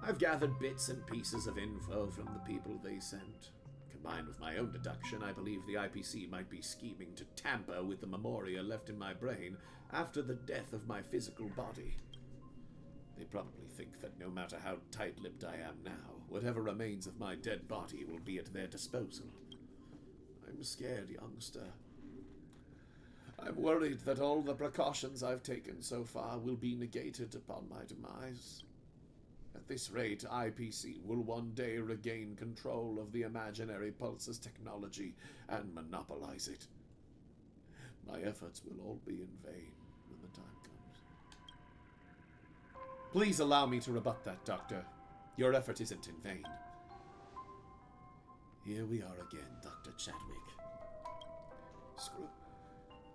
I've gathered bits and pieces of info from the people they sent. Combined with my own deduction, I believe the IPC might be scheming to tamper with the memoria left in my brain after the death of my physical body. They probably think that no matter how tight-lipped I am now, whatever remains of my dead body will be at their disposal. I'm scared, youngster. I'm worried that all the precautions I've taken so far will be negated upon my demise. At this rate, IPC will one day regain control of the imaginary pulses technology and monopolize it. My efforts will all be in vain when the time comes. Please allow me to rebut that, Doctor. Your effort isn't in vain. Here we are again, Dr. Chadwick.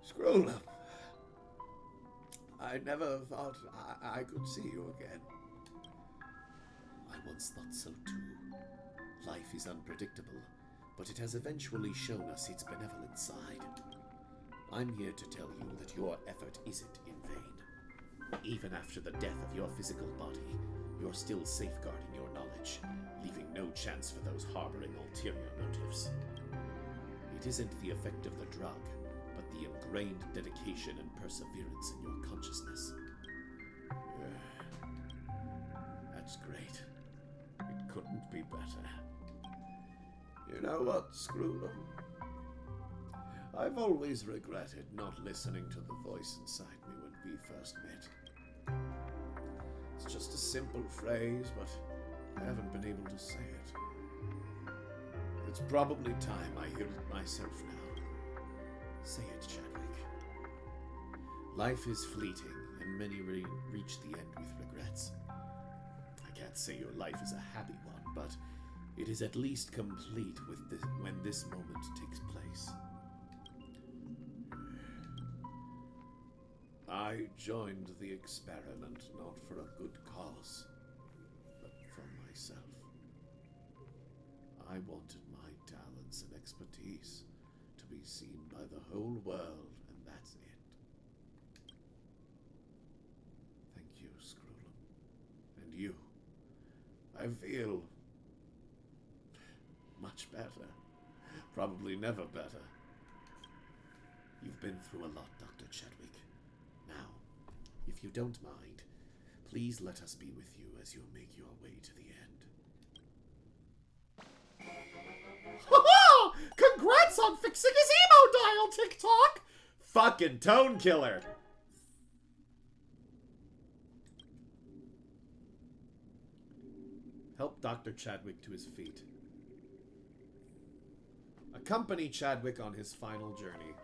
Scroll up. I never thought I could see you again. I once thought so too. Life is unpredictable, but it has eventually shown us its benevolent side. I'm here to tell you that your effort isn't in vain. Even after the death of your physical body, you're still safeguarding your knowledge, leaving no chance for those harboring ulterior motives. It isn't the effect of the drug, but the ingrained dedication and perseverance in your consciousness. That's great. It couldn't be better. You know what, Screwlum? I've always regretted not listening to the voice inside me when we first met. It's just a simple phrase, but I haven't been able to say it. It's probably time I hear it myself now. Say it, Chadwick. Life is fleeting, and many reach the end with regrets. I can't say your life is a happy one, but it is at least complete with when this moment takes place. I joined the experiment not for a good cause, but myself. I wanted my talents and expertise to be seen by the whole world, and that's it. Thank you, Scrollum. And you. I feel much better. Probably never better. You've been through a lot, Dr. Chadwick. Now, if you don't mind, please let us be with you as you make your way to the end. Congrats on fixing his emo dial, TikTok! Fucking tone killer. Help Dr. Chadwick to his feet. Accompany Chadwick on his final journey.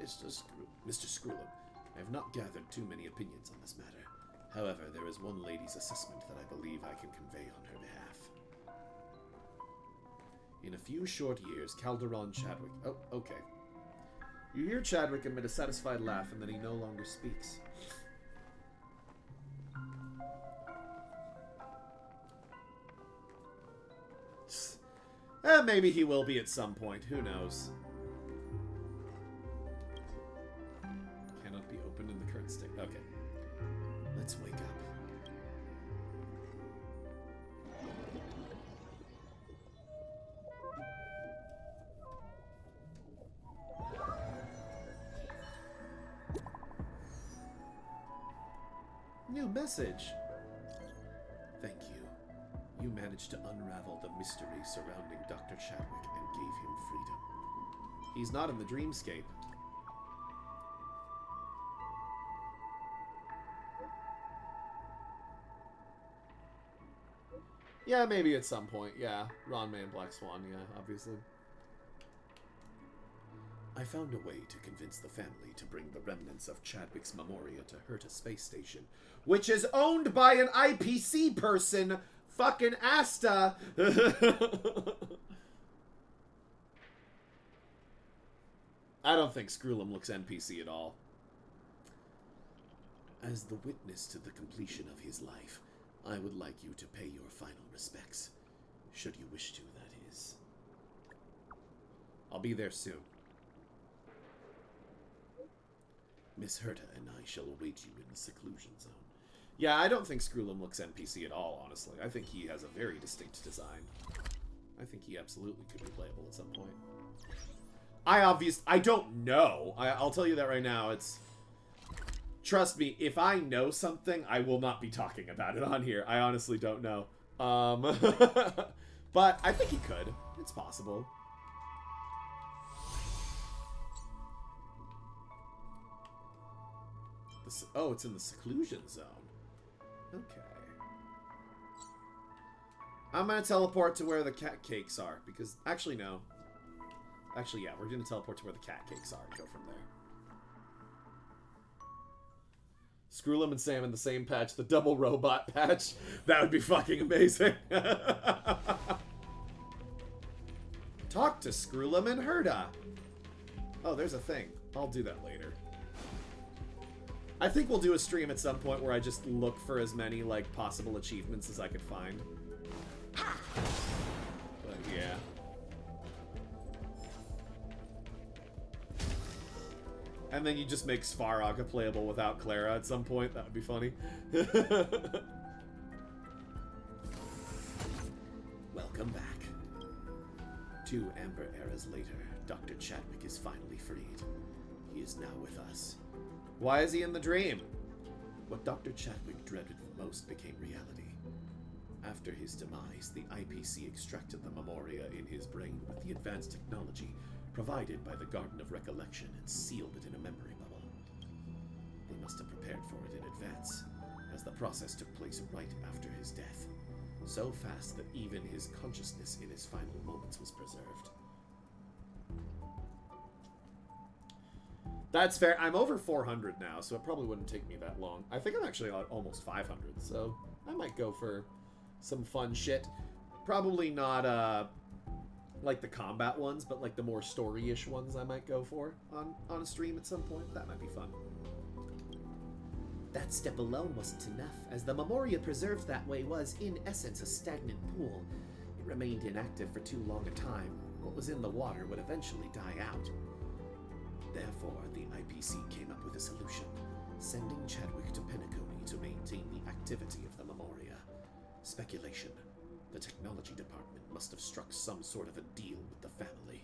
Mr. Scrollum, I have not gathered too many opinions on this matter. However, there is one lady's assessment that I believe I can convey on her behalf. In a few short years, Calderon Chadwick... Oh, okay. You hear Chadwick emit a satisfied laugh, and then he no longer speaks. Maybe he will be at some point. Who knows? Cannot be opened in the current state. Okay. Let's wake up. New message. Thank you. You managed to unravel the mystery surrounding Dr. Chadwick and gave him freedom. He's not in the dreamscape. Yeah, maybe at some point. Yeah, Ron Man Black Swan. Yeah, obviously. I found a way to convince the family to bring the remnants of Chadwick's Memoria to Herta Space Station, which is owned by an IPC person. Fucking Asta. I don't think Scrollum looks NPC at all. As the witness to the completion of his life, I would like you to pay your final respects. Should you wish to, that is. I'll be there soon. Miss Herta and I shall await you in the seclusion zone. Yeah, I don't think Scrollum looks NPC at all, honestly. I think he has a very distinct design. I think he absolutely could be playable at some point. I don't know. I'll tell you that right now. Trust me, if I know something, I will not be talking about it on here. I honestly don't know. But I think he could. It's possible. Oh, it's in the seclusion zone. Okay. I'm gonna teleport to where the cat cakes are, because... Actually, no. Actually, yeah, we're gonna teleport to where the cat cakes are and go from there. Scrollum and Sam in the same patch, the double robot patch. That would be fucking amazing. Talk to Scrollum and Herta. Oh, there's a thing. I'll do that later. I think we'll do a stream at some point where I just look for as many, like, possible achievements as I could find. But, yeah. And then you just make Svarog playable without Clara at some point. That would be funny. Welcome back. 2 Amber Eras later, Dr. Chadwick is finally freed. He is now with us. Why is he in the dream? What Dr. Chadwick dreaded most became reality. After his demise, the IPC extracted the Memoria in his brain with the advanced technology provided by the Garden of Recollection and sealed it in a memory bubble. They must have prepared for it in advance, as the process took place right after his death, so fast that even his consciousness in his final moments was preserved. That's fair. I'm over 400 now, so it probably wouldn't take me that long. I think I'm actually almost 500, so I might go for some fun shit. Probably not, like the combat ones, but like the more story-ish ones I might go for on a stream at some point. That might be fun. That step alone wasn't enough, as the Memoria preserved that way was, in essence, a stagnant pool. It remained inactive for too long a time. What was in the water would eventually die out. Therefore, the IPC came up with a solution, sending Chadwick to Penacony to maintain the activity of the Memoria. Speculation. The technology department must have struck some sort of a deal with the family.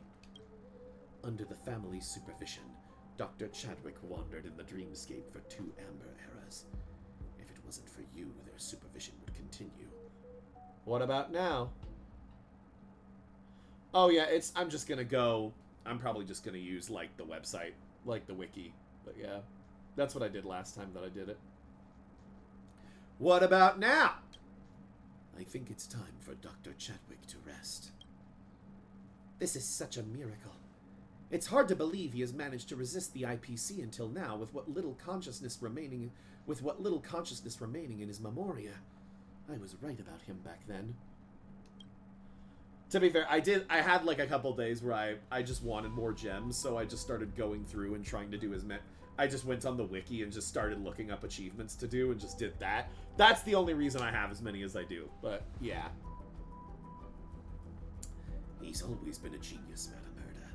Under the family's supervision, Dr. Chadwick wandered in the dreamscape for 2 amber eras. If it wasn't for you, their supervision would continue. What about now? Oh yeah, I'm just gonna go... I'm probably just gonna use, like, the website, like the wiki. But yeah, that's what I did last time that I did it. What about now? I think it's time for Dr. Chadwick to rest. This is such a miracle. It's hard to believe he has managed to resist the IPC until now, with what little consciousness remaining in his Memoria. I was right about him back then. To be fair, I had like a couple days where I just wanted more gems, so I just started going through and trying to do I just went on the wiki and just started looking up achievements to do and just did that. That's the only reason I have as many as I do, but yeah. He's always been a genius, Madame Erda,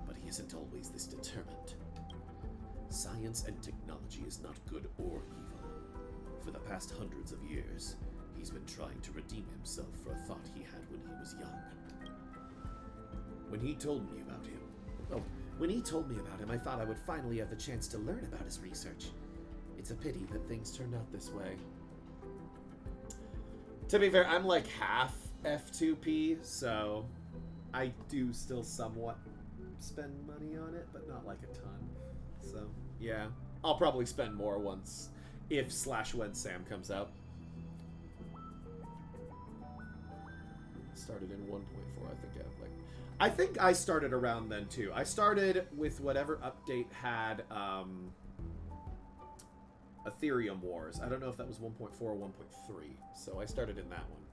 but he isn't always this determined. Science and technology is not good or evil. For the past hundreds of years, he's been trying to redeem himself for a thought he had when he was young. When he told me about him, I thought I would finally have the chance to learn about his research. It's a pity that things turned out this way. To be fair, I'm like half F2P, so I do still somewhat spend money on it, but not like a ton. So, yeah. I'll probably spend more once, if/when Sam comes out. Started in 1.4, I think I started around then too. I started with whatever update had Ethereum Wars. I don't know if that was 1.4 or 1.3, so I started in that one.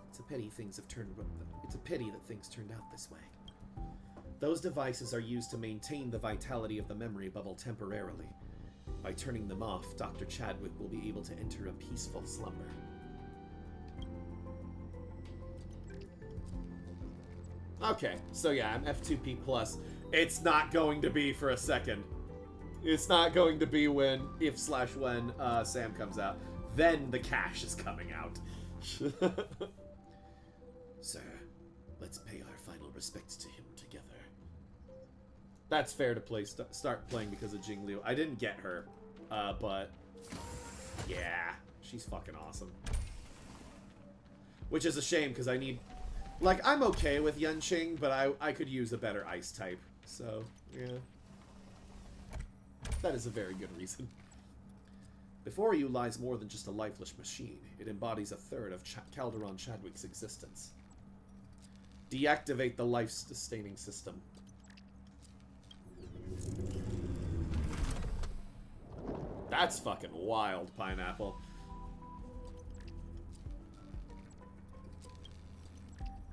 It's a pity that things turned out this way. Those devices are used to maintain the vitality of the memory bubble temporarily. By turning them off, Dr. Chadwick will be able to enter a peaceful slumber. Okay, so yeah, I'm F2P+. It's not going to be for a second. It's not going to be if/when Sam comes out. Then the cash is coming out. Sir, let's pay our final respects to him together. That's fair to start playing because of Jingliu. I didn't get her, but yeah, she's fucking awesome. Which is a shame because I need... Like, I'm okay with Yunqing, but I could use a better ice type. So, yeah. That is a very good reason. Before you lies more than just a lifeless machine. It embodies a third of Calderon Chadwick's existence. Deactivate the life-sustaining system. That's fucking wild, Pineapple.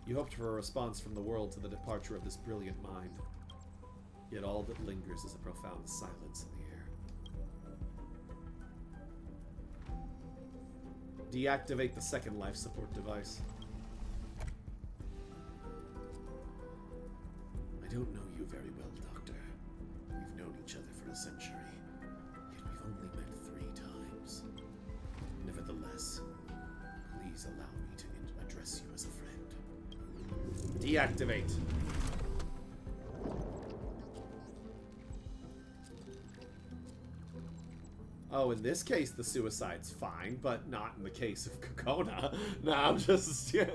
You hoped for a response from the world to the departure of this brilliant mind. Yet all that lingers is a profound silence in the air. Deactivate the second life support device. I don't know you very well, Doctor. We've known each other for a century, yet we've only met 3 times. Nevertheless, please allow me to address you as a friend. Deactivate. Oh, in this case, the suicide's fine, but not in the case of Kokona. Nah, I'm just... Yeah.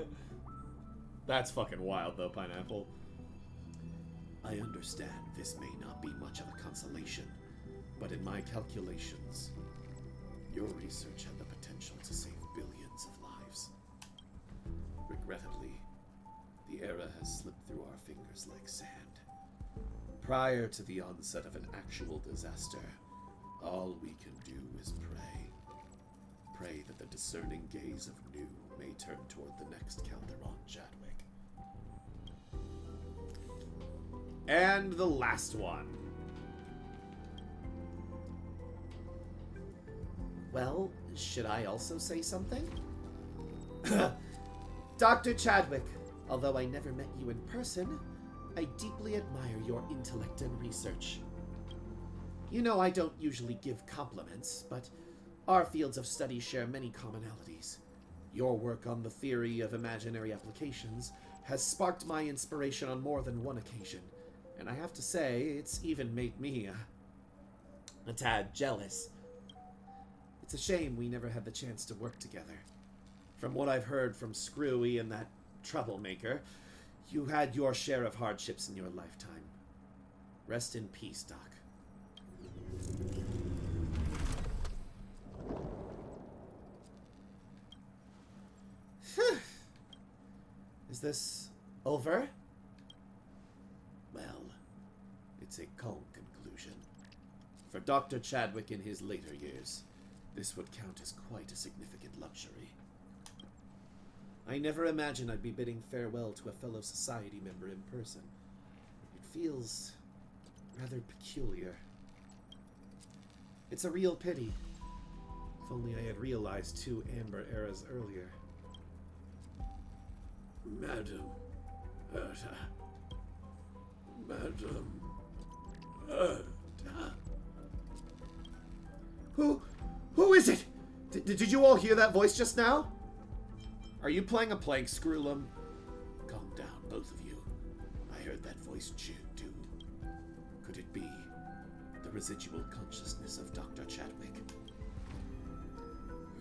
That's fucking wild, though, Pineapple. I understand this may not be much of a consolation, but in my calculations, your research had the potential to save billions of lives. Regrettably, the era has slipped through our fingers like sand. Prior to the onset of an actual disaster, all we can do is pray. Pray that the discerning gaze of Nu may turn toward the next Calderon Chadwick. And the last one. Well, should I also say something? Dr. Chadwick, although I never met you in person, I deeply admire your intellect and research. You know I don't usually give compliments, but our fields of study share many commonalities. Your work on the theory of imaginary applications has sparked my inspiration on more than one occasion, and I have to say, it's even made me a tad jealous. It's a shame we never had the chance to work together. From what I've heard from Screwy and that troublemaker, you had your share of hardships in your lifetime. Rest in peace, Doc. Is this over? Well, it's a calm conclusion. For Dr. Chadwick in his later years, this would count as quite a significant luxury. I never imagined I'd be bidding farewell to a fellow society member in person. It feels rather peculiar. It's a real pity. If only I had realized 2 amber eras earlier. Madam Herta. Madam Herta. Who is it? Did you all hear that voice just now? Are you playing a prank, Screwlum? Calm down, both of you. I heard that voice too. Could it be the residual consciousness of Dr. Chadwick?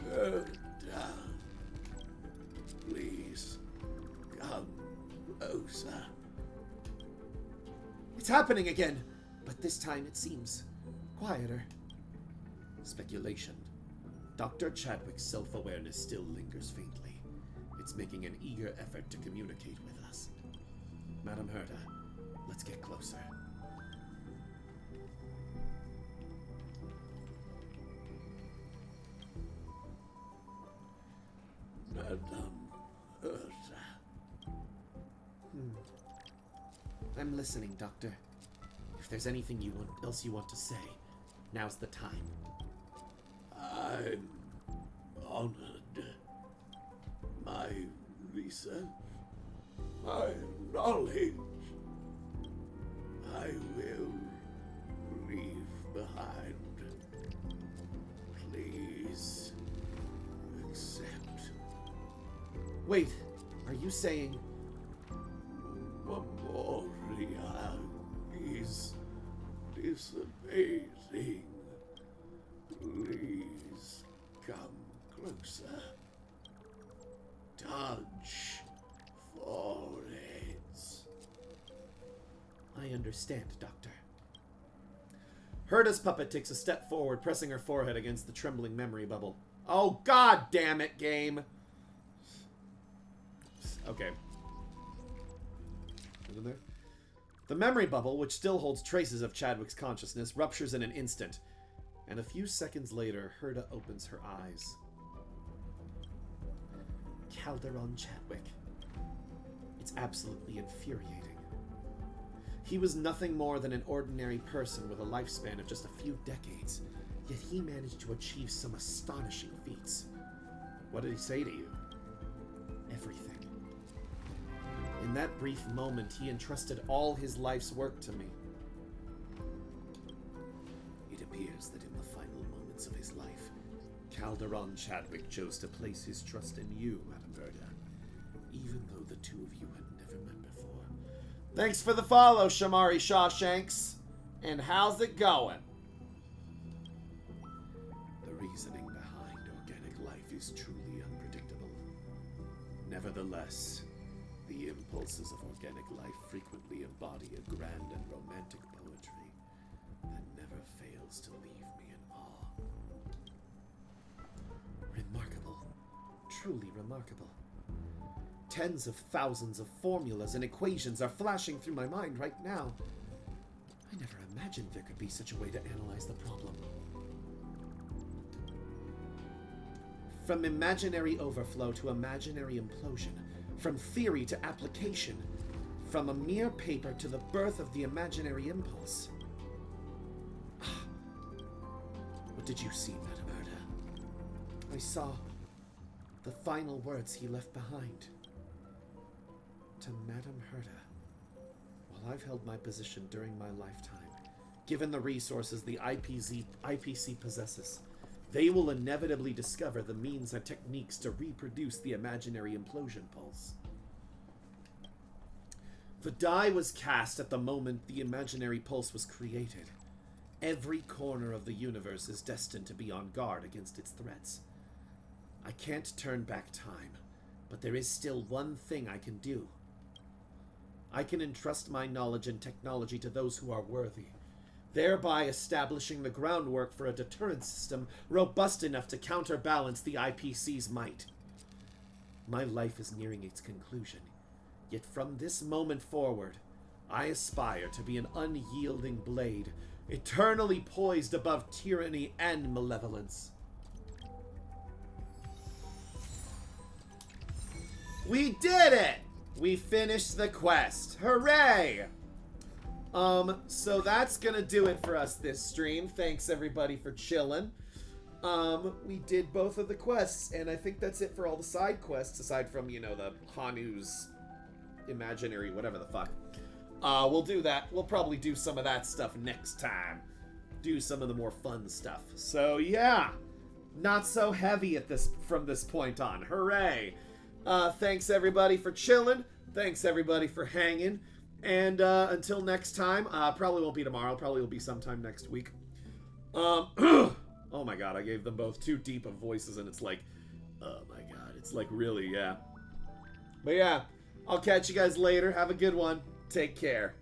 Herta. Please. Come closer. It's happening again, but this time it seems quieter. Speculation. Dr. Chadwick's self-awareness still lingers faintly. It's making an eager effort to communicate with us. Madam Herta, let's get closer. Madam Herta. I'm listening, Doctor. If there's anything else you want to say, now's the time. I'm honored. My research, my knowledge, I will leave behind. Please accept. Wait, are you saying... Memoria is dissipating. Please come closer. Touch foreheads. I understand, Doctor. Herta's puppet takes a step forward, pressing her forehead against the trembling memory bubble. Oh, god damn it, game! Okay. Isn't there? The memory bubble, which still holds traces of Chadwick's consciousness, ruptures in an instant, and a few seconds later, Herta opens her eyes. Calderon Chadwick. It's absolutely infuriating. He was nothing more than an ordinary person with a lifespan of just a few decades, yet he managed to achieve some astonishing feats. What did he say to you? Everything. In that brief moment, he entrusted all his life's work to me. It appears that in the final moments of his life, Calderon Chadwick chose to place his trust in you, Madam Herta, even though the two of you had never met before. Thanks for the follow, Shamari Shawshanks. And how's it going? The reasoning behind organic life is truly unpredictable. Nevertheless, the impulses of organic life frequently embody a grand and romantic poetry that never fails to leave me in awe. Remarkable. Truly remarkable. Tens of thousands of formulas and equations are flashing through my mind right now. I never imagined there could be such a way to analyze the problem. From imaginary overflow to imaginary implosion, from theory to application, from a mere paper to the birth of the imaginary impulse. What did you see, Madam Herta? I saw the final words he left behind. To Madame Herta. While I've held my position during my lifetime, given the resources the IPC possesses, they will inevitably discover the means and techniques to reproduce the imaginary implosion pulse. The die was cast at the moment the imaginary pulse was created. Every corner of the universe is destined to be on guard against its threats. I can't turn back time, but there is still one thing I can do. I can entrust my knowledge and technology to those who are worthy, thereby establishing the groundwork for a deterrent system robust enough to counterbalance the IPC's might. My life is nearing its conclusion, yet from this moment forward, I aspire to be an unyielding blade, eternally poised above tyranny and malevolence. We did it! We finished the quest. Hooray! So that's gonna do it for us this stream. Thanks everybody for chilling. We did both of the quests, and I think that's it for all the side quests, aside from, you know, the Hanu's imaginary whatever the fuck. We'll do that. We'll probably do some of that stuff next time. Do some of the more fun stuff. So yeah, not so heavy at from this point on. Hooray! Thanks everybody for chilling. Thanks everybody for hanging. And until next time, probably won't be tomorrow. Probably will be sometime next week. Oh my god, I gave them both too deep of voices, and it's like, oh my god, it's like really, yeah. But yeah, I'll catch you guys later. Have a good one. Take care.